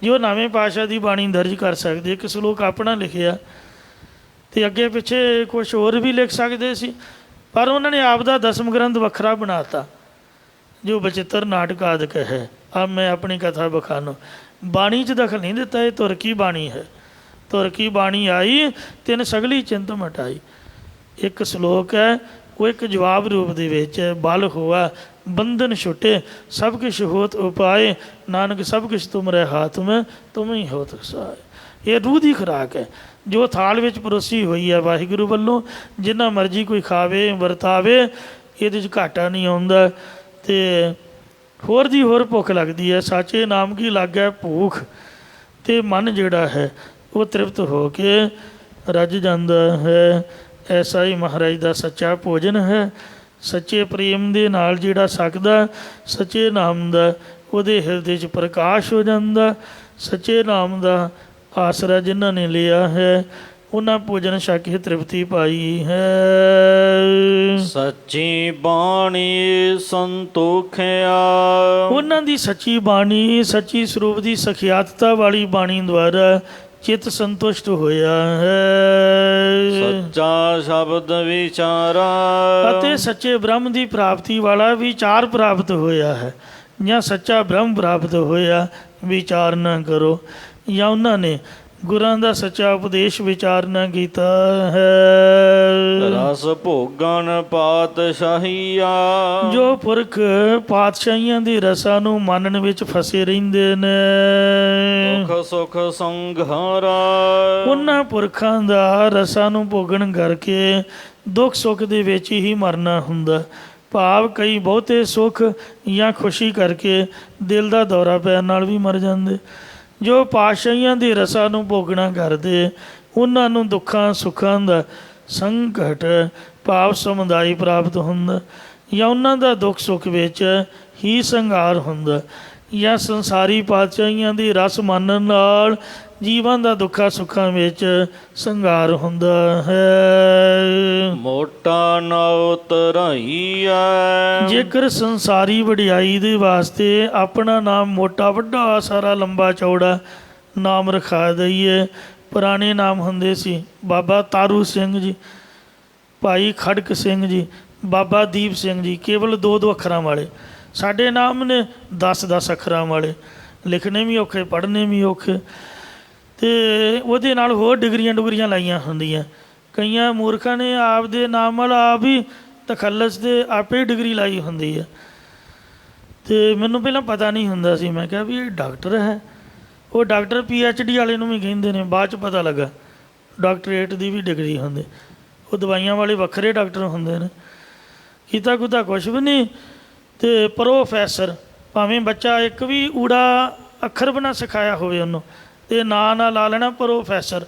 ਜੋ ਨਵੇਂ ਪਾਤਸ਼ਾਹ ਦੀ ਬਾਣੀ ਦਰਜ ਕਰ ਸਕਦੇ। ਇੱਕ ਸਲੋਕ ਆਪਣਾ ਲਿਖਿਆ ਅਤੇ ਅੱਗੇ ਪਿੱਛੇ ਕੁਛ ਹੋਰ ਵੀ ਲਿਖ ਸਕਦੇ ਸੀ, ਪਰ ਉਹਨਾਂ ਨੇ ਆਪ ਦਾ 10ਮ ਗ੍ਰੰਥ ਵੱਖਰਾ ਬਣਾ ਤਾ, ਜੋ ਬਚਿੱਤਰ ਨਾਟਕ ਆਦਿਕ ਹੈ। ਅਬ ਮੈਂ ਆਪਣੀ ਕਥਾ ਬਖਾਨੋ, ਬਾਣੀ 'ਚ ਦਖਲ ਨਹੀਂ ਦਿੱਤਾ, ਇਹ ਤੁਰ ਕੀ ਬਾਣੀ ਹੈ। ਤੁਰ ਕੀ ਬਾਣੀ ਆਈ ਤਿਨ ਸਗਲੀ ਚਿੰਤ ਮਟਾਈ। ਇੱਕ ਸਲੋਕ ਹੈ, ਉਹ ਇੱਕ ਜਵਾਬ ਰੂਪ ਦੇ ਵਿੱਚ, ਬਲ ਹੋਆ ਬੰਧਨ ਛੁੱਟੇ ਸਭ ਕੁਛ ਹੋਤ ਉਪਾਏ, ਨਾਨਕ ਸਭ ਕੁਛ ਤੁਮਰੇ ਹਾਥ ਮੈਂ ਤੁਮ ਹੀ ਹੋਤ ਸਹਾਏ। ਇਹ ਰੂਹ ਦੀ ਖੁਰਾਕ ਹੈ ਜੋ ਥਾਲ ਵਿੱਚ ਪਰੋਸੀ ਹੋਈ ਹੈ ਵਾਹਿਗੁਰੂ ਵੱਲੋਂ। ਜਿੰਨਾ ਮਰਜ਼ੀ ਕੋਈ ਖਾਵੇ ਵਰਤਾਵੇ, ਇਹਦੇ 'ਚ ਘਾਟਾ ਨਹੀਂ ਆਉਂਦਾ, ਅਤੇ ਹੋਰ ਦੀ ਹੋਰ ਭੁੱਖ ਲੱਗਦੀ ਹੈ। ਸਾਚੇ ਨਾਮ ਕੀ ਲਾਗੈ ਭੂਖ, ਅਤੇ ਮਨ ਜਿਹੜਾ ਹੈ ਉਹ ਤ੍ਰਿਪਤ ਹੋ ਕੇ ਰੱਜ ਜਾਂਦਾ ਹੈ। ਐਸਾ ਹੀ ਮਹਾਰਾਜ ਦਾ ਸੱਚਾ ਭੋਜਨ ਹੈ। ਸੱਚੇ ਪ੍ਰੇਮ ਦੇ ਨਾਲ ਜਿਹੜਾ ਸਕਦਾ ਸੱਚੇ ਨਾਮ ਦਾ, ਉਹਦੇ ਹਿਰਦੇ 'ਚ ਪ੍ਰਕਾਸ਼ ਹੋ ਜਾਂਦਾ। ਸੱਚੇ ਨਾਮ ਦਾ ਆਸਰਾ ਜਿਨ੍ਹਾਂ ਨੇ ਲਿਆ ਹੈ, ਉਹਨਾਂ ਭੋਜਨ ਛਕ ਕੇ ਤ੍ਰਿਪਤੀ ਪਾਈ ਹੈ। ਸੱਚੀ ਬਾਣੀ ਸੰਤੋਖਿਆ, ਉਹਨਾਂ ਦੀ ਸੱਚੀ ਬਾਣੀ, ਸੱਚੀ ਸਰੂਪ ਦੀ ਸਖਿਆਤਤਾ ਵਾਲੀ ਬਾਣੀ ਦੁਆਰਾ ਚਿੱਤ ਸੰਤੁਸ਼ਟ ਹੋਇਆ ਹੈ। ਸੱਚਾ ਸ਼ਬਦ ਵਿਚਾਰਾ ਅਤੇ ਸੱਚੇ ਬ੍ਰਹਮ ਦੀ ਪ੍ਰਾਪਤੀ ਵਾਲਾ ਵਿਚਾਰ ਪ੍ਰਾਪਤ ਹੋਇਆ ਹੈ। ਜਾਂ ਸੱਚਾ ਬ੍ਰਹਮ ਪ੍ਰਾਪਤ ਹੋਇਆ, ਵਿਚਾਰ ਨਾ ਕਰੋ। ਜਾਂ ਉਹਨਾਂ ਨੇ ਗੁਰਾਂ ਦਾ ਸੱਚਾ ਉਪਦੇਸ਼ ਵਿਚਾਰ ਨਾ ਕੀਤਾ ਹੈ। ਰਸ ਭੋਗਣ ਪਾਤਸ਼ਾਹੀਆ ਜੋ ਪੁਰਖ ਪਾਤਸ਼ਾਹੀਆਂ ਦੀ ਰਸਾਂ ਨੂੰ ਮੰਨਣ ਵਿੱਚ ਫਸੇ ਰਹਿੰਦੇ ਨੇ, ਦੁਖ ਸੁਖ ਸੰਘਾਰਾ ਉਹਨਾਂ ਪੁਰਖਾਂ ਦਾ ਰਸਾਂ ਨੂੰ ਭੋਗਣ ਕਰਕੇ ਦੁੱਖ ਸੁੱਖ ਦੇ ਵਿੱਚ ਹੀ ਮਰਨਾ ਹੁੰਦਾ। ਭਾਵ ਕਈ ਬਹੁਤੇ ਸੁੱਖ ਜਾਂ ਖੁਸ਼ੀ ਕਰਕੇ ਦਿਲ ਦਾ ਦੌਰਾ ਪੈਣ ਨਾਲ ਵੀ ਮਰ ਜਾਂਦੇ। ਜੋ ਪਾਤਸ਼ਾਹੀਆਂ ਦੀ ਰਸਾਂ ਨੂੰ ਭੋਗਣਾ ਕਰਦੇ, ਉਹਨਾਂ ਨੂੰ ਦੁੱਖਾਂ ਸੁੱਖਾਂ ਦਾ ਸੰਕਟ ਭਾਵ ਸਮੁਦਾਇ ਪ੍ਰਾਪਤ ਹੁੰਦਾ, ਜਾਂ ਉਹਨਾਂ ਦਾ ਦੁੱਖ ਸੁੱਖ ਵਿੱਚ ਹੀ ਸੰਘਾਰ ਹੁੰਦਾ। ਜਾਂ ਸੰਸਾਰੀ ਪਾਤਸ਼ਾਹੀਆਂ ਦੀ ਰਸ ਮੰਨਣ ਨਾਲ ਜੀਵਾਂ ਦਾ ਦੁੱਖਾਂ ਸੁੱਖਾਂ ਵਿੱਚ ਸੰਘਾਰ ਹੁੰਦਾ ਹੈ। ਮੋਟਾ ਨਾਉ ਧਰਾਈਐ ਜੇਕਰ ਸੰਸਾਰੀ ਵਡਿਆਈ ਦੇ ਵਾਸਤੇ ਆਪਣਾ ਨਾਮ ਮੋਟਾ ਵੱਡਾ ਸਾਰਾ ਲੰਬਾ ਚੌੜਾ ਨਾਮ ਰਖਾ ਦਈਏ। ਪੁਰਾਣੇ ਨਾਮ ਹੁੰਦੇ ਸੀ ਬਾਬਾ ਤਾਰੂ ਸਿੰਘ ਜੀ, ਭਾਈ ਖੜਕ ਸਿੰਘ ਜੀ, ਬਾਬਾ ਦੀਪ ਸਿੰਘ ਜੀ, ਕੇਵਲ 2-2 ਅੱਖਰਾਂ ਵਾਲੇ। ਸਾਡੇ ਨਾਮ ਨੇ 10-10 ਅੱਖਰਾਂ ਵਾਲੇ, ਲਿਖਣੇ ਵੀ ਔਖੇ ਪੜ੍ਹਨੇ ਵੀ ਔਖੇ। ਅਤੇ ਉਹਦੇ ਨਾਲ ਹੋਰ ਡਿਗਰੀਆਂ ਲਾਈਆਂ ਹੁੰਦੀਆਂ। ਕਈਆਂ ਮੂਰਖਾਂ ਨੇ ਆਪਦੇ ਨਾਮ ਵਾਲ ਆਪ ਹੀ ਤਖੱਲਸ ਦੇ ਆਪੇ ਡਿਗਰੀ ਲਾਈ ਹੁੰਦੀ ਹੈ। ਅਤੇ ਮੈਨੂੰ ਪਹਿਲਾਂ ਪਤਾ ਨਹੀਂ ਹੁੰਦਾ ਸੀ, ਮੈਂ ਕਿਹਾ ਵੀ ਇਹ ਡਾਕਟਰ ਹੈ। ਉਹ ਡਾਕਟਰ PhD ਵਾਲੇ ਨੂੰ ਵੀ ਕਹਿੰਦੇ ਨੇ, ਬਾਅਦ 'ਚ ਪਤਾ ਲੱਗਾ ਡਾਕਟਰੇਟ ਦੀ ਵੀ ਡਿਗਰੀ ਹੁੰਦੀ। ਉਹ ਦਵਾਈਆਂ ਵਾਲੇ ਵੱਖਰੇ ਡਾਕਟਰ ਹੁੰਦੇ ਨੇ। ਕੀਤਾ ਕੁਤਾ ਕੁਛ ਵੀ ਨਹੀਂ। ਅਤੇ ਪ੍ਰੋਫੈਸਰ, ਭਾਵੇਂ ਬੱਚਾ ਇੱਕ ਵੀ ਊੜਾ ਅੱਖਰ ਬਣਾ ਸਿਖਾਇਆ ਹੋਵੇ ਉਹਨੂੰ, ਅਤੇ ਨਾਂ ਲਾ ਲੈਣਾ ਪ੍ਰੋਫੈਸਰ।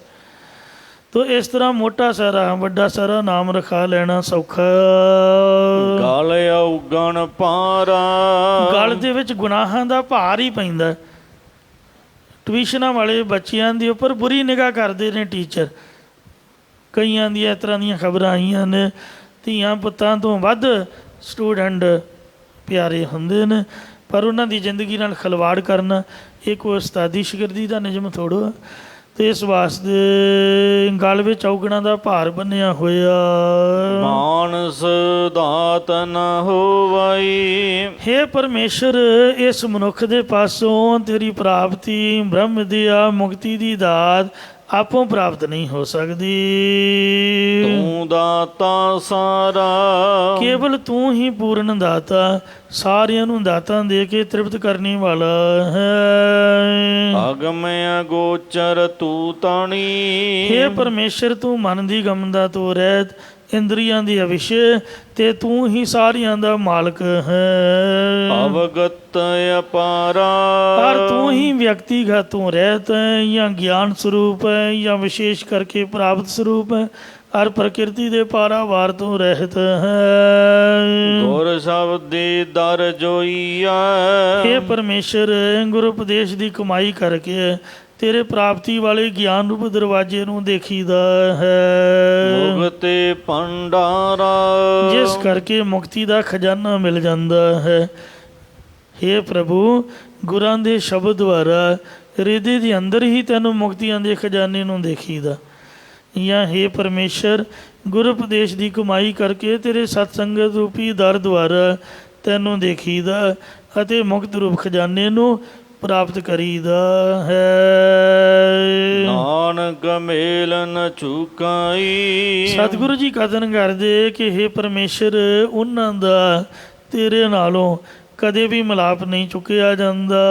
ਤੋ ਇਸ ਤਰ੍ਹਾਂ ਮੋਟਾ ਸਾਰਾ ਵੱਡਾ ਸਾਰਾ ਨਾਮ ਰਖਾ ਲੈਣਾ ਸੌਖਾ। ਗਲ ਔਗਣ ਭਾਰਾ ਗਲ ਦੇ ਵਿੱਚ ਗੁਨਾਹਾਂ ਦਾ ਭਾਰ ਹੀ ਪੈਂਦਾ। ਟਿਊਸ਼ਨਾਂ ਵਾਲੇ ਬੱਚਿਆਂ ਦੇ ਉੱਪਰ ਬੁਰੀ ਨਿਗਾਹ ਕਰਦੇ ਨੇ ਟੀਚਰ। ਕਈਆਂ ਦੀਆਂ ਇਸ ਤਰ੍ਹਾਂ ਦੀਆਂ ਖਬਰਾਂ ਆਈਆਂ ਨੇ, ਧੀਆਂ ਪੁੱਤਾਂ ਤੋਂ ਵੱਧ ਸਟੂਡੈਂਟ ਪਿਆਰੇ ਹੁੰਦੇ ਨੇ, ਪਰ ਉਹਨਾਂ ਦੀ ਜ਼ਿੰਦਗੀ ਨਾਲ ਖਿਲਵਾੜ ਕਰਨਾ ਇਹ ਕੋਈ ਉਸਤਾਦੀ ਸ਼ਾਗਿਰਦੀ ਦਾ ਨਿਯਮ ਥੋੜ੍ਹਾ। ਅਤੇ ਇਸ ਵਾਸਤੇ ਗਲ ਵਿੱਚ ਔਗਣਾਂ ਦਾ ਭਾਰ ਬੰਨਿਆ ਹੋਇਆ। ਮਾਨਸ ਦਾਤ ਨ ਹੋਵਈ ਹੇ ਪਰਮੇਸ਼ਰ, ਇਸ ਮਨੁੱਖ ਦੇ ਪਾਸੋਂ ਤੇਰੀ ਪ੍ਰਾਪਤੀ ਬ੍ਰਹਮ ਦੀ ਮੁਕਤੀ ਦੀ ਦਾਤ ਆਪੋਂ ਪ੍ਰਾਪਤ ਨਹੀਂ ਹੋ ਸਕਦੀ। ਤੂੰ ਦਾਤਾ ਸਾਰਾ ਕੇਵਲ ਤੂੰ ਹੀ ਪੂਰਨ ਦਾਤਾ, ਸਾਰਿਆਂ ਨੂੰ ਦਾਤਾਂ ਦੇ ਕੇ ਤ੍ਰਿਪਤ ਕਰਨੇ ਵਾਲਾ ਹੈ। ਅਗਮ ਅਗੋਚਰ ਤੂੰ ਤਾਣੀ ਹੇ ਪਰਮੇਸ਼ਰ, ਤੂੰ ਮਨ ਦੀ ਗਮਦਾ ਤੋਂ ਰਹਿਤ, ਇੰਦਰੀਆਂ ਦੀ ਅਵਿਸ਼ੇ, ਤੇ ਤੂੰ ਹੀ ਸਾਰਿਆਂ ਦਾ ਮਾਲਕ ਹੈ। ਅਵਗਤ ਅਪਾਰਾ ਪਰ ਤੂੰ ਹੀ ਵਿਅਕਤੀਗਤ ਤੋਂ ਰਹਿਤ ਹੈ, ਜਾਂ ਗਿਆਨ ਸਰੂਪ ਹੈ, ਜਾਂ ਵਿਸ਼ੇਸ਼ ਕਰਕੇ ਪ੍ਰਾਪਤ ਸਰੂਪ ਹੈ, ਔਰ ਪ੍ਰਕਿਰਤੀ ਦੇ ਪਾਰਾਵਾਰ ਤੋਂ ਰਹਿਤ ਹੈ। ਗੁਰ ਸ਼ਬਦੀ ਦਰ ਜੋਈਆ ਹੇ ਪਰਮੇਸ਼ਰ, ਗੁਰ ਉਪਦੇਸ਼ ਦੀ ਕਮਾਈ ਕਰਕੇ ਤੇਰੇ ਪ੍ਰਾਪਤੀ ਵਾਲੇ ਗਿਆਨ ਰੂਪ ਦਰਵਾਜ਼ੇ ਨੂੰ ਦੇਖੀਦਾ ਹੈ। ਮੁਕਤੇ ਭੰਡਾਰਾ ਜਿਸ ਕਰਕੇ ਮੁਕਤੀ ਦਾ ਖਜ਼ਾਨਾ ਮਿਲ ਜਾਂਦਾ ਹੈ। ਹੇ ਪ੍ਰਭੂ, ਗੁਰਾਂ ਦੇ ਸ਼ਬਦ ਦੁਆਰਾ ਹਿਰਦੇ ਦੇ ਅੰਦਰ ਹੀ ਤੈਨੂੰ ਮੁਕਤੀਆਂ ਦੇ ਖਜ਼ਾਨੇ ਨੂੰ ਦੇਖੀਦਾ। ਜਾਂ ਹੇ ਪਰਮੇਸ਼ਰ, ਗੁਰ ਉਪਦੇਸ਼ ਦੀ ਕਮਾਈ ਕਰਕੇ ਤੇਰੇ ਸਤਸੰਗਤ ਰੂਪੀ ਦਰ ਦੁਆਰਾ ਤੈਨੂੰ ਦੇਖੀਦਾ ਅਤੇ ਮੁਕਤ ਰੂਪ ਖਜ਼ਾਨੇ ਨੂੰ ਪ੍ਰਾਪਤ ਕਰੀਦਾ ਹੈ। ਨਾਨਕ ਮੇਲ ਨ ਚੁਕਾਈ ਸਤਿਗੁਰੂ ਜੀ ਕਥਨ ਕਰਦੇ ਕਿ ਹੇ ਪਰਮੇਸ਼ਰ, ਉਹਨਾਂ ਦਾ ਤੇਰੇ ਨਾਲੋਂ ਕਦੇ ਵੀ ਮਿਲਾਪ ਨਹੀਂ ਚੁੱਕਿਆ ਜਾਂਦਾ।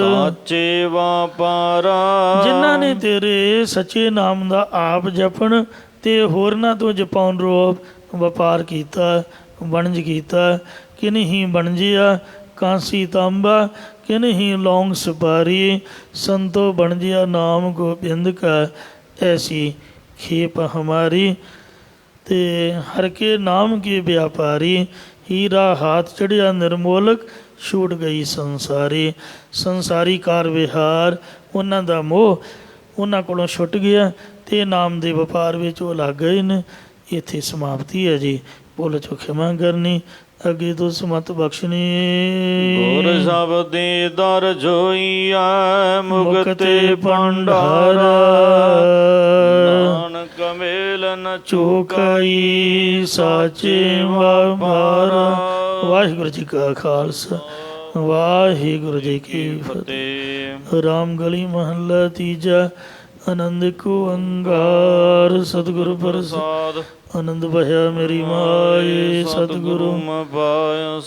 ਸਾਚੇ ਵਾਪਾਰਾ ਜਿਨ੍ਹਾਂ ਨੇ ਤੇਰੇ ਸੱਚੇ ਨਾਮ ਦਾ ਆਪ ਜਪਣ ਤੇ ਹੋਰਨਾਂ ਤੋਂ ਜਪਾਉਣ ਰੂਪ ਵਪਾਰ ਕੀਤਾ, ਵਣਜ ਕੀਤਾ, ਕਿ ਨਹੀਂ ਬਣਜਿਆ ਕਾਂਸੀ ਤਾਂਬਾ, ਕਿ ਨਹੀਂ ਲੌਂਗ ਸੁਪਾਰੀ, ਸੰਤੋ ਬਣਜਿਆ ਨਾਮ ਗੋਬਿੰਦ ਕਾ, ਐਸੀ ਖੇਪ ਹਮਾਰੀ। ਤੇ ਹਰ ਕੇ ਨਾਮ ਕੇ ਵਿਆਪਾਰੀ, ਹੀਰਾ ਹਾਥ ਚੜਿਆ ਨਿਰਮੋਲਕ, ਛੂਟ ਗਈ ਸੰਸਾਰੀ। ਸੰਸਾਰੀ ਕਾਰ ਵਿਹਾਰ, ਉਹਨਾਂ ਦਾ ਮੋਹ ਉਹਨਾਂ ਕੋਲੋਂ ਛੁੱਟ ਗਿਆ ਅਤੇ ਨਾਮ ਦੇ ਵਪਾਰ ਵਿੱਚ ਉਹ ਲੱਗ ਗਏ ਨੇ। ਇੱਥੇ ਸਮਾਪਤੀ ਹੈ ਜੀ। ਭੁੱਲ ਚੁੱਕ ਖਿਮਾ ਕਰਨੀ। ਅੱਗੇ ਤੋਂ ਸਮਤ ਬਖਸ਼ਣੀ। ਗੁਰ ਸ਼ਬਦੀ ਦਰ ਜੋਈਐ ਮੁਕਤੇ ਭੰਡਾਰਾ ਨਾਨਕ ਮੇਲਨ ਚੋਕਾਈ ਸਾਚੇ ਵਾਮਾਰਾ। ਵਾਹਿਗੁਰੂ ਜੀ ਕਾ ਖਾਲਸਾ ਵਾਹਿਗੁਰੂ ਜੀ ਕੀ ਫਤਿਹ। ਰਾਮ ਗਲੀ ਮਹੱਲਾ ਤੀਜਾ। ਆਨੰਦ ਕੋ ਅੰਗਾਰ ਸਤਿਗੁਰ ਪ੍ਰਸਾਦ। ਸਾਧ ਆਨੰਦ ਬਹਿਆ ਮੇਰੀ ਮਾਏ ਸਤਿਗੁਰੂ ਪਾਇਆ